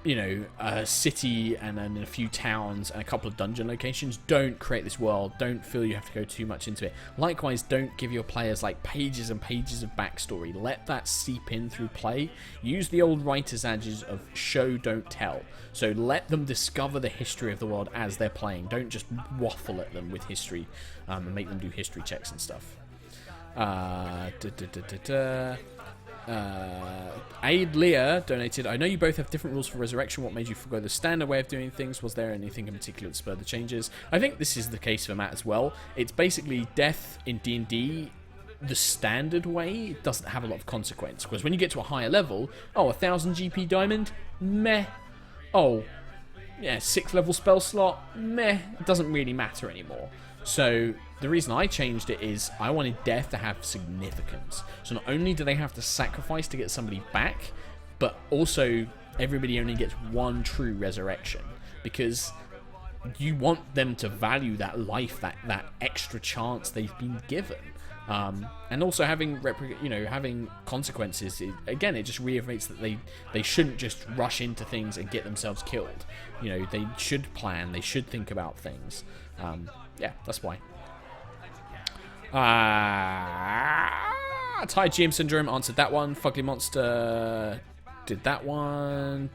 you know, a city and then a few towns and a couple of dungeon locations. Don't create this world. Don't feel you have to go too much into it. Likewise, don't give your players like pages and pages of backstory. Let that seep in through play. Use the old writer's adage of show, don't tell. So let them discover the history of the world as they're playing. Don't just waffle at them with history and make them do history checks and stuff. Aid Leah donated, I know you both have different rules for resurrection. What made you forgo the standard way of doing things? Was there anything in particular that spurred the changes? I think this is the case for Matt as well. It's basically death in D&D the standard way doesn't have a lot of consequence, because when you get to a higher level, 1,000 GP diamond, meh. Oh, yeah, 6th level spell slot, meh. It doesn't really matter anymore. So the reason I changed it is I wanted death to have significance. So not only do they have to sacrifice to get somebody back, but also everybody only gets one true resurrection, because you want them to value that life, that extra chance they've been given. And also having having consequences, it just reiterates that they shouldn't just rush into things and get themselves killed. You know, they should plan, they should think about things. Yeah, that's why. Thai GM Syndrome answered that one. Fugly Monster did that one.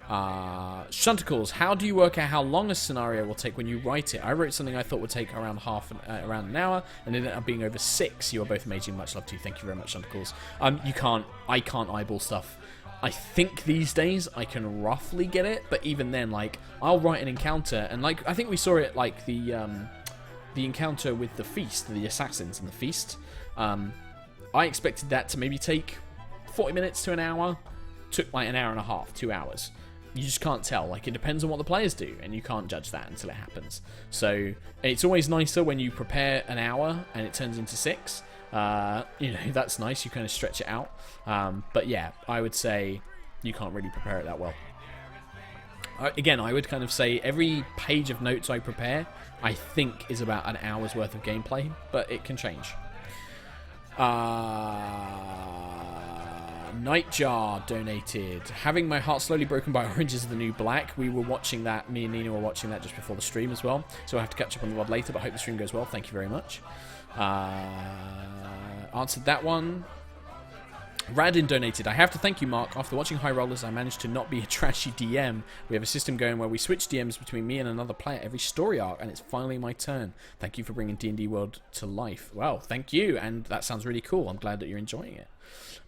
Shunticles, how do you work out how long a scenario will take when you write it? I wrote something I thought would take around an hour, and it ended up being over 6. You are both amazing. Much love to you. Thank you very much, Shunticles. I can't eyeball stuff. I think these days I can roughly get it, but even then, like, I'll write an encounter, and like I think we saw it like the encounter with the feast, the assassins and the feast. I expected that to maybe take 40 minutes to an hour. Took like an hour and a half, 2 hours. You just can't tell. Like, it depends on what the players do, and you can't judge that until it happens. So it's always nicer when you prepare an hour and it turns into 6. That's nice. You kind of stretch it out. But yeah, I would say you can't really prepare it that well. Again, I would kind of say every page of notes I prepare, I think is about an hour's worth of gameplay, but it can change. Nightjar donated. Having my heart slowly broken by Orange is the New Black. We were watching that. Me and Nina were watching that just before the stream as well. So I have to catch up on the VOD later, but I hope the stream goes well. Thank you very much. Answered that one. Radin donated. I have to thank you, Mark. After watching High Rollers, I managed to not be a trashy DM. We have a system going where we switch DMs between me and another player every story arc, and it's finally my turn. Thank you for bringing D&D World to life. Well, thank you, and that sounds really cool. I'm glad that you're enjoying it.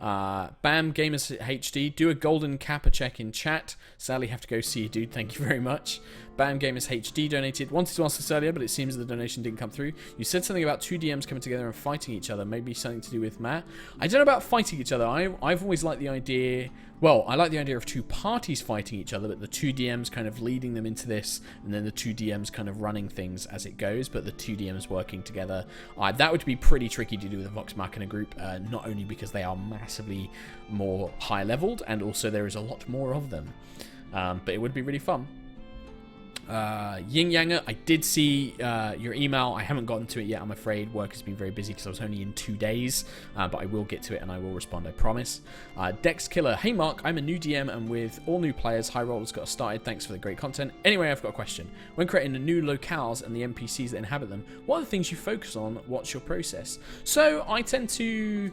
Bam Gamers HD, do a golden kappa check in chat. Sadly, have to go see you, dude. Thank you very much. Bam Gamers HD donated. Wanted to ask this earlier, but it seems the donation didn't come through. You said something about 2 DMs coming together and fighting each other. Maybe something to do with Matt. I don't know about fighting each other. I've always liked the idea. Well, I like the idea of 2 parties fighting each other, but the 2 DMs kind of leading them into this, and then the 2 DMs kind of running things as it goes, but the 2 DMs working together. That would be pretty tricky to do with a Vox Machina group, not only because they are massively more high-leveled, and also there is a lot more of them. But it would be really fun. Yin Yanger, I did see your email. I haven't gotten to it yet, I'm afraid. Work has been very busy because I was only in 2 days, but I will get to it and I will respond, I promise. Dex Killer, hey Mark, I'm a new DM and with all new players, High Rollers got us started. Thanks for the great content. Anyway, I've got a question. When creating the new locales and the NPCs that inhabit them, what are the things you focus on? What's your process? So I tend to...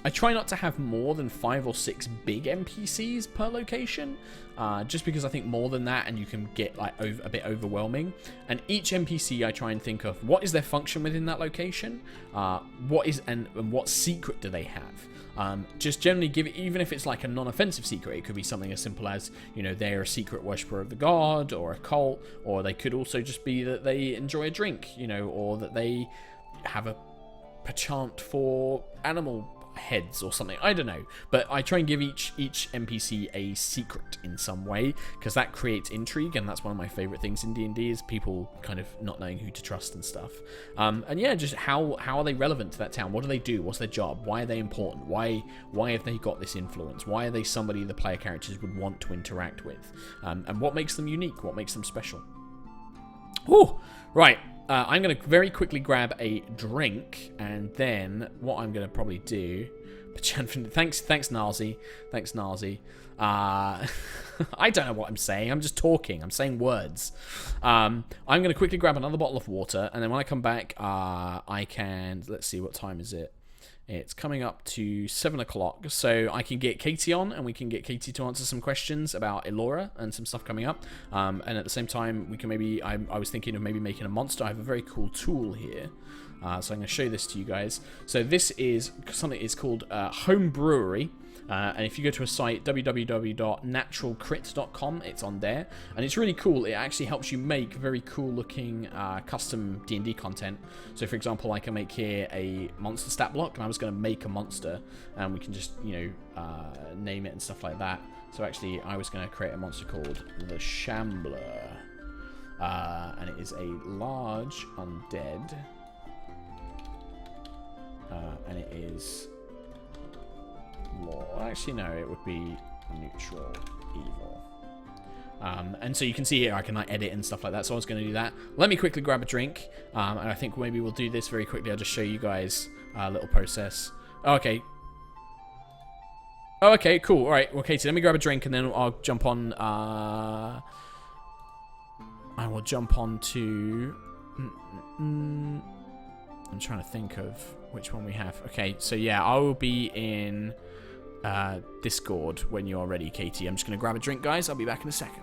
I try not to have more than 5 or 6 big NPCs per location, just because I think more than that and you can get like a bit overwhelming. And each NPC I try and think of what is their function within that location, what secret do they have, Just generally give it, even if it's like a non-offensive secret, it could be something as simple as, they're a secret worshipper of the god or a cult, or they could also just be that they enjoy a drink, or that they have a penchant for animal heads or something. I don't know, but I try and give each NPC a secret in some way, because that creates intrigue, and that's one of my favorite things in D&D is people kind of not knowing who to trust and stuff. And yeah, just how are they relevant to that town? What do they do? What's their job? Why are they important? Why have they got this influence? Why are they somebody the player characters would want to interact with? And what makes them unique? What makes them special? Ooh, right. I'm going to very quickly grab a drink, and then what I'm going to probably do... Thanks, Narzi. Thanks, Narzi. I don't know what I'm saying. I'm just talking. I'm saying words. I'm going to quickly grab another bottle of water, and then when I come back, I can... Let's see, what time is it? It's coming up to 7 o'clock, so I can get Katie on, and we can get Katie to answer some questions about Elora and some stuff coming up. And at the same time, we can maybe... I was thinking of maybe making a monster. I have a very cool tool here. So I'm going to show this to you guys. So this is something it's called Homebrew. And if you go to a site, www.naturalcrit.com, it's on there. And it's really cool. It actually helps you make very cool looking custom D&D content. So for example, I can make here a monster stat block, and I was going to make a monster, and we can just, name it and stuff like that. So actually, I was going to create a monster called the Shambler. And it is a large undead. And it is... Actually, no, it would be neutral evil. And so you can see here I can edit and stuff like that, so I was going to do that. Let me quickly grab a drink, and I think maybe we'll do this very quickly. I'll just show you guys a little process. Oh, okay. Oh, okay, cool. All right, well, Katie, let me grab a drink, and then I'll jump on... I will jump on to... I'm trying to think of which one we have. Okay, so yeah, I will be in... Discord when you're ready, Katie. I'm just going to grab a drink, guys. I'll be back in a second.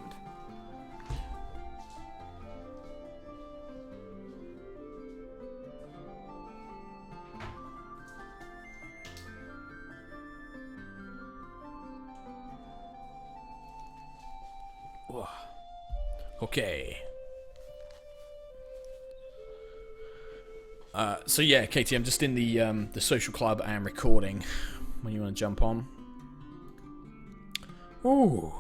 Okay. So yeah, Katie, I'm just in the social club. I am recording. When you want to jump on. Ooh.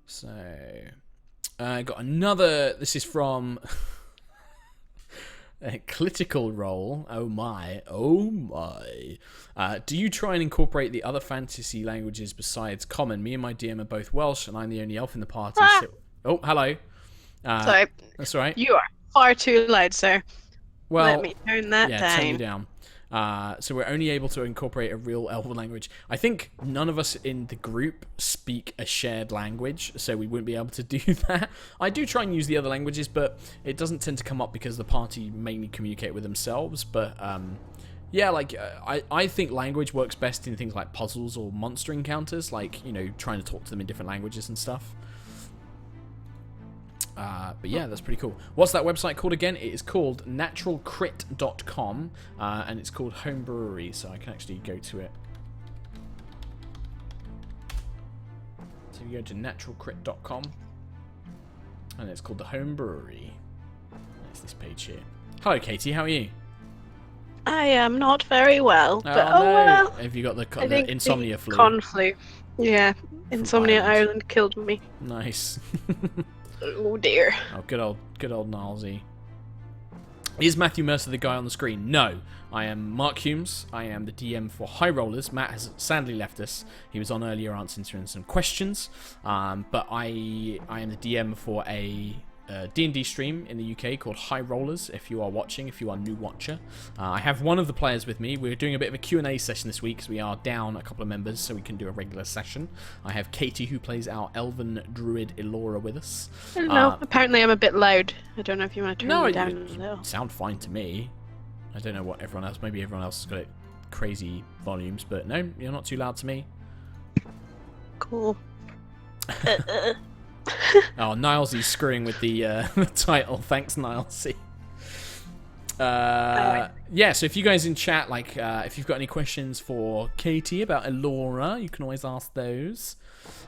So, I got another. This is from a critical role. Oh my. Oh my. Do you try and incorporate the other fantasy languages besides Common? Me and my DM are both Welsh, and I'm the only elf in the party. So... Oh, hello. Sorry. That's all right. You are far too loud, sir. Well, let me turn that down. Turn you down. So we're only able to incorporate a real elven language. I think none of us in the group speak a shared language, so we wouldn't be able to do that. I do try and use the other languages, but it doesn't tend to come up because the party mainly communicate with themselves. But yeah, I think language works best in things like puzzles or monster encounters, like, trying to talk to them in different languages and stuff. But yeah, that's pretty cool. What's that website called again? It is called naturalcrit.com, and it's called Homebrew, so I can actually go to it. So you go to naturalcrit.com, and it's called the Homebrew. It's this page here. Hello, Katie, how are you? I am not very well, but no. well. Have you got the insomnia flu? Flu. Yeah, insomnia Ireland killed me. Nice. Oh dear. Oh, good old Nalsy. Is Matthew Mercer the guy on the screen? No. I am Mark Humes. I am the DM for HighRollers. Matt has sadly left us. He was on earlier answering some questions. But I am the DM for a D&D stream in the UK called HighRollers, if you are watching, if you are a new watcher. I have one of the players with me. We're doing a bit of a Q&A session this week because we are down a couple of members, so we can do a regular session. I have Katie, who plays our elven druid Elora, with us. Hello. Apparently I'm a bit loud. I don't know if you want to turn me down a little. Sound fine to me. I don't know what everyone else... Maybe everyone else has got it crazy volumes, but no, you're not too loud to me. Cool. Oh, Nilesy's screwing with the title. Thanks, Nilesy. Yeah, yeah, so if you guys in chat, like, if you've got any questions for Katie about Elora, you can always ask those.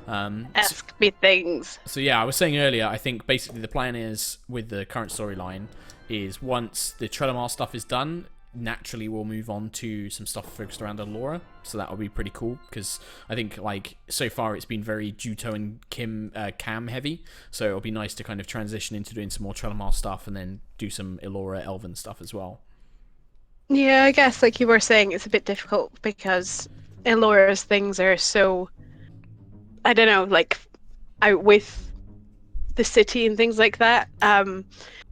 Ask me things. So yeah, I was saying earlier, I think basically the plan is, with the current storyline, is once the Trelemar stuff is done, naturally we'll move on to some stuff focused around Elora. So that will be pretty cool, because I think, like, so far it's been very Juto and Cam heavy, so it'll be nice to kind of transition into doing some more Trelemar stuff and then do some Elora Elven stuff as well. Yeah, I guess, like you were saying, it's a bit difficult because Elora's things are so, I don't know, like, out with the city and things like that.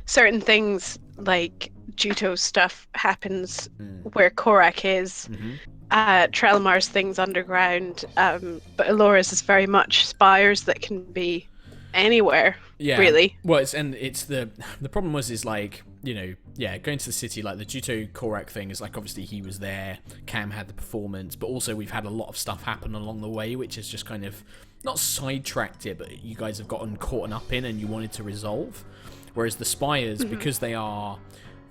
Certain things, like Juto's stuff, happens where Korak is. Trelmar's things underground, but Elora's is very much spires that can be anywhere, really. Well, it's the problem is like, you know, going to the city, like the Juto Korak thing is like, obviously he was there, Cam had the performance, but also we've had a lot of stuff happen along the way, which is just kind of not sidetracked it, but you guys have gotten caught up in and you wanted to resolve. Whereas the spires, because they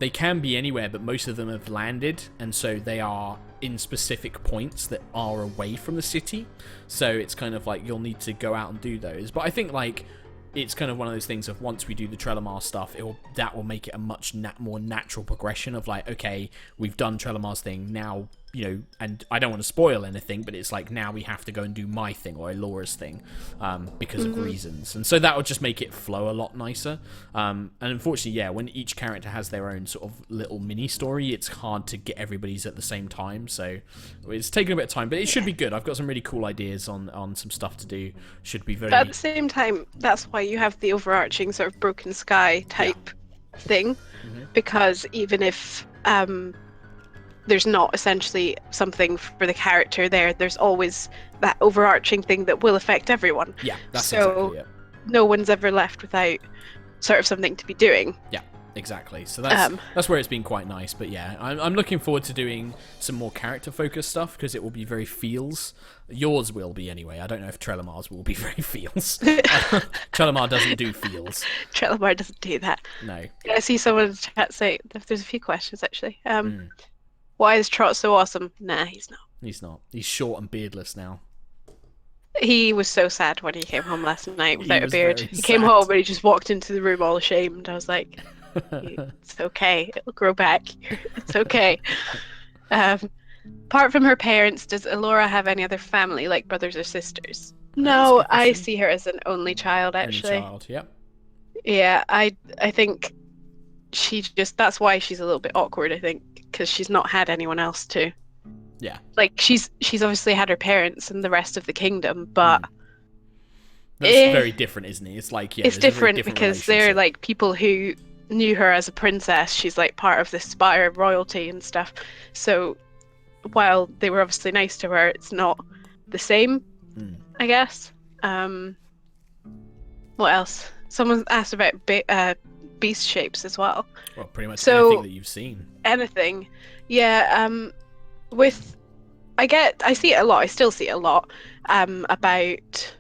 can be anywhere, but most of them have landed, and so they are in specific points that are away from the city. So it's kind of like you'll need to go out and do those. But I think, like, it's kind of one of those things of once we do the Trelemar stuff, that will make it a much more natural progression of like, okay, we've done Trelemar's thing, now, you know, and I don't want to spoil anything, but it's like now we have to go and do my thing or Elora's thing because of reasons. And so that will just make it flow a lot nicer. And unfortunately, when each character has their own sort of little mini story, it's hard to get everybody's at the same time. So it's taken a bit of time, but it should be good. I've got some really cool ideas on some stuff to do. Should be very... But at the same time, that's why you have the overarching sort of Broken Sky type thing, because even if there's not essentially something for the character there's always that overarching thing that will affect everyone. Yeah, that's so exactly it. No one's ever left without sort of something to be doing. Yeah, exactly. So that's where it's been quite nice. But yeah, I'm looking forward to doing some more character-focused stuff, because it will be very feels. Yours will be anyway. I don't know if Trelamar's will be very feels. Trelemar doesn't do feels. Trelemar doesn't do that. No. I see someone in the chat say, there's a few questions actually. Why is Trot so awesome? Nah, he's not. He's not. He's short and beardless now. He was so sad when he came home last night without a was very very He came sad. home and he just walked into the room all ashamed. I was like, it's okay. It'll grow back. It's okay. Apart from her parents, does Elora have any other family, like brothers or sisters? No, I see her as an only child, actually. Only child, yep. Yeah, I think that's why she's a little bit awkward, I think, because she's not had anyone else to. Yeah. Like, she's obviously had her parents and the rest of the kingdom, but that's very different, isn't it? It's like, it's different because they're like people who knew her as a princess. She's like part of the Spire royalty and stuff. So while they were obviously nice to her, it's not the same, I guess. What else? Someone asked about beast shapes as well. Well, pretty much anything that you've seen. Anything. Yeah, I see it a lot, I still see it a lot, about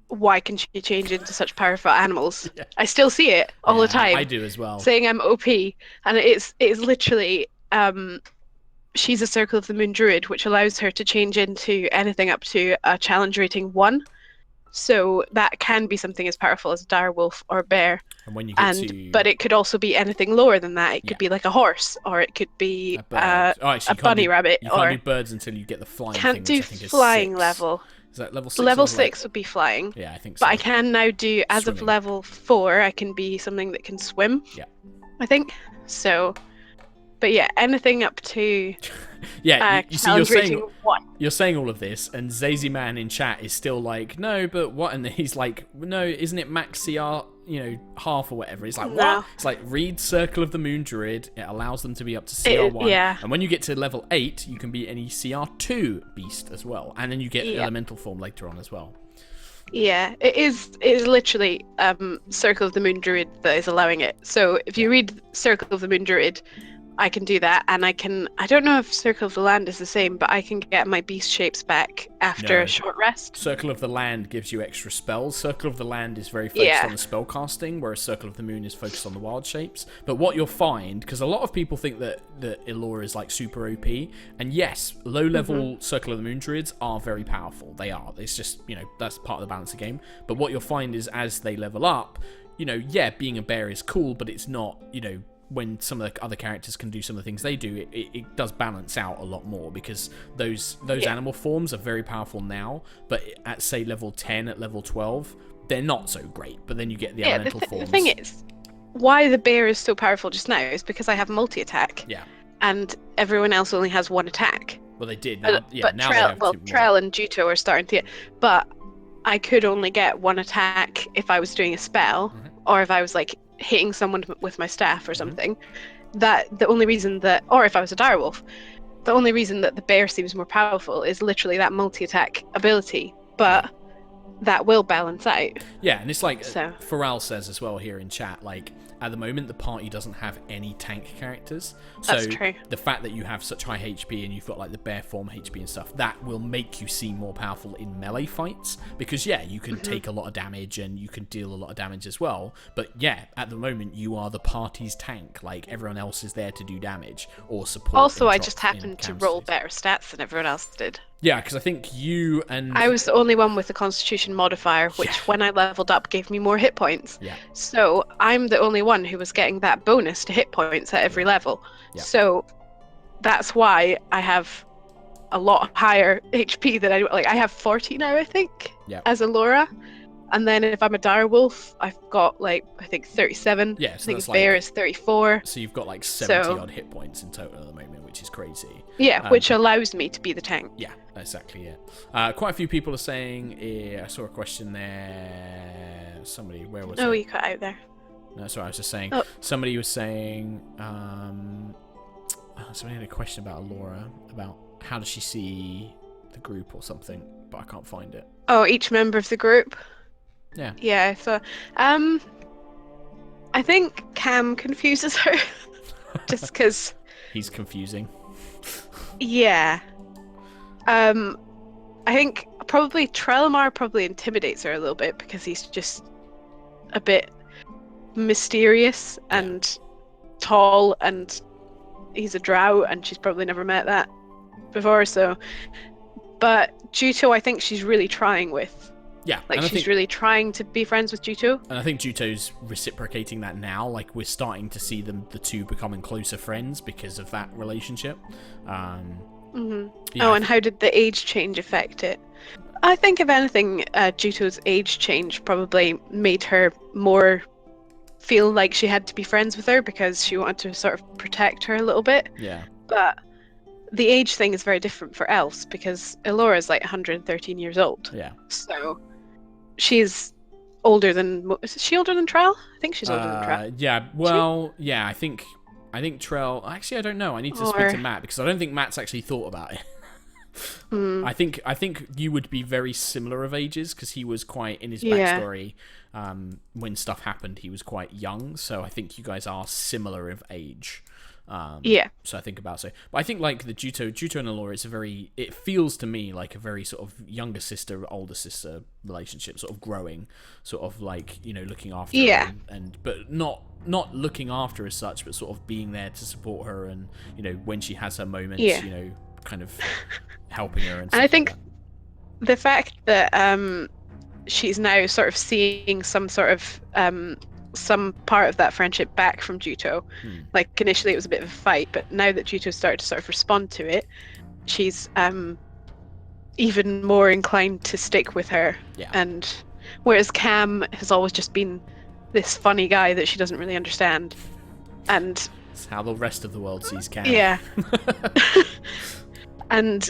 why can she change into such powerful animals. Yeah. I still see it all the time. I do as well. Saying I'm OP, and it's literally, she's a Circle of the Moon Druid, which allows her to change into anything up to a challenge rating 1. So that can be something as powerful as a dire wolf or a bear. And when you get but it could also be anything lower than that. It could be like a horse, or it could be a bunny rabbit. You can't do birds until you get the flying thing, Can't do which I think flying is 6. level. Is that level 6? Level 6 would be flying. Yeah, I think so. But I can now do, as of Swimming. level 4, I can be something that can swim. Yeah. I think. So, but yeah, anything up to yeah, you see, you're one. saying all of this, and Zazy Man in chat is still like, no, but what? And he's like, no, isn't it max CR, half or whatever? It's like, No. what? It's like, read Circle of the Moon Druid. It allows them to be up to CR1. Yeah. And when you get to level 8, you can be any CR2 beast as well. And then you get elemental form later on as well. Yeah, it is literally Circle of the Moon Druid that is allowing it. So if you read Circle of the Moon Druid, I can do that, and I don't know if Circle of the Land is the same, but I can get my beast shapes back after No. a short rest. Circle of the Land gives you extra spells. Circle of the Land is very focused on the spell casting, whereas Circle of the Moon is focused on the wild shapes. But what you'll find, because a lot of people think that Elora is like super OP, and yes, low-level Circle of the Moon druids are very powerful. They are. It's just, that's part of the balance of the game. But what you'll find is as they level up, being a bear is cool, but it's not, when some of the other characters can do some of the things they do, it does balance out a lot more, because those animal forms are very powerful now, but at, say, level 10, at level 12, they're not so great. But then you get the elemental forms. The thing is, why the bear is so powerful just now is because I have multi-attack. Yeah. And everyone else only has one attack. Well, they did. But Now they have two more. Trell and Juto are starting to get... But I could only get one attack if I was doing a spell, or if I was, like, hitting someone with my staff or something. That the only reason that, or if I was a direwolf, the only reason that the bear seems more powerful is literally that multi-attack ability, but that will balance out. Yeah, and it's like Pharrell says as well here in chat, like, at the moment the party doesn't have any tank characters, so That's true. The fact that you have such high HP and you've got like the bear form HP and stuff, that will make you seem more powerful in melee fights, because you can take a lot of damage and you can deal a lot of damage as well, but at the moment you are the party's tank. Like, everyone else is there to do damage or support. Also, I just happened to roll better stats than everyone else did. Yeah, because I think you and... I was the only one with the Constitution modifier, which when I leveled up gave me more hit points. Yeah. So I'm the only one who was getting that bonus to hit points at every level. Yeah. So that's why I have a lot higher HP than I have 40 now, I think, as Elora. And then if I'm a direwolf, I've got I think 37. Yeah, so I think that's bear is 34. So you've got 70 odd hit points in total at the moment, which is crazy. Yeah, which allows me to be the tank. Yeah, exactly. Yeah. Quite a few people are saying. I saw a question there. Somebody, where was it? Oh, you cut out there. No, sorry, I was just saying. Somebody was saying. Somebody had a question about Elora, about how does she see the group or something, but I can't find it. Oh, each member of the group. Yeah. Yeah, so I think Cam confuses her just because he's confusing. Yeah. I think probably Trelamar probably intimidates her a little bit because he's just a bit mysterious and tall, and he's a drow, and she's probably never met that before, so. But Juto, I think she's really trying with. Yeah, like she's really trying to be friends with Juto. And I think Juto's reciprocating that now. Like, we're starting to see the two becoming closer friends because of that relationship. And how did the age change affect it? I think, if anything, Juto's age change probably made her more feel like she had to be friends with her because she wanted to sort of protect her a little bit. Yeah. But the age thing is very different for elves because Elora is 113 years old. Yeah. So she's older than... Is she older than Trell? I think she's older than Trell. Yeah, well, yeah, I think Trell... Actually, I don't know. I need to speak to Matt because I don't think Matt's actually thought about it. I think you would be very similar of ages because he was quite, in his backstory, when stuff happened, he was quite young. So I think you guys are similar of age. So I think about but I think the Juto and Elora, it feels to me like a very sort of younger sister, older sister relationship, sort of growing, sort of looking after her but not looking after as such, but sort of being there to support her and when she has her moments, kind of helping her and I think the fact that she's now sort of seeing some sort of some part of that friendship back from Juto. Like, initially it was a bit of a fight, but now that Juto started to sort of respond to it, she's even more inclined to stick with her. Yeah. And whereas Cam has always just been this funny guy that she doesn't really understand. And it's how the rest of the world sees Cam. Yeah. And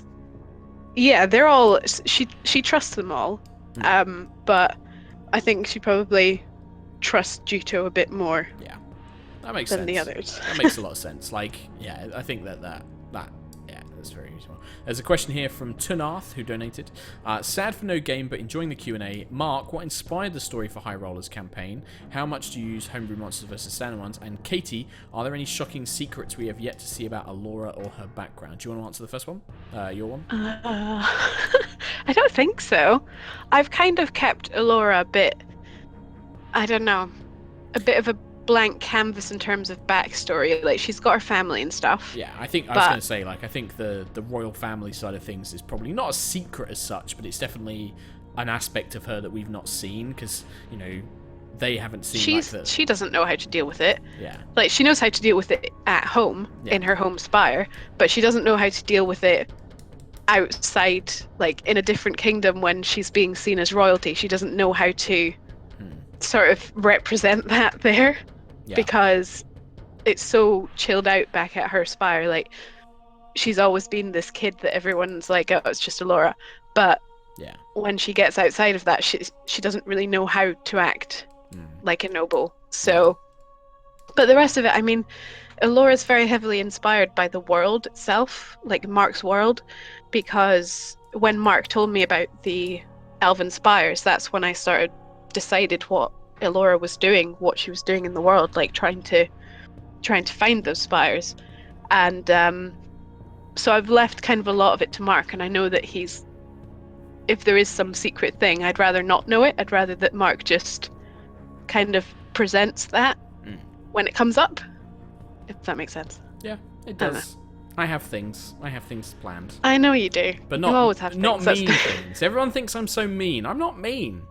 they're all she trusts them all. But I think she probably trust Juto a bit more. Yeah, that makes than sense. The others. That makes a lot of sense. I think that that's very useful. There's a question here from Tunarth, who donated. Sad for no game, but enjoying the Q&A. Mark, what inspired the story for High Rollers campaign? How much do you use homebrew monsters versus standard ones? And Katie, are there any shocking secrets we have yet to see about Alora or her background? Do you want to answer the first one? Your one? I don't think so. I've kind of kept Alora a bit, I don't know, a bit of a blank canvas in terms of backstory. Like, she's got her family and stuff. Yeah, I was going to say, like, I think the royal family side of things is probably not a secret as such, but it's definitely an aspect of her that we've not seen, because, you know, they haven't seen she doesn't know how to deal with it. Yeah. Like, she knows how to deal with it at home, in her home spire, but she doesn't know how to deal with it outside, like, in a different kingdom when she's being seen as royalty. She doesn't know how to sort of represent that there. Yeah. Because it's so chilled out back at her spire. Like, she's always been this kid that everyone's like, oh, it's just Alora. But when she gets outside of that, she doesn't really know how to act like a noble. So, but the rest of it, I mean, Alora's very heavily inspired by the world itself, like Mark's world, because when Mark told me about the Elven Spires, that's when I decided what Alora was doing, what she was doing in the world, like trying to find those spires. And so I've left kind of a lot of it to Mark, and I know that if there is some secret thing, I'd rather not know it. I'd rather that Mark just kind of presents that when it comes up, if that makes sense. Yeah, it does. I have things planned. I know you do, but you always have things. Not mean things. Everyone thinks I'm so mean. I'm not mean.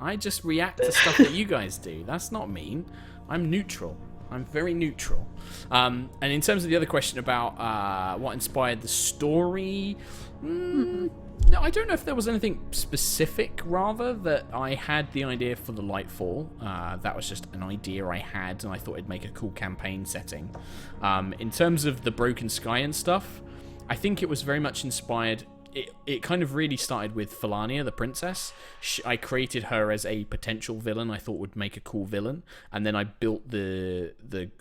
I just react to stuff that you guys do. That's not mean. I'm neutral. I'm very neutral. And in terms of the other question about what inspired the story, no, I don't know if there was anything specific, rather, that I had the idea for the Lightfall. That was just an idea I had, and I thought it'd make a cool campaign setting. In terms of the Broken Sky and stuff, I think it was very much inspired... It kind of really started with Felania, the princess. I created her as a potential villain I thought would make a cool villain, and then I built the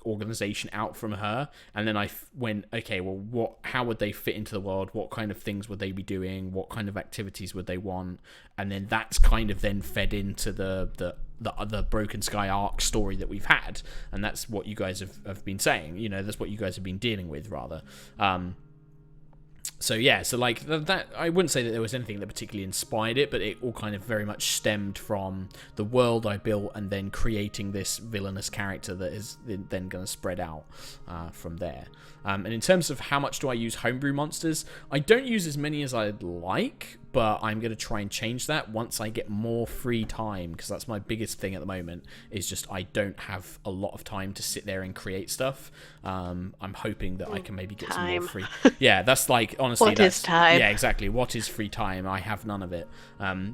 organization out from her, and then I went, okay, well, how would they fit into the world? What kind of things would they be doing? What kind of activities would they want? And then that's kind of then fed into the other Broken Sky arc story that we've had, and that's what you guys have been saying. You know, that's what you guys have been dealing with, rather. So yeah, so like that, I wouldn't say that there was anything that particularly inspired it, but it all kind of very much stemmed from the world I built and then creating this villainous character that is then going to spread out from there. And in terms of how much do I use homebrew monsters, I don't use as many as I'd like, but I'm going to try and change that once I get more free time, because that's my biggest thing at the moment, is just I don't have a lot of time to sit there and create stuff. I'm hoping that I can maybe get some more free... Yeah, that's like, honestly... What is time? Yeah, exactly. What is free time? I have none of it.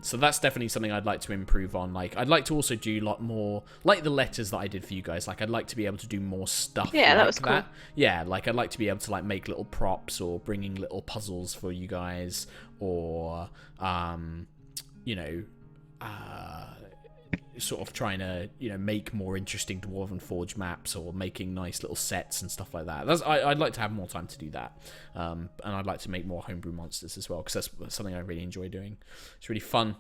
So that's definitely something I'd like to improve on. Like, I'd like to also do a lot more... Like the letters that I did for you guys, like, I'd like to be able to do more stuff like that was cool. Yeah, like, I'd like to be able to, like, make little props or bring in little puzzles for you guys, or sort of trying to make more interesting Dwarven Forge maps, or making nice little sets and stuff like that. I'd like to have more time to do that, and I'd like to make more homebrew monsters as well, because that's something I really enjoy doing. It's really fun.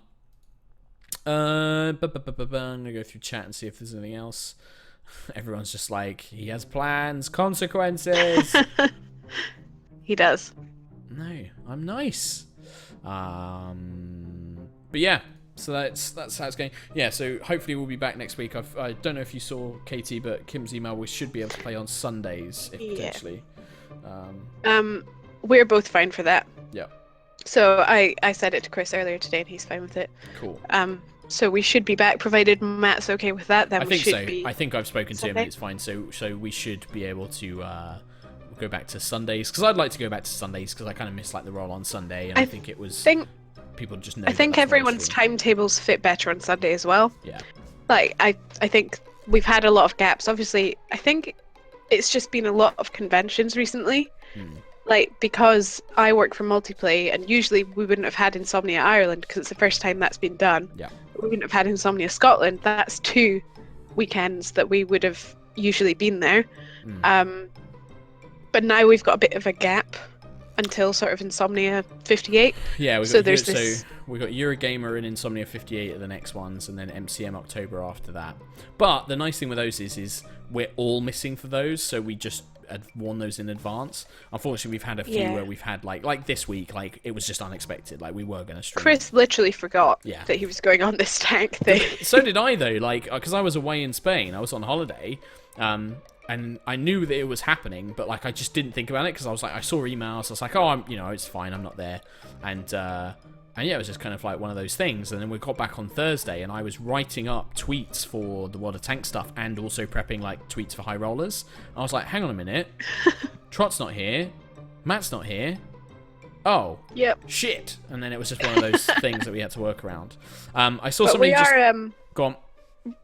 I'm gonna go through chat and see if there's anything else. Everyone's just like, he has plans, consequences. He does. No, I'm nice. But yeah, so that's how it's going. Yeah, so hopefully we'll be back next week. I don't know if you saw, Katie, but Kim's email, we should be able to play on Sundays, potentially. We're both fine for that. Yeah. So I said it to Chris earlier today, and he's fine with it. Cool. So we should be back, provided Matt's okay with that. Then I think we should so. be. I think I've spoken to him, and it's fine. So we should be able to go back to Sundays, because I'd like to go back to Sundays, because I kind of miss like the roll on Sunday, and I think it was people just know. I think everyone's timetables fit better on Sunday as well. Yeah. Like I think we've had a lot of gaps. Obviously, I think it's just been a lot of conventions recently. Like, because I work for Multiplay, and usually we wouldn't have had Insomnia Ireland, because it's the first time that's been done. Yeah. We wouldn't have had Insomnia Scotland. That's 2 weekends that we would have usually been there. But now we've got a bit of a gap until sort of Insomnia 58. Yeah, we got So there's this. So we got Eurogamer and Insomnia 58 are the next ones, and then MCM October after that. But the nice thing with those is we're all missing for those, so we just had warned those in advance. Unfortunately, we've had a few where we've had like this week, like it was just unexpected. Like we were going to stream. Chris literally forgot Yeah. that he was going on this tank thing. So did I though, like because I was away in Spain. I was on holiday. And I knew that it was happening, but like I just didn't think about it because I was like, I saw emails. I was like, oh, it's fine. I'm not there. And yeah, it was just kind of like one of those things. And then we got back on Thursday, and I was writing up tweets for the World of Tank stuff, and also prepping like tweets for HighRollers. I was like, hang on a minute, Trot's not here, Matt's not here. Oh, Yep. shit! And then it was just one of those things that we had to work around. I saw But somebody we just are. go on.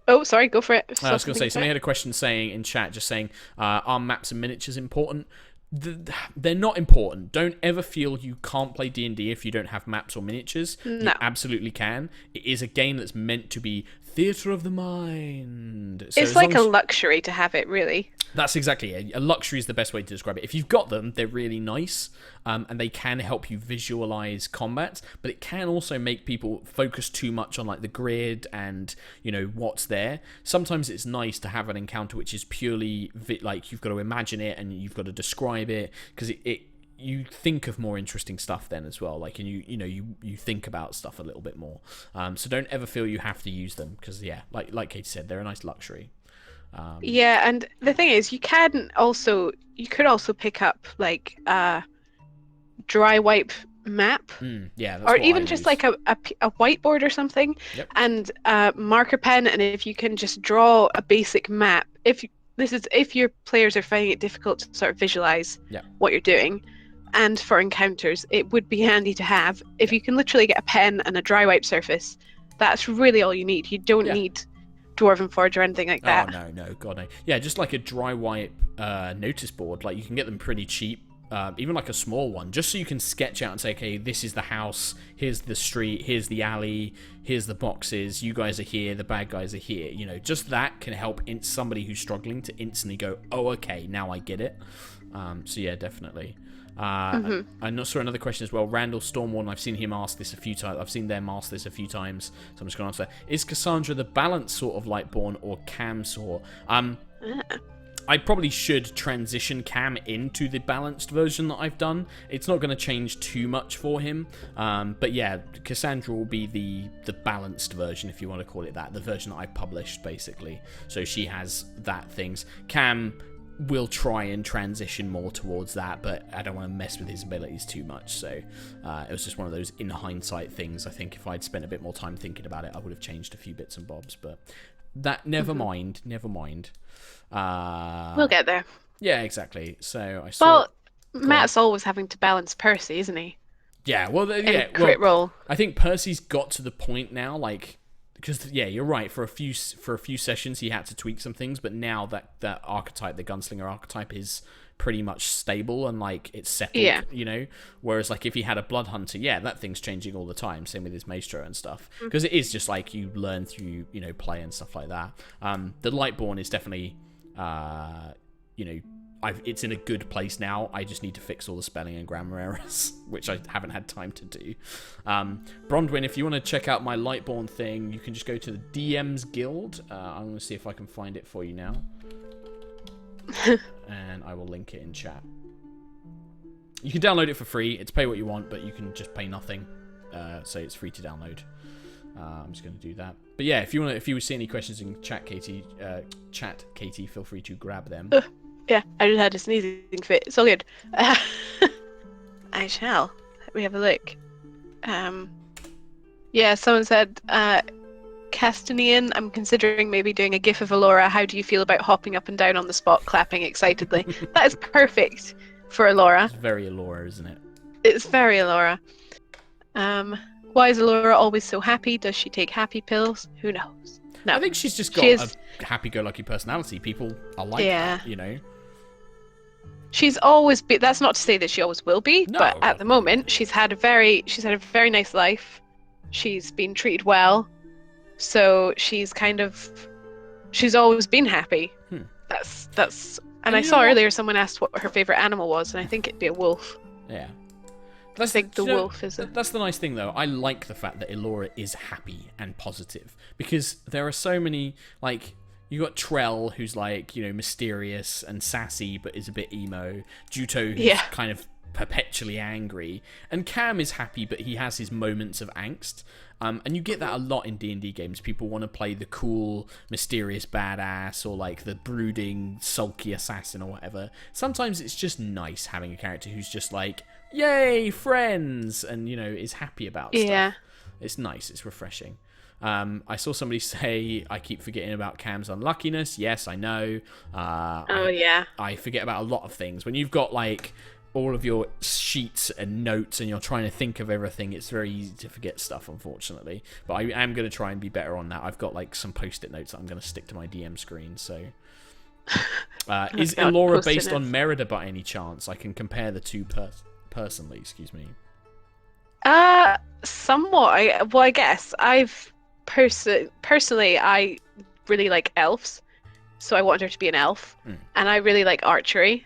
Oh, sorry, go for it. I was going to say, somebody had a question saying in chat, just saying, are maps and miniatures important? They're not important. Don't ever feel you can't play D&D if you don't have maps or miniatures. No. You absolutely can. It is a game that's meant to be theatre of the mind. So It's as like long a as- luxury to have it, really. That's exactly it. A luxury is the best way to describe it. If you've got them, they're really nice, and they can help you visualize combat, but it can also make people focus too much on like the grid and what's there. Sometimes it's nice to have an encounter which is purely like you've got to imagine it and you've got to describe it, because you think of more interesting stuff then as well, like, and you think about stuff a little bit more. So don't ever feel you have to use them, because like Katie said, they're a nice luxury. Yeah, and the thing is, you could also pick up like a dry wipe map, Yeah, that's or what even I just use. like a whiteboard or something, Yep. and a marker pen. And if you can just draw a basic map, if your players are finding it difficult to sort of visualize Yeah. what you're doing, and for encounters, it would be handy to have. If you can literally get a pen and a dry wipe surface, that's really all you need. You don't need Dwarven Forge or anything like that. Oh, no, God, no. Yeah, just like a dry wipe notice board. Like, you can get them pretty cheap, even like a small one, just so you can sketch out and say, okay, this is the house, here's the street, here's the alley, here's the boxes, you guys are here, the bad guys are here. Just that can help somebody who's struggling to instantly go, oh, okay, now I get it. So yeah, definitely. I saw another question as well. Randall Stormwarn, I've seen him ask this a few times. I've seen them ask this a few times, so I'm just going to answer. Is Cassandra the balanced sort of Lightborn or Cam sort? I probably should transition Cam into the balanced version that I've done. It's not going to change too much for him. But yeah, Cassandra will be the balanced version, if you want to call it that. The version that I published, basically. So she has that things. Cam will try and transition more towards that, but I don't want to mess with his abilities too much. So it was just one of those in hindsight things. I think if I'd spent a bit more time thinking about it, I would have changed a few bits and bobs. But that, never mind. We'll get there. Yeah, exactly. So I saw. Well, Matt's always having to balance Percy, isn't he? Yeah. Well, Crit roll. I think Percy's got to the point now, like. Because you're right. For a few sessions, he had to tweak some things, but now that archetype, the gunslinger archetype, is pretty much stable and like it's settled. Yeah. Whereas like if he had a blood hunter, that thing's changing all the time. Same with his maestro and stuff. Because it is just like you learn through play and stuff like that. The Lightborn is definitely it's in a good place now. I just need to fix all the spelling and grammar errors, which I haven't had time to do. Brondwyn, if you want to check out my Lightborn thing, you can just go to the DM's Guild. I'm going to see if I can find it for you now. And I will link it in chat. You can download it for free. It's pay what you want, but you can just pay nothing. So it's free to download. I'm just going to do that. But yeah, if you see any questions in chat, Katie, feel free to grab them. Yeah, I just had a sneezing fit. It's all good. I shall. Let me have a look. Yeah, someone said, Castanian, I'm considering maybe doing a gif of Alora. How do you feel about hopping up and down on the spot, clapping excitedly? That is perfect for Alora. It's very Alora, isn't it? It's very Alora. Why is Alora always so happy? Does she take happy pills? Who knows? No. I think she's just got a happy-go-lucky personality. People are like that, She's always been. That's not to say that she always will be, No, but at no. the moment, she's had a very nice life. She's been treated well, so she's always been happy. That's. And I you saw know what? earlier someone asked what her favorite animal was, and I think it'd be a wolf. Yeah. I think the wolf is That's the nice thing, though. I like the fact that Elora is happy and positive, because there are so many, like, you got Trell, who's like, mysterious and sassy, but is a bit emo. Juto, who's kind of perpetually angry, and Cam is happy, but he has his moments of angst. And you get that a lot in D&D games. People want to play the cool, mysterious badass, or like the brooding, sulky assassin, or whatever. Sometimes it's just nice having a character who's just like, yay, friends, and is happy about stuff. Yeah. It's nice. It's refreshing. I saw somebody say, I keep forgetting about Cam's unluckiness. Yes, I know. I forget about a lot of things. When you've got like all of your sheets and notes and you're trying to think of everything, it's very easy to forget stuff, unfortunately. But I am going to try and be better on that. I've got like some post-it notes that I'm going to stick to my DM screen. So, is Elora based on Merida by any chance? I can compare the two personally. Excuse me. Somewhat. I guess I've personally I really like elves, so I wanted her to be an elf, and I really like archery,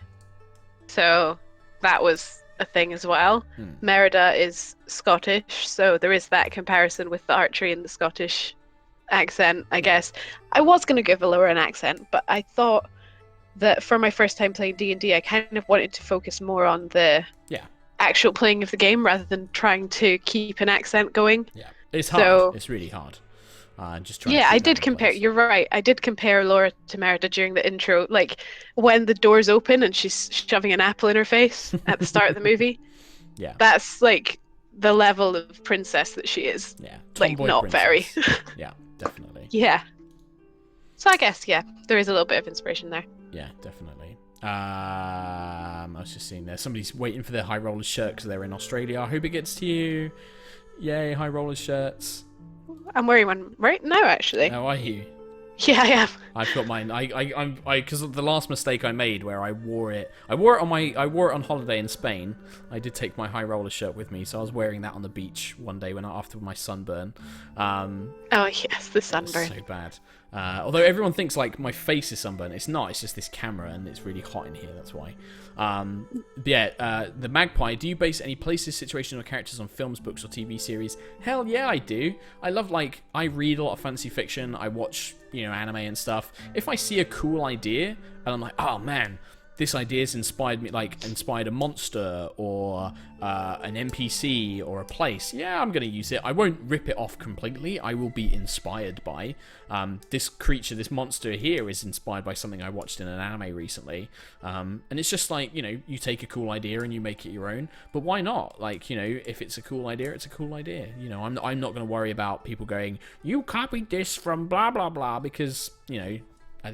so that was a thing as well. Merida is Scottish, so there is that comparison with the archery and the Scottish accent, I guess. I was going to give Elora an accent, but I thought that for my first time playing D&D, I kind of wanted to focus more on the actual playing of the game rather than trying to keep an accent going. Yeah, it's hard. It's really hard. Just trying I did compare. You're right. I did compare Laura to Merida during the intro, like when the doors open and she's shoving an apple in her face at the start of the movie. Yeah, that's like the level of princess that she is. Yeah, like not princess. very. Yeah, definitely. Yeah. So I guess there is a little bit of inspiration there. Yeah, definitely. I was just seeing there. Somebody's waiting for their HighRollers shirt because they're in Australia. I hope it gets to you. Yay, HighRollers shirts. I'm wearing one right now, actually. How are you? Yeah, I am. I've got mine. I'm because of the last mistake I made where I wore it on holiday in Spain. I did take my HighRollers shirt with me, so I was wearing that on the beach one day after my sunburn. Oh yes, the sunburn. So bad. Although everyone thinks like my face is sunburned, it's not. It's just this camera, and it's really hot in here. That's why. The Magpie. Do you base any places, situations, or characters on films, books, or TV series? Hell yeah, I do. I love I read a lot of fantasy fiction. I watch anime and stuff. If I see a cool idea and I'm like, oh man, this idea's inspired a monster or an NPC or a place, yeah, I'm going to use it. I won't rip it off completely. I will be inspired by this creature, this monster here is inspired by something I watched in an anime recently. And it's just you take a cool idea and you make it your own. But why not? If it's a cool idea, it's a cool idea. I'm not going to worry about people going, you copied this from blah, blah, blah, because, at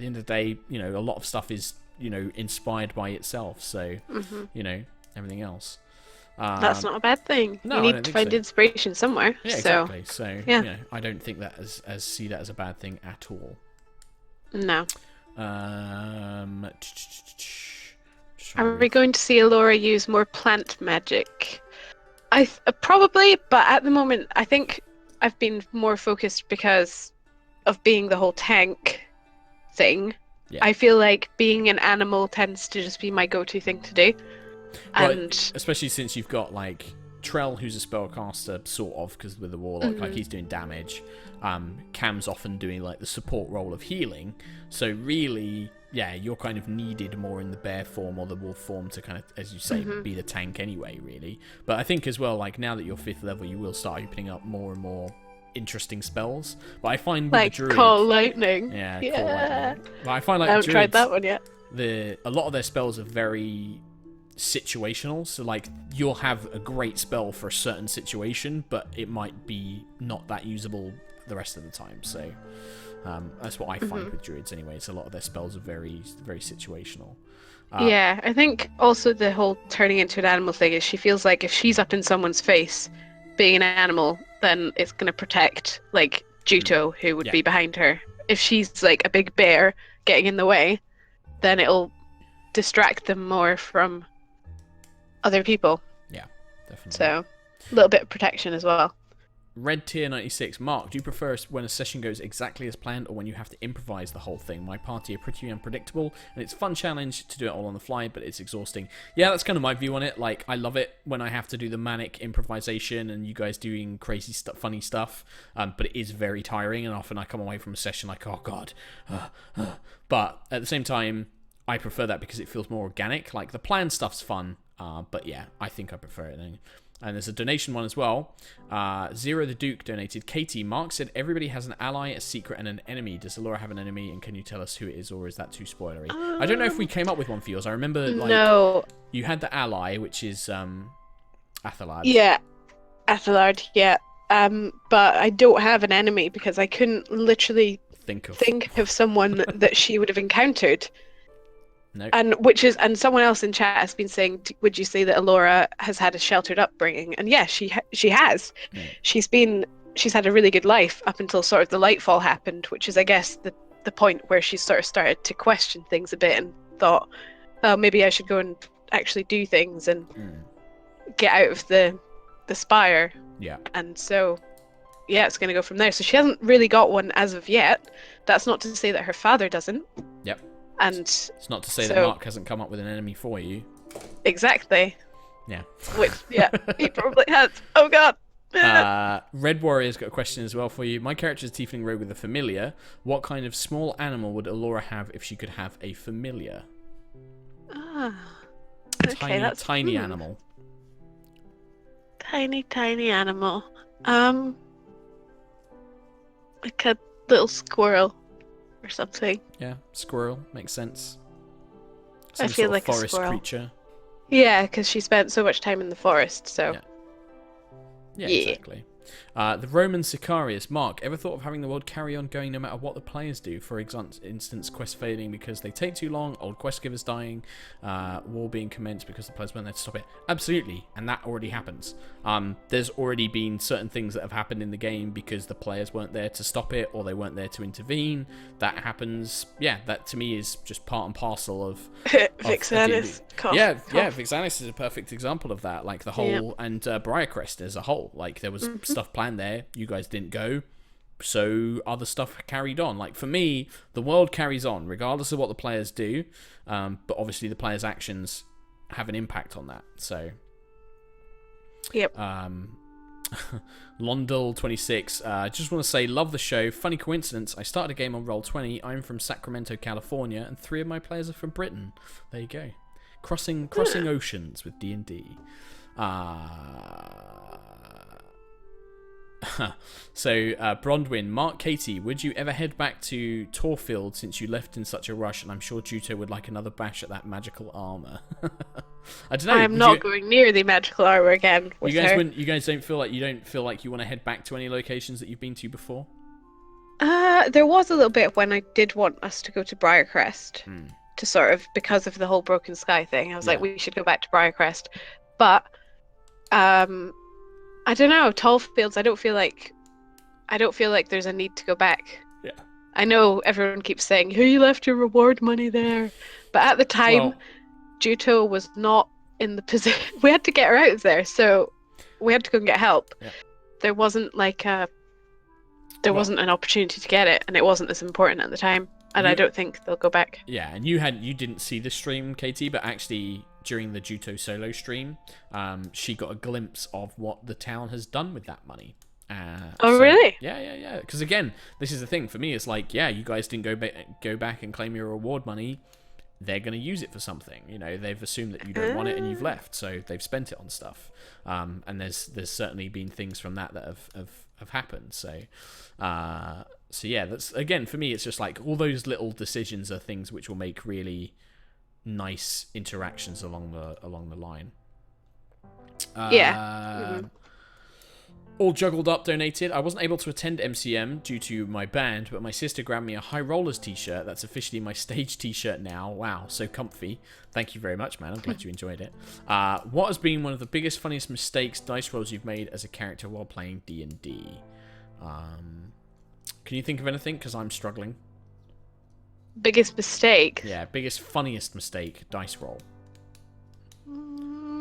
the end of the day, a lot of stuff is inspired by itself, so everything else. That's not a bad thing. No, you need to find inspiration somewhere. Yeah, exactly. So I don't think that see that as a bad thing at all. No. Are we going to see Elora use more plant magic? Probably, but at the moment, I think I've been more focused because of being the whole tank thing. Yeah. I feel like being an animal tends to just be my go-to thing to do. And especially since you've got Trell, who's a spellcaster, sort of, because with the warlock, he's doing damage. Cam's often doing the support role of healing. So really, you're kind of needed more in the bear form or the wolf form to kind of, as you say, be the tank anyway, really. But I think as well, now that you're 5th level, you will start opening up more and more interesting spells, but I find with the Druid, call lightning. Call lightning. But I find I haven't tried that one yet. A lot of their spells are very situational, so you'll have a great spell for a certain situation, but it might be not that usable the rest of the time. So that's what I find with Druids anyway. So a lot of their spells are very, very situational. I think also the whole turning into an animal thing is she feels like if she's up in someone's face being an animal, then it's going to protect Juto, who would be behind her. If she's a big bear getting in the way, then it'll distract them more from other people. Yeah, definitely. So a little bit of protection as well. Red Tier 96. Mark, do you prefer when a session goes exactly as planned or when you have to improvise the whole thing? My party are pretty unpredictable, and it's a fun challenge to do it all on the fly, but it's exhausting. Yeah, that's kind of my view on it. Like, I love it when I have to do the manic improvisation and you guys doing crazy stuff, funny stuff, but it is very tiring, and often I come away from a session like, oh god. But at the same time, I prefer that because it feels more organic. Like, the planned stuff's fun, but yeah, I think I prefer it. And there's a donation one as well. Zero the Duke donated. Katie, Mark said everybody has an ally, a secret, and an enemy. Does Alora have an enemy, and can you tell us who it is, or is that too spoilery? I don't know if we came up with one for yours. I remember, like, no. You had the ally, which is Athelard. Yeah, Athelard, yeah. But I don't have an enemy because I couldn't literally think of someone that she would have encountered. No. And someone else in chat has been saying, would you say that Alora has had a sheltered upbringing? And yeah, she has. Mm. She's had a really good life up until sort of the Lightfall happened, which is, I guess, the point where she sort of started to question things a bit and thought, oh, maybe I should go and actually do things and get out of the spire. Yeah. And so, yeah, it's going to go from there. So she hasn't really got one as of yet. That's not to say that her father doesn't. Yep. And it's not to say that Mark hasn't come up with an enemy for you. Exactly. Yeah. Which, yeah, he probably has. Oh god. Red Warrior's got a question as well for you. My character is Tiefling Rogue with a familiar. What kind of small animal would Alora have if she could have a familiar? Okay, that's tiny animal. Tiny animal. Like a little squirrel or something. Yeah, squirrel makes sense. I feel like a forest squirrel. creature. Yeah, because she spent so much time in the forest, so. Yeah, exactly. The Roman Sicarius. Mark, ever thought of having the world carry on going no matter what the players do? For instance, quest failing because they take too long, old quest givers dying, war being commenced because the players weren't there to stop it. Absolutely, and that already happens. There's already been certain things that have happened in the game because the players weren't there to stop it or they weren't there to intervene. That happens. Yeah, that to me is just part and parcel of Vixanis. Vixanis is a perfect example of that. Like the whole and Briarcrest as a whole. Like there was stuff planned there, you guys didn't go, so other stuff carried on. Like for me, the world carries on regardless of what the players do, but obviously the players' actions have an impact on that. So yep. Londell26, just want to say, love the show. Funny coincidence, I started a game on Roll20. I'm from Sacramento, California, and 3 of my players are from Britain. There you go. Crossing oceans with D&D. So, Brondwin, Mark, Katie, would you ever head back to Torfield since you left in such a rush? And I'm sure Juto would like another bash at that magical armor. I don't know. I'm not going near the magical armor again. You guys don't feel like you want to head back to any locations that you've been to before? There was a little bit when I did want us to go to Briarcrest to sort of because of the whole Broken Sky thing. I was like, we should go back to Briarcrest, but I don't know. Tallfields. I don't feel like there's a need to go back. Yeah. I know everyone keeps saying, "Who you left your reward money there," but at the time, Juto was not in the position. We had to get her out of there, so we had to go and get help. Yeah. There wasn't wasn't an opportunity to get it, and it wasn't as important at the time. And I don't think they'll go back. Yeah, and you didn't see the stream, Katie, but actually during the Juto solo stream, she got a glimpse of what the town has done with that money. Really? Yeah. Because again, this is the thing for me. It's like, you guys didn't go back and claim your reward money. They're going to use it for something. You know, they've assumed that you don't want it and you've left, so they've spent it on stuff. And there's certainly been things from that have happened. So yeah, that's again for me. It's just like all those little decisions are things which will make really nice interactions along the line. All Juggled Up donated. I wasn't able to attend MCM due to my band, but my sister grabbed me a HighRollers t-shirt. That's officially my stage t-shirt now. Wow, so comfy. Thank you very much, man. I'm glad you enjoyed it. What has been one of the biggest, funniest mistakes, dice rolls you've made as a character while playing D&D? Can you think of anything? Because I'm struggling. Biggest mistake? Yeah, biggest, funniest mistake, dice roll.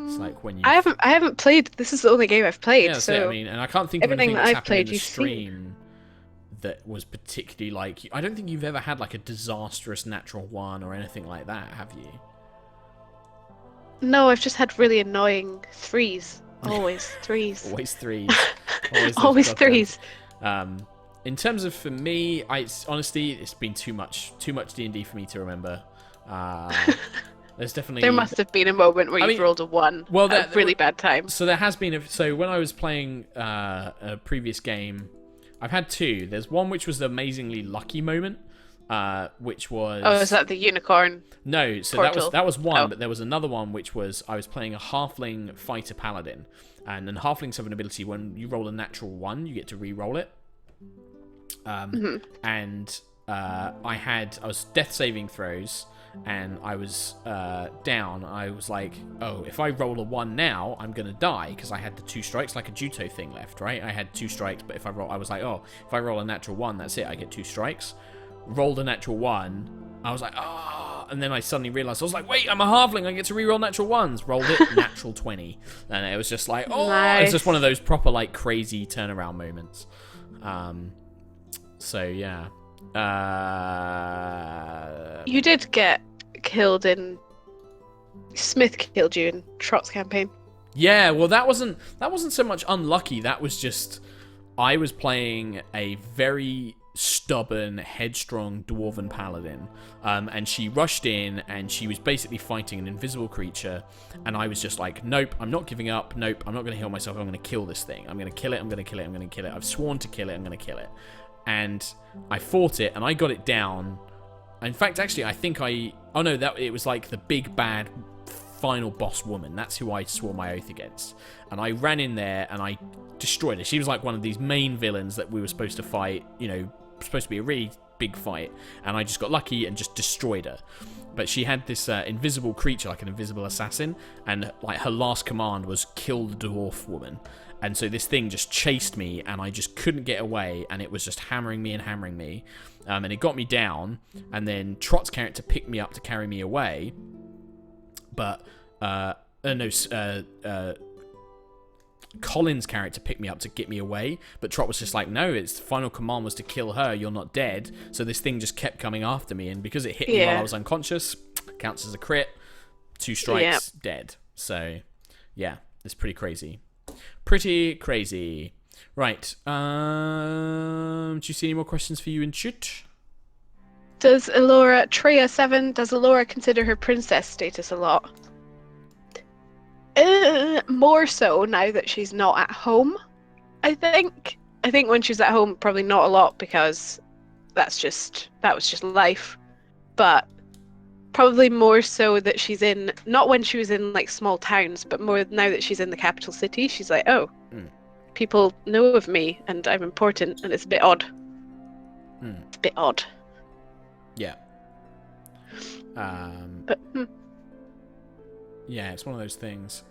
It's like when you. I haven't played. This is the only game I've played. Yeah, that's it. I mean, and I can't think of everything anything that that's I've happened in played, the you've stream that was particularly like. I don't think you've ever had like a disastrous natural one or anything like that, have you? No, I've just had really annoying threes. Always threes. Always threes. Always, those Always goddamn- threes. In terms of for me, honestly, it's been too much D&D for me to remember. There's definitely There must have been a moment where I you've mean, rolled a 1. well, at that- a really bad time. So there has been so when I was playing a previous game, I've had 2. There's one which was the amazingly lucky moment, which was Oh, is that the unicorn? no. So portal? that was one, Oh. but there was another one which was I was playing a halfling fighter paladin, and then halflings have an ability when you roll a natural 1, you get to re-roll it. And I was death saving throws, and I was down. I was like, oh, if I roll a 1 now, I'm gonna die because I had the 2 strikes, like a judo thing left, right? I had 2 strikes, but if I was like, oh, if I roll a natural 1, that's it. I get 2 strikes. Rolled a natural 1. I was like, ah, and then I suddenly realized I was like, wait, I'm a halfling. I get to re-roll natural 1s. Rolled it, natural 20, and it was just like, oh, Nice. it's just one of those proper like crazy turnaround moments. So yeah. You did get killed in. Smith killed you in Trot's campaign. Yeah, well, that wasn't so much unlucky. That was just I was playing a very stubborn, headstrong dwarven paladin, and she rushed in and she was basically fighting an invisible creature, and I was just like, nope, I'm not giving up. Nope, I'm not going to heal myself. I'm going to kill this thing. I'm going to kill it. I'm going to kill it. I'm going to kill it. I've sworn to kill it. I'm going to kill it. And I fought it, and I got it down. In fact, actually, I think oh no, that it was like the big bad final boss woman. That's who I swore my oath against. And I ran in there and I destroyed her. She was like one of these main villains that we were supposed to fight, supposed to be a really big fight, and I just got lucky and just destroyed her. But she had this invisible creature, like an invisible assassin, and like her last command was kill the dwarf woman. And so this thing just chased me, and I just couldn't get away, and it was just hammering me, and it got me down. And then Trot's character picked me up to carry me away, but Colin's character picked me up to get me away, but Trot was just like, no, its final command was to kill her, you're not dead. So this thing just kept coming after me, and because it hit me while I was unconscious, counts as a crit, 2 strikes, dead. So yeah, it's pretty crazy. Right, do you see any more questions for you in chat? Does Treya7, does Elora consider her princess status a lot? More so now that she's not at home, I think. I think when she's at home, probably not a lot, because that was just life. But probably more so that she's in, not when she was in like small towns, but more now that she's in the capital city, she's like, oh, people know of me and I'm important, and it's a bit odd. It's a bit odd. Yeah. But yeah, it's one of those things.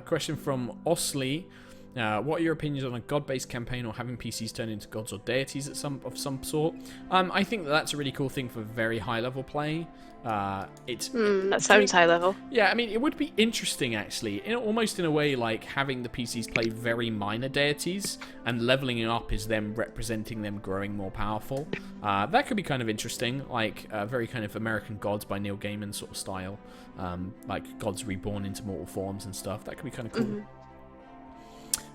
Question from Osley. What are your opinions on a god-based campaign or having PCs turn into gods or deities of some sort? I think that's a really cool thing for very high-level play. that sounds high level. Yeah, I mean, it would be interesting, actually, almost in a way like having the PCs play very minor deities, and leveling it up is them representing them growing more powerful. That could be kind of interesting, like very kind of American Gods by Neil Gaiman sort of style, like gods reborn into mortal forms and stuff. That could be kind of cool.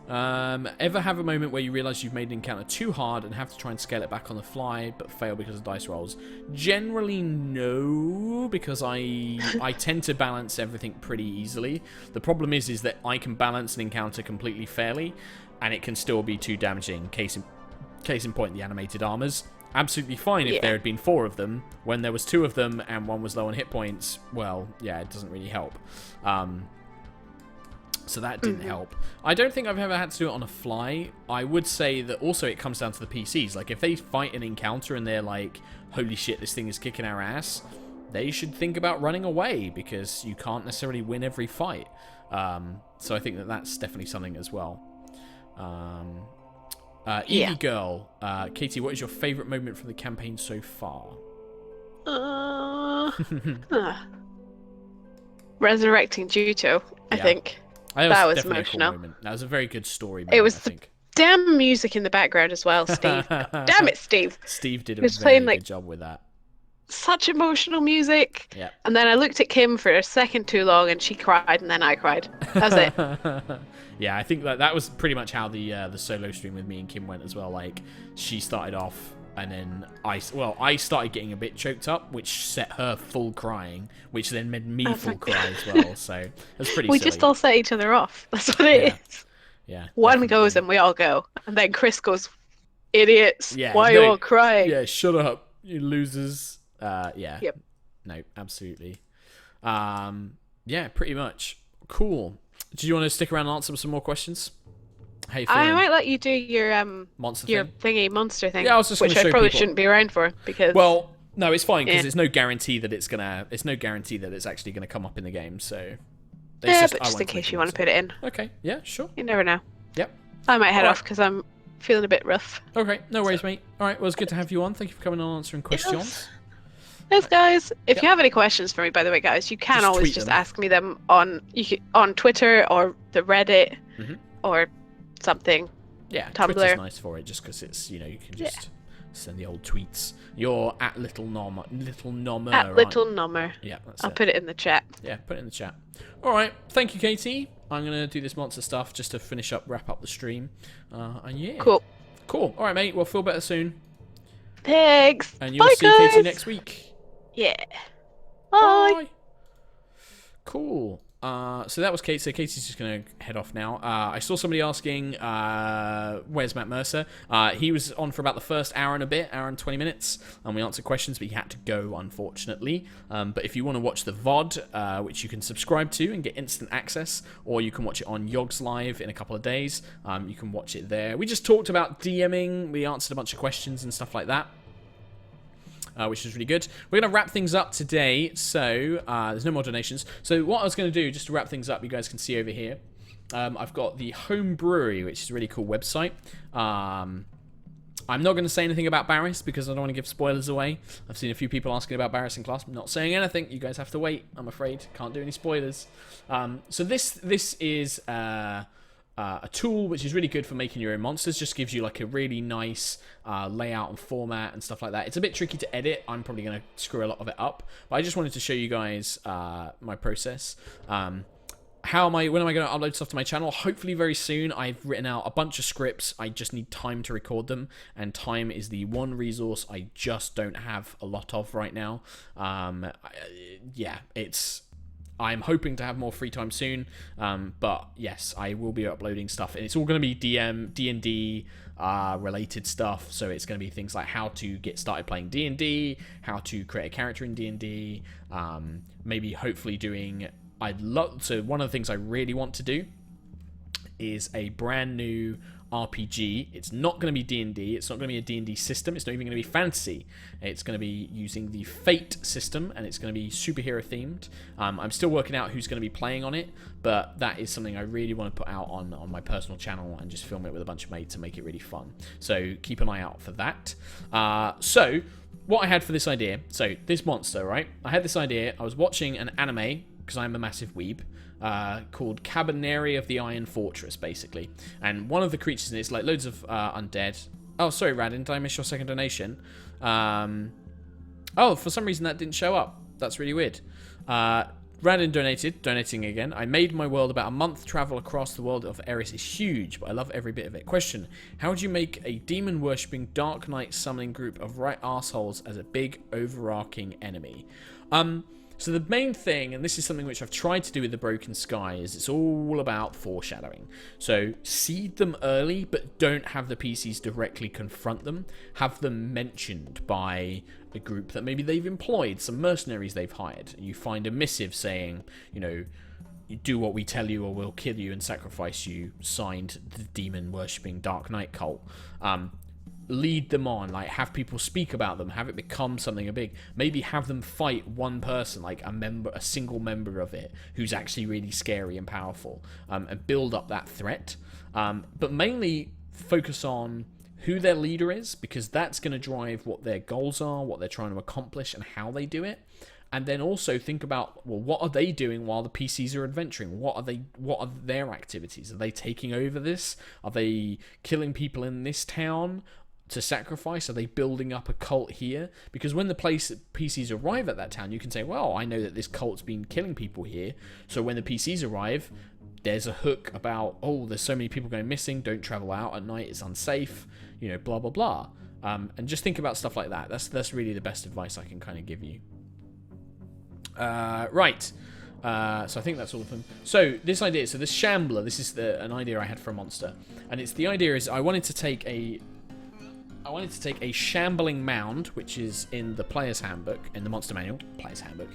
Ever have a moment where you realise you've made an encounter too hard and have to try and scale it back on the fly, but fail because of dice rolls? Generally, no, because I tend to balance everything pretty easily. The problem is that I can balance an encounter completely fairly, and it can still be too damaging. Case in point, the animated armors. Absolutely fine if there had been 4 of them. When there was 2 of them and one was low on hit points, well, yeah, it doesn't really help. So that didn't help. I don't think I've ever had to do it on a fly. I would say that also it comes down to the PCs. Like, if they fight an encounter and they're like, holy shit, this thing is kicking our ass, they should think about running away, because you can't necessarily win every fight. So I think that's definitely something as well. Evie Girl, Katie, what is your favourite moment from the campaign so far? Resurrecting Juto. I Yeah. think. That was definitely emotional. A cool moment. That was a very good story. It was I the think. damn music in the background as well, Steve. Damn it, Steve. Steve did He a was very playing like good job with that. such emotional music. Yeah. And then I looked at Kim for a second too long, and she cried, and then I cried. That was it. Yeah, I think that was pretty much how the solo stream with me and Kim went as well. Like, she started off, and then I started getting a bit choked up, which set her full crying, which then made me full cry as well. So it was pretty We silly. just all set each other off. That's what it is. Yeah. One definitely. goes and we all go. And then Chris goes, idiots. Yeah, Why are you all crying? Yeah, shut up, you losers. Yeah. Yep. No, absolutely. Yeah, pretty much. Cool. Do you want to stick around and answer some more questions? How you feeling? I might let you do your Monster your thing? monster thing. Yeah, I was just which gonna I show probably people. shouldn't be around for because Well, no, it's fine because Yeah. it's no guarantee that it's no guarantee that it's actually gonna come up in the game. So. yeah, It's but I just won't in case click you on want to put it in. Okay. Yeah. Sure. You never know. Yep. I might head Alright. off because I'm feeling a bit rough. Okay. No worries, mate. All right. Well, it's good to have you on. Thank you for coming on and answering questions. Yes, guys. If Yep. you have any questions for me, by the way, guys, you can Just always tweet just them. ask me them on Twitter or the Reddit Mhm. or something. Yeah, Tumblr. Twitter's nice for it, just because it's you can just send the old tweets. You're at little nommer, At right? Little Number. Yeah, that's I'll it. put it in the chat. Yeah, put it in the chat. All right, thank you, Katie. I'm gonna do this monster stuff just to wrap up the stream. And yeah, Cool. cool. All right, mate. Well, feel better soon, Thanks. and you'll Bye, see guys. Katie next week. Yeah. Bye. Cool. So that was Kate. So Katie's just going to head off now. I saw somebody asking, where's Matt Mercer? He was on for about the first hour and a bit, hour and 20 minutes, and we answered questions, but he had to go, unfortunately. But if you want to watch the VOD, which you can subscribe to and get instant access, or you can watch it on Yogs Live in a couple of days, you can watch it there. We just talked about DMing. We answered a bunch of questions and stuff like that. Which is really good. We're going to wrap things up today, so there's no more donations. So what I was going to do, just to wrap things up, you guys can see over here, I've got the Homebrew, which is a really cool website. I'm not going to say anything about Barris, because I don't want to give spoilers away. I've seen a few people asking about Barris in class. I'm not saying anything. You guys have to wait, I'm afraid. Can't do any spoilers. So this is a tool which is really good for making your own monsters. Just gives you like a really nice layout and format and stuff like that. It's a bit tricky to edit. I'm probably going to screw a lot of it up, but I just wanted to show you guys my process. When am I going to upload stuff to my channel? Hopefully very soon. I've written out a bunch of scripts. I just need time to record them, and time is the one resource I just don't have a lot of right now. I'm hoping to have more free time soon, but yes, I will be uploading stuff, and it's all going to be D&D related stuff. So it's going to be things like how to get started playing D&D, how to create a character in D&D, maybe hopefully doing. So one of the things I really want to do is a brand new RPG. It's not going to be D&D. It's not going to be a D&D system. It's not even going to be fantasy. It's going to be using the Fate system, and it's going to be superhero themed. I'm still working out who's going to be playing on it, but that is something I really want to put out on my personal channel and just film it with a bunch of mates and make it really fun. So keep an eye out for that. So what I had for this idea, so this monster, right? I had this idea. I was watching an anime, because I'm a massive weeb, called Cabaneri of the Iron Fortress, basically. And one of the creatures in it is like loads of undead. Oh, sorry, Radin, did I miss your second donation? Oh, for some reason that didn't show up. That's really weird. Radin donating again. I made my world about a month. Travel across the world of Eris is huge, but I love every bit of it. Question: how would you make a demon-worshipping Dark Knight summoning group of right assholes as a big overarching enemy? So the main thing, and this is something which I've tried to do with the Broken Sky, is it's all about foreshadowing. So seed them early, but don't have the PCs directly confront them. Have them mentioned by a group that maybe they've employed, some mercenaries they've hired. You find a missive saying, you do what we tell you or we'll kill you and sacrifice you, signed the demon-worshipping Dark Knight cult. Lead them on, like have people speak about them, have it become something big. Maybe have them fight one person, like a single member of it, who's actually really scary and powerful, and build up that threat. But mainly focus on who their leader is, because that's going to drive what their goals are, what they're trying to accomplish, and how they do it. And then also think about, well, what are they doing while the PCs are adventuring? What are their activities? Are they taking over this? Are they killing people in this town to sacrifice? Are they building up a cult here? Because when the PCs arrive at that town, you can say, well, I know that this cult's been killing people here. So when the PCs arrive, there's a hook about, oh, there's so many people going missing, don't travel out at night, it's unsafe, blah, blah, blah. And just think about stuff like that. That's really the best advice I can kind of give you. Right. So I think that's all of them. So this idea, so this Shambler, this is an idea I had for a monster. And the idea is I wanted to take a shambling mound, which is in the player's handbook, in the monster manual, player's handbook.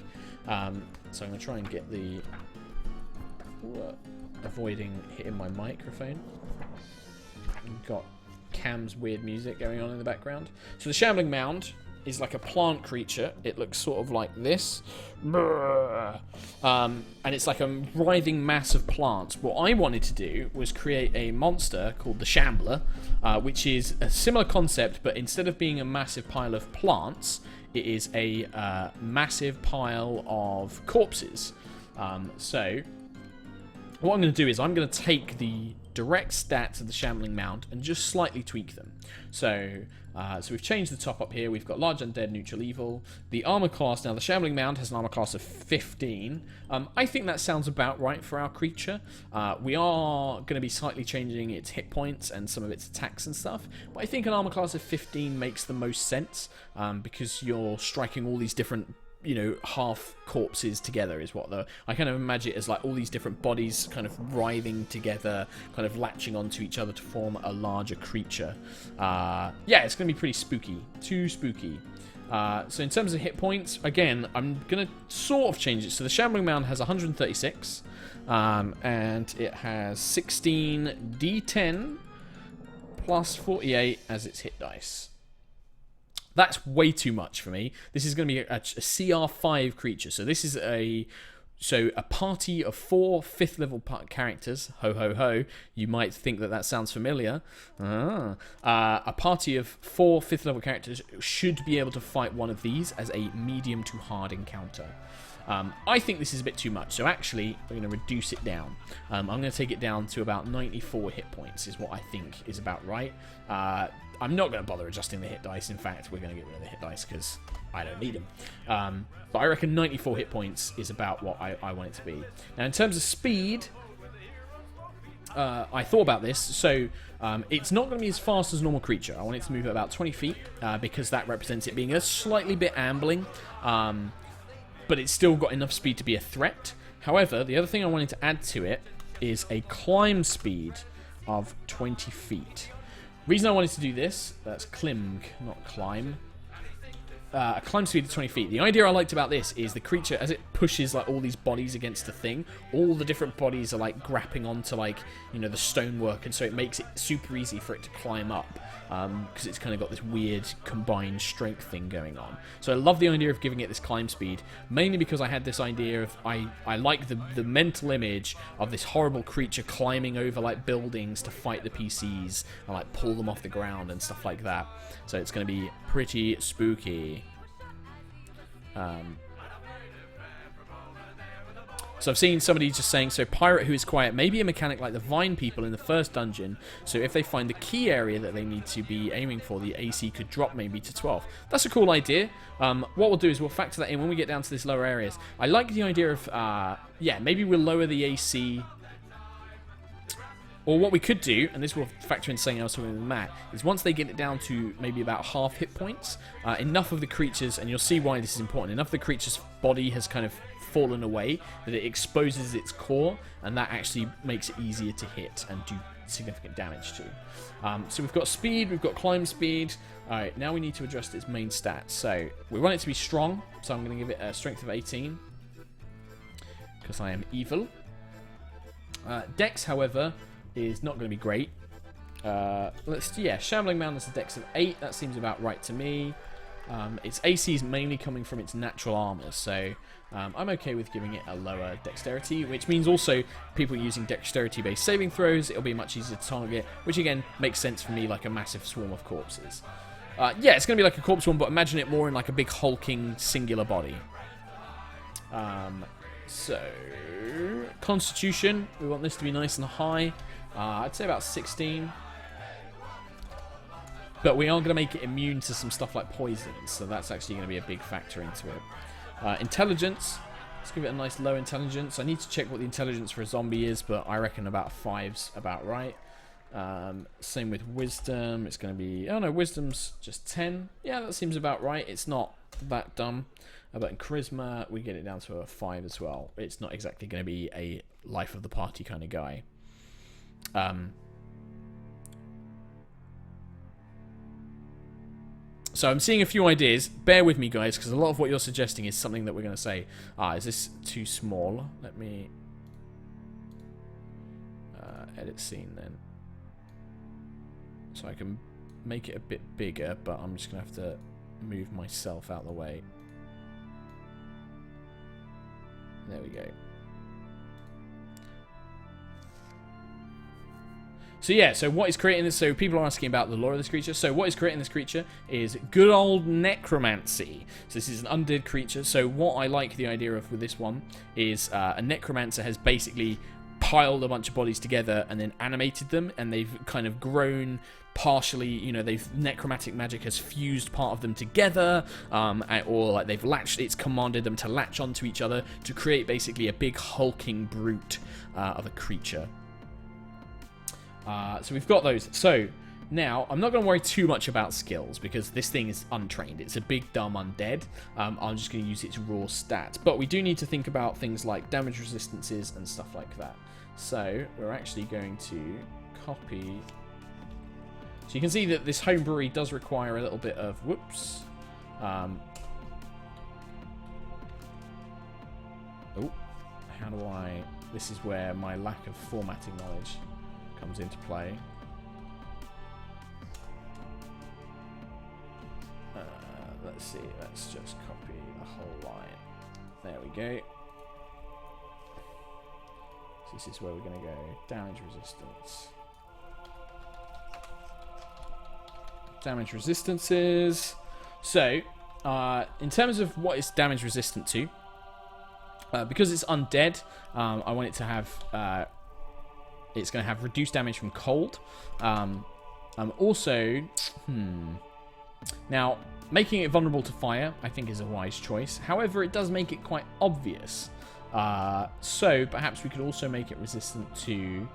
So I'm going to try and get the... avoiding hitting my microphone. Got Cam's weird music going on in the background. So the shambling mound is like a plant creature. It looks sort of like this. And it's like a writhing mass of plants. What I wanted to do was create a monster called the Shambler, which is a similar concept, but instead of being a massive pile of plants, it is a massive pile of corpses. So what I'm going to do is I'm going to take the direct stats of the Shambling Mound and just slightly tweak them. So we've changed the top up here. We've got large undead, neutral evil. The armor class, now the Shambling Mound has an armor class of 15. I think that sounds about right for our creature. We are going to be slightly changing its hit points and some of its attacks and stuff. But I think an armor class of 15 makes the most sense because you're striking all these different half corpses together is what I kind of imagine it as, like all these different bodies kind of writhing together, kind of latching onto each other to form a larger creature. Yeah, it's going to be pretty spooky. Too spooky. So in terms of hit points, again, I'm going to sort of change it. So the Shambling Mound has 136, and it has 16 D10 plus 48 as its hit dice. That's way too much for me. This is going to be a CR5 creature. So this is a party of 4 5th level characters. Ho, ho, ho. You might think that sounds familiar. A party of 4 5th level characters should be able to fight one of these as a medium to hard encounter. I think this is a bit too much, so actually we're going to reduce it down. I'm going to take it down to about 94 hit points is what I think is about right. I'm not going to bother adjusting the hit dice. In fact, we're going to get rid of the hit dice because I don't need them. But I reckon 94 hit points is about what I want it to be. Now, in terms of speed, I thought about this. So it's not going to be as fast as a normal creature. I want it to move at about 20 feet because that represents it being a slightly bit ambling. But it's still got enough speed to be a threat. However, the other thing I wanted to add to it is a climb speed of 20 feet. Reason I wanted to do this, that's climb, not climb. A climb speed of 20 feet. The idea I liked about this is the creature, as it pushes like all these bodies against the thing, all the different bodies are like grappling onto like, the stonework, and so it makes it super easy for it to climb up because it's kind of got this weird combined strength thing going on. So I love the idea of giving it this climb speed, mainly because I had this idea of, I like the mental image of this horrible creature climbing over like buildings to fight the PCs and like pull them off the ground and stuff like that. So it's going to be pretty spooky. So I've seen somebody just saying, so pirate who is quiet may be a mechanic like the vine people in the first dungeon, so if they find the key area that they need to be aiming for, the AC could drop maybe to 12. That's a cool idea. What we'll do is we'll factor that in when we get down to this lower areas. I like the idea of, maybe we'll lower the AC. Or what we could do, and this will factor in something else talking with Matt, is once they get it down to maybe about half hit points, enough of the creatures, and you'll see why this is important, enough of the creature's body has kind of fallen away that it exposes its core, and that actually makes it easier to hit and do significant damage to. So we've got speed, we've got climb speed. Alright, now we need to adjust its main stats. So we want it to be strong, so I'm going to give it a strength of 18, because I am evil. Dex, however, is not going to be great. Shambling Mound has a dex of 8. That seems about right to me. Its AC is mainly coming from its natural armor, so I'm okay with giving it a lower dexterity, which means also people using dexterity-based saving throws, it'll be much easier to target, which again makes sense for me, like a massive swarm of corpses. It's going to be like a corpse one, but imagine it more in like a big hulking singular body. So, Constitution, we want this to be nice and high. I'd say about 16. But we are going to make it immune to some stuff like poison, so that's actually going to be a big factor into it. Intelligence, let's give it a nice low intelligence. I need to check what the intelligence for a zombie is, but I reckon about 5's about right. Same with wisdom, it's going to be, oh no, wisdom's just 10. Yeah, that seems about right. It's not that dumb. But in charisma, we get it down to a 5 as well. It's not exactly going to be a life of the party kind of guy. So I'm seeing a few ideas. Bear with me, guys, because a lot of what you're suggesting is something that we're going to say. Is this too small? Let me edit scene then. So I can make it a bit bigger, but I'm just going to have to move myself out of the way. There we go. So yeah, so what is creating this? So people are asking about the lore of this creature. So what is creating this creature is good old necromancy. So this is an undead creature. So what I like the idea of with this one is a necromancer has basically piled a bunch of bodies together and then animated them, and they've kind of grown partially, you know, necromantic magic has fused part of them together, or like it's commanded them to latch onto each other to create basically a big hulking brute of a creature. So we've got those. So now I'm not going to worry too much about skills because this thing is untrained. It's a big dumb undead. I'm just going to use its raw stats, but we do need to think about things like damage resistances and stuff like that. So we're actually going to copy. So you can see that this homebrew does require a little bit of whoops. Oh, how do I? This is where my lack of formatting knowledge comes into play. Let's see. Let's just copy the whole line. There we go. So this is where we're going to go. Damage resistance. Damage resistances. So, in terms of what it's damage resistant to, because it's undead, I want it to have. It's going to have reduced damage from cold. Also, now making it vulnerable to fire, I think, is a wise choice. However, it does make it quite obvious. So perhaps we could also make it resistant to.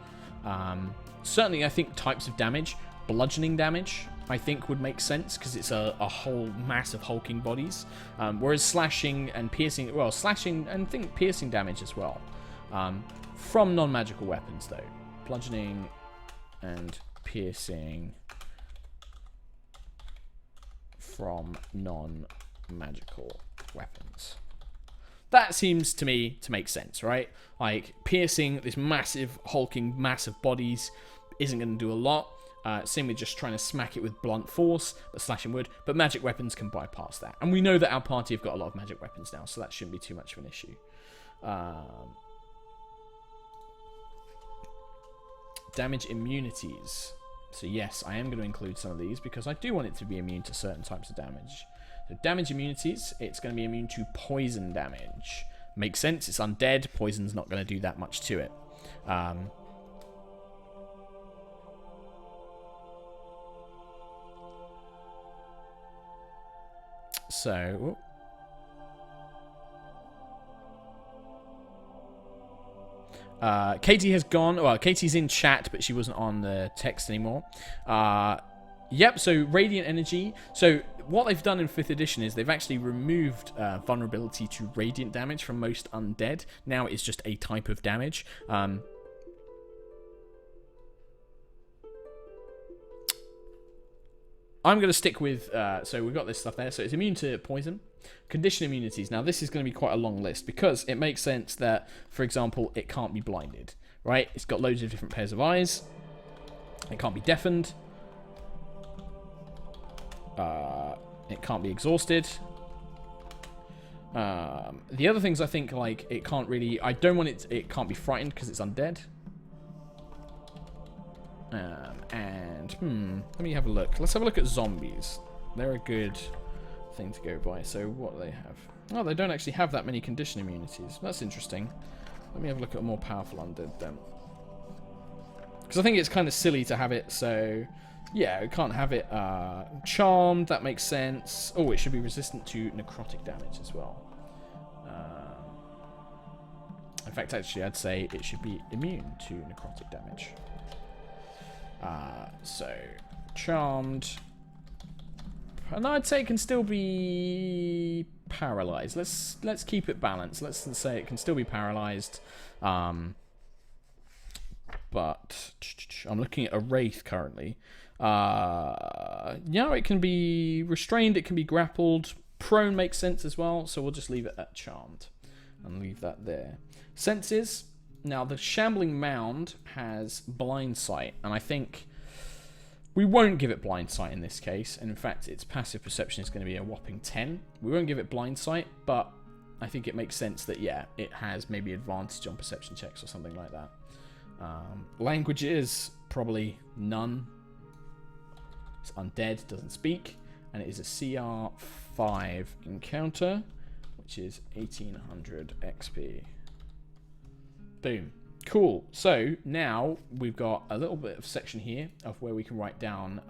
Certainly, I think types of damage. Bludgeoning damage, I think, would make sense because it's a whole mass of hulking bodies. Whereas slashing and piercing, well, slashing and think piercing damage as well. From non-magical weapons, though. Bludgeoning and piercing from non-magical weapons. That seems to me to make sense, right? Like, piercing this massive, hulking mass of bodies isn't going to do a lot. Same with just trying to smack it with blunt force, but slashing would. But magic weapons can bypass that. And we know that our party have got a lot of magic weapons now, so that shouldn't be too much of an issue. Damage immunities. So yes, I am going to include some of these because I do want it to be immune to certain types of damage. So damage immunities, it's going to be immune to poison damage. Makes sense, it's undead, poison's not going to do that much to it. So, Katie has gone. Well, Katie's in chat, but she wasn't on the text anymore. Yep, so Radiant Energy. So what they've done in 5th edition is they've actually removed vulnerability to radiant damage from most undead. Now it's just a type of damage. I'm going to stick with, so we've got this stuff there. So it's immune to poison. Condition immunities. Now, this is going to be quite a long list because it makes sense that, for example, it can't be blinded, right? It's got loads of different pairs of eyes. It can't be deafened. It can't be exhausted. The other things I think, like, it can't really... I don't want it can't be frightened because it's undead. And let me have a look. Let's have a look at zombies. They're a good thing to go by. So what do they have? Oh, they don't actually have that many condition immunities. That's interesting. Let me have a look at a more powerful undead then. Because I think it's kind of silly to have it, so... Yeah, we can't have it charmed, that makes sense. Oh, it should be resistant to necrotic damage as well. In fact, actually, I'd say it should be immune to necrotic damage. So, charmed. And I'd say it can still be paralyzed. Let's keep it balanced. Let's say it can still be paralyzed. But I'm looking at a wraith currently. Yeah, it can be restrained. It can be grappled. Prone makes sense as well. So we'll just leave it at charmed and leave that there. Senses. Now the shambling mound has blind sight, and I think we won't give it blind sight in this case. And in fact, its passive perception is going to be a whopping 10. We won't give it blind sight, but I think it makes sense that, yeah, it has maybe advantage on perception checks or something like that. Languages, probably none. It's undead, doesn't speak, and it is a CR 5 encounter, which is 1800 XP. Boom. Cool. So now we've got a little bit of section here of where we can write down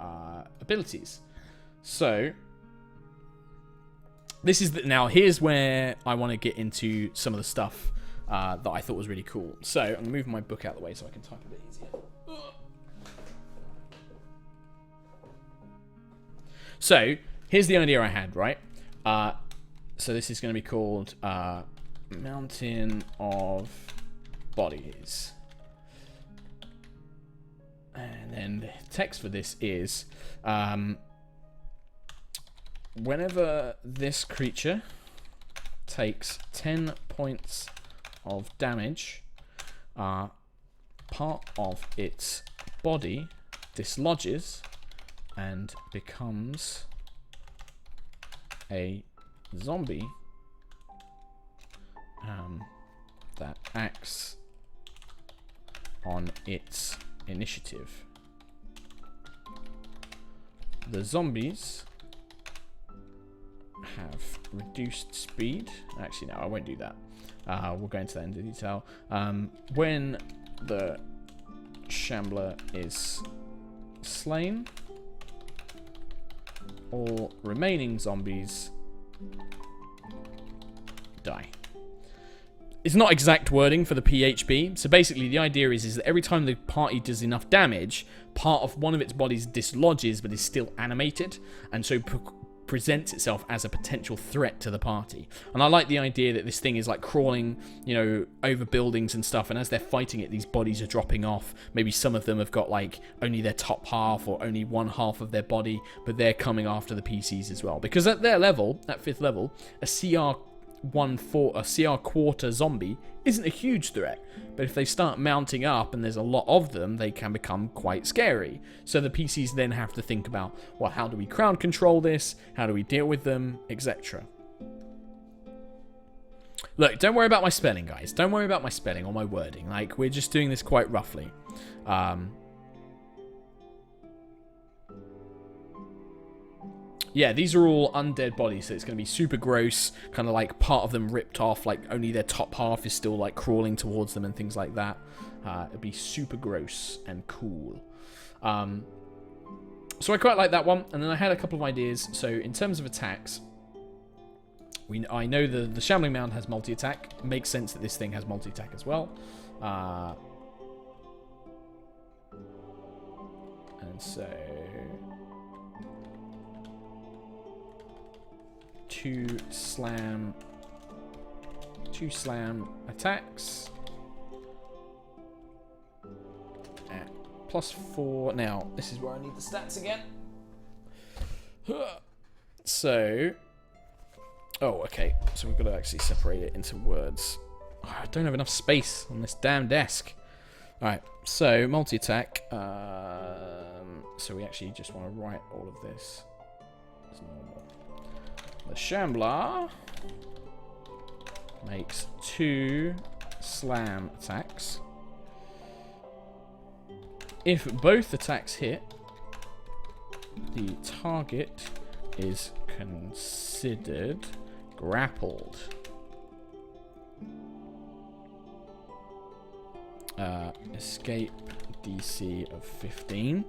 abilities. So this is now here's where I want to get into some of the stuff that I thought was really cool. So I'm going to move my book out of the way so I can type a bit easier. So here's the idea I had, right? So this is going to be called Mountain of Bodies. And then the text for this is whenever this creature takes 10 points of damage, part of its body dislodges and becomes a zombie that acts on its initiative. The zombies have reduced speed. Actually, no, I won't do that. We'll go into that in detail. When the shambler is slain, all remaining zombies die. It's not exact wording for the PHB. So basically the idea is that every time the party does enough damage, part of one of its bodies dislodges but is still animated, and so presents itself as a potential threat to the party. And I like the idea that this thing is like crawling, you know, over buildings and stuff, and as they're fighting it, these bodies are dropping off. Maybe some of them have got like only their top half or only one half of their body, but they're coming after the PCs as well. Because at their level, at 5th level, a CR quarter zombie isn't a huge threat, but if they start mounting up and there's a lot of them, they can become quite scary. So the PCs then have to think about, well, how do we crowd control this? How do we deal with them, etc. Look, don't worry about my spelling, guys. Don't worry about my spelling or my wording. Like, we're just doing this quite roughly. Yeah, these are all undead bodies, so it's going to be super gross, kind of like part of them ripped off, like only their top half is still like crawling towards them and things like that. It'd be super gross and cool. So I quite like that one, and then I had a couple of ideas. So in terms of attacks, I know the Shambling Mound has multi-attack. It makes sense that this thing has multi-attack as well. And so... Two slam attacks at +4. Now, this is where I need the stats again. So, oh, okay. So we've got to actually separate it into words. Oh, I don't have enough space on this damn desk. Alright, so multi-attack. So we actually just want to write all of this as normal. The Shambler makes 2 slam attacks. If both attacks hit, the target is considered grappled. Escape DC of 15.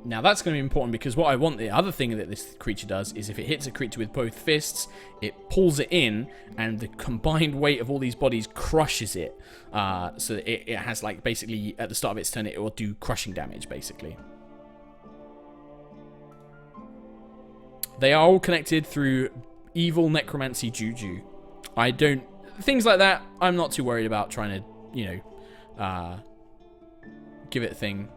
Now that's going to be important because what I want, the other thing that this creature does is if it hits a creature with both fists, it pulls it in and the combined weight of all these bodies crushes it. So it has like basically at the start of its turn it will do crushing damage basically. They are all connected through evil necromancy juju. Things like that I'm not too worried about trying to, give it a thing.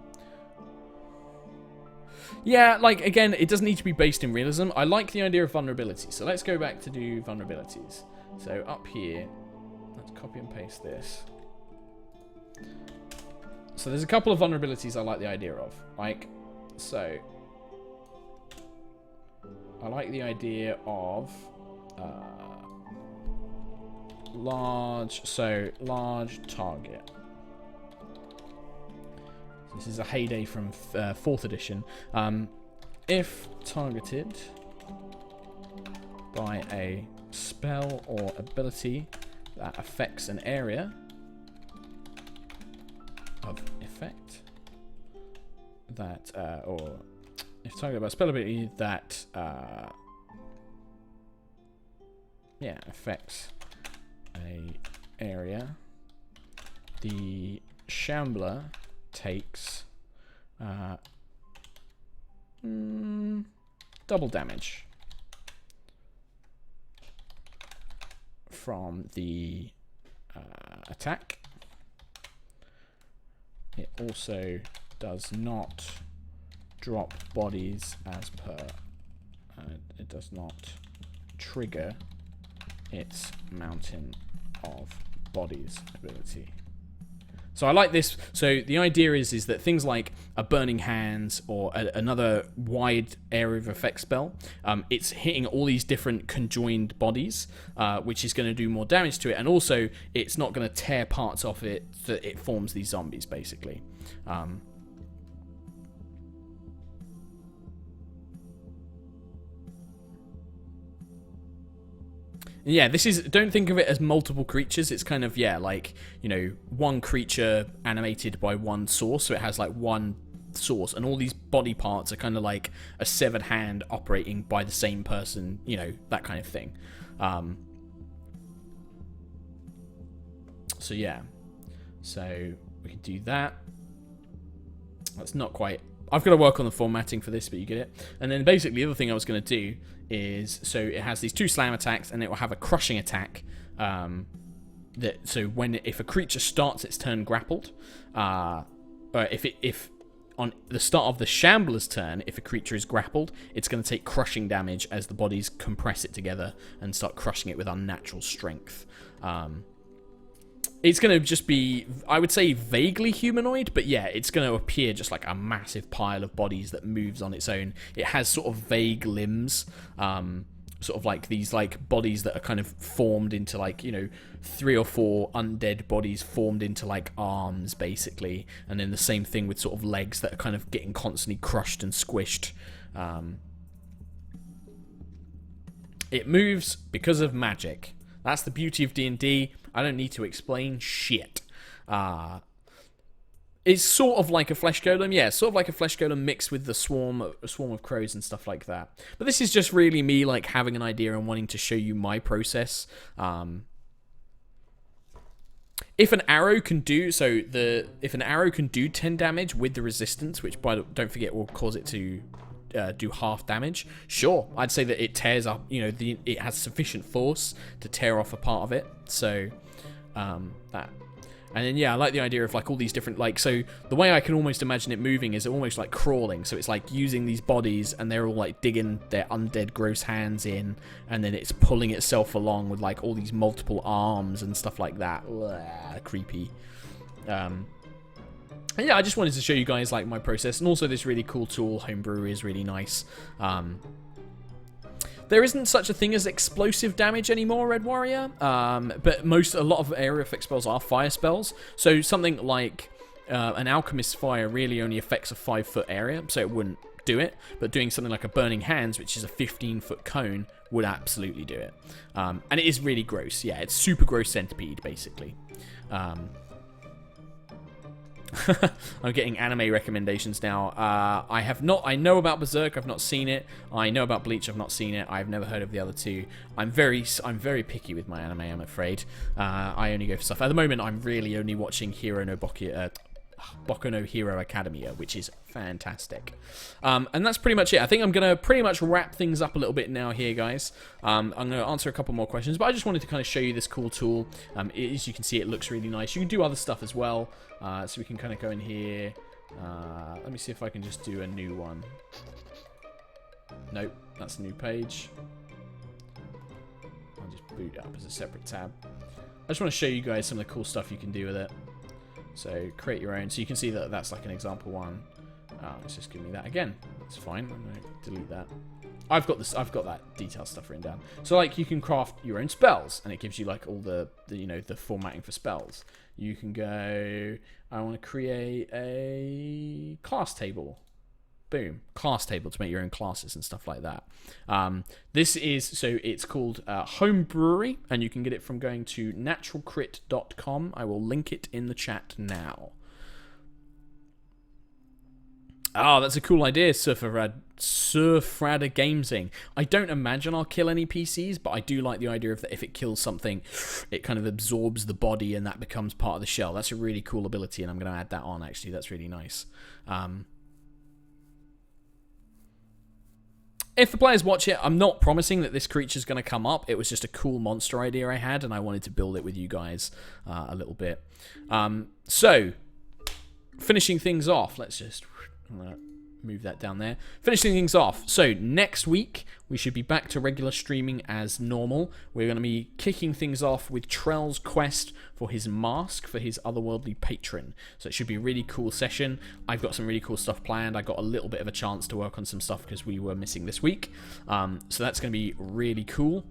Yeah, like, again, it doesn't need to be based in realism. I like the idea of vulnerability. So let's go back to do vulnerabilities. So up here, let's copy and paste this. So there's a couple of vulnerabilities I like the idea of. Like, so I like the idea of large target. This is a heyday from 4th edition. If targeted by a spell or ability that affects an area of effect, that, or if targeted by a spell ability that, affects a area, the Shambler takes double damage from the attack. It also does not drop bodies as per it does not trigger its Mountain of Bodies ability. So I like this. So the idea is that things like a Burning Hands or another wide area of effect spell, it's hitting all these different conjoined bodies, which is going to do more damage to it. And also, it's not going to tear parts off it that it forms these zombies, basically. Yeah, this is, don't think of it as multiple creatures. It's kind of, like, one creature animated by one source. So it has, like, one source. And all these body parts are kind of like a severed hand operating by the same person, that kind of thing. So, yeah. So, we can do that. That's not quite... I've got to work on the formatting for this, but you get it. And then basically the other thing I was going to do is, so it has these 2 slam attacks, and it will have a crushing attack. If a creature starts its turn grappled, or if on the start of the Shambler's turn, if a creature is grappled, it's going to take crushing damage as the bodies compress it together and start crushing it with unnatural strength. It's going to just be, I would say, vaguely humanoid, but yeah, it's going to appear just like a massive pile of bodies that moves on its own. It has sort of vague limbs, sort of like these like bodies that are kind of formed into like, 3 or 4 undead bodies formed into like arms, basically. And then the same thing with sort of legs that are kind of getting constantly crushed and squished. It moves because of magic. That's the beauty of D&D. I don't need to explain shit. It's sort of like a flesh golem. Yeah, sort of like a flesh golem mixed with the swarm of crows and stuff like that. But this is just really me like having an idea and wanting to show you my process. If an arrow can do 10 damage with the resistance, which don't forget will cause it to do half damage, sure, I'd say that it tears up, it has sufficient force to tear off a part of it. So that, and then I like the idea of like all these different, like, so the way I can almost imagine it moving is almost like crawling. So it's like using these bodies and they're all like digging their undead gross hands in, and then it's pulling itself along with like all these multiple arms and stuff like that. Blah, creepy. And yeah, I just wanted to show you guys like my process, and also this really cool tool, Homebrew, is really nice. There isn't such a thing as explosive damage anymore, Red Warrior, but a lot of area effect spells are fire spells. So something like an alchemist's fire really only affects a 5-foot area, so it wouldn't do it. But doing something like a burning hands, which is a 15-foot cone, would absolutely do it. And it is really gross. Yeah, it's super gross centipede, basically. I'm getting anime recommendations now. I have not. I know about Berserk. I've not seen it. I know about Bleach. I've not seen it. I've never heard of the other two. I'm very picky with my anime, I'm afraid. I only go for stuff. At the moment, I'm really only watching Boku no Hero Academia, which is fantastic. And that's pretty much it. I think I'm going to pretty much wrap things up a little bit now here, guys. I'm going to answer a couple more questions, but I just wanted to kind of show you this cool tool. As you can see, it looks really nice. You can do other stuff as well. So we can kind of go in here. Let me see if I can just do a new one. Nope, that's a new page. I'll just boot it up as a separate tab. I just want to show you guys some of the cool stuff you can do with it. So create your own. So you can see that that's like an example one. Let's just give me that again. That's fine. I'm going to delete that. I've got this. I've got that detailed stuff written down. So like you can craft your own spells, and it gives you like all the formatting for spells. You can go. I want to create a class table. Boom, class table to make your own classes and stuff like that. This is, so it's called Homebrew, and you can get it from going to naturalcrit.com. I will link it in the chat now. Oh, that's a cool idea, Surfrada Gamesing. I don't imagine I'll kill any PCs, but I do like the idea of that if it kills something, it kind of absorbs the body and that becomes part of the shell. That's a really cool ability, and I'm going to add that on, actually. That's really nice. If the players watch it, I'm not promising that this creature's going to come up. It was just a cool monster idea I had, and I wanted to build it with you guys a little bit. So, finishing things off, let's just move that down there. Finishing things off. So, next week, we should be back to regular streaming as normal. We're going to be kicking things off with Trell's quest for his mask for his otherworldly patron. So it should be a really cool session. I've got some really cool stuff planned. I got a little bit of a chance to work on some stuff because we were missing this week. So that's going to be really cool.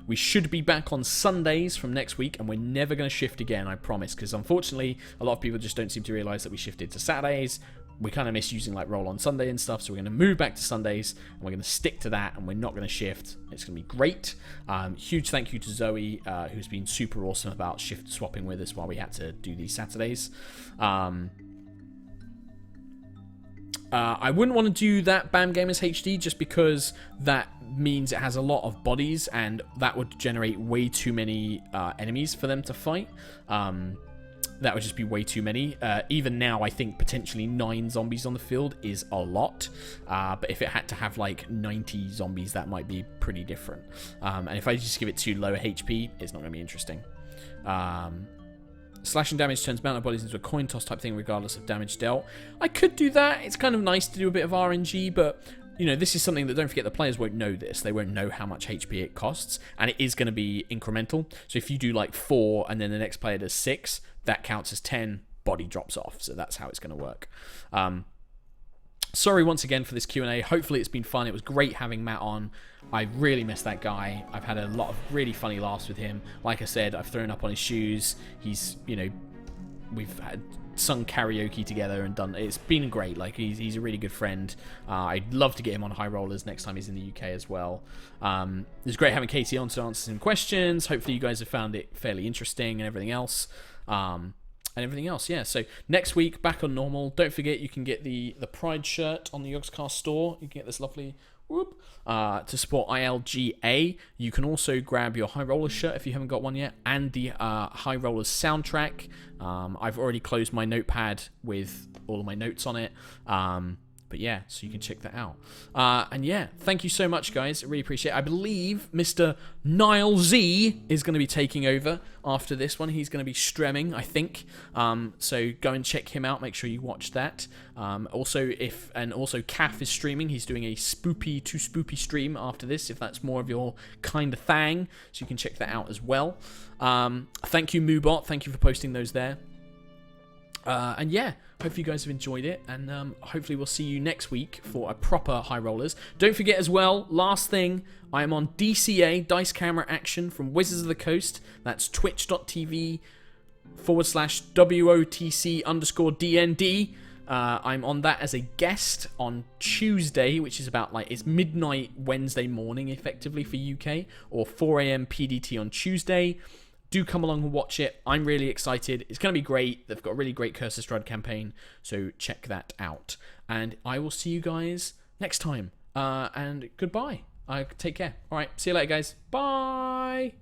We should be back on Sundays from next week, and we're never going to shift again, I promise, because unfortunately a lot of people just don't seem to realize that we shifted to Saturdays. We kind of miss using like Roll on Sunday and stuff, so we're going to move back to Sundays, and we're going to stick to that, and we're not going to shift. It's going to be great. Huge thank you to Zoe, who's been super awesome about shift swapping with us while we had to do these Saturdays. I wouldn't want to do that BAM Gamers HD just because that means it has a lot of bodies, and that would generate way too many enemies for them to fight. That would just be way too many. Even now, I think potentially 9 zombies on the field is a lot. But if it had to have like 90 zombies, that might be pretty different. And if I just give it to lower HP, it's not going to be interesting. Slashing damage turns mounted bodies into a coin toss type thing regardless of damage dealt. I could do that. It's kind of nice to do a bit of RNG, but you know, this is something that, don't forget, the players won't know this. They won't know how much HP it costs, and it is going to be incremental. So if you do like 4 and then the next player does 6, that counts as 10, body drops off. So that's how it's going to work. Sorry once again for this Q&A. Hopefully it's been fun. It was great having Matt on. I really miss that guy. I've had a lot of really funny laughs with him. Like I said, I've thrown up on his shoes. He's, you know, we've sung karaoke together and done. It's been great. Like he's a really good friend. I'd love to get him on HighRollers next time he's in the UK as well. It was great having Katie on to answer some questions. Hopefully you guys have found it fairly interesting and everything else. Yeah. So next week back on normal. Don't forget you can get the Pride shirt on the Yogscast store. You can get this lovely to support ILGA. You can also grab your High Rollers shirt if you haven't got one yet, and the High Rollers soundtrack. I've already closed my notepad with all of my notes on it. But yeah, so you can check that out. And yeah, thank you so much, guys. I really appreciate it. I believe Mr. Niall Z is going to be taking over after this one. He's going to be streaming, I think. So go and check him out. Make sure you watch that. Also, Caf is streaming. He's doing a spoopy stream after this, if that's more of your kind of thing. So you can check that out as well. Thank you, Moobot. Thank you for posting those there. And yeah, hopefully you guys have enjoyed it, and hopefully we'll see you next week for a proper High Rollers. Don't forget as well, last thing, I am on DCA, Dice Camera Action, from Wizards of the Coast. That's twitch.tv twitch.tv/WOTC_DND. I'm on that as a guest on Tuesday, which is about it's midnight Wednesday morning, effectively for UK, or 4 a.m. PDT on Tuesday. Do come along and watch it. I'm really excited. It's going to be great. They've got a really great Curse of Strahd campaign, so check that out. And I will see you guys next time. And goodbye. Take care. All right. See you later, guys. Bye.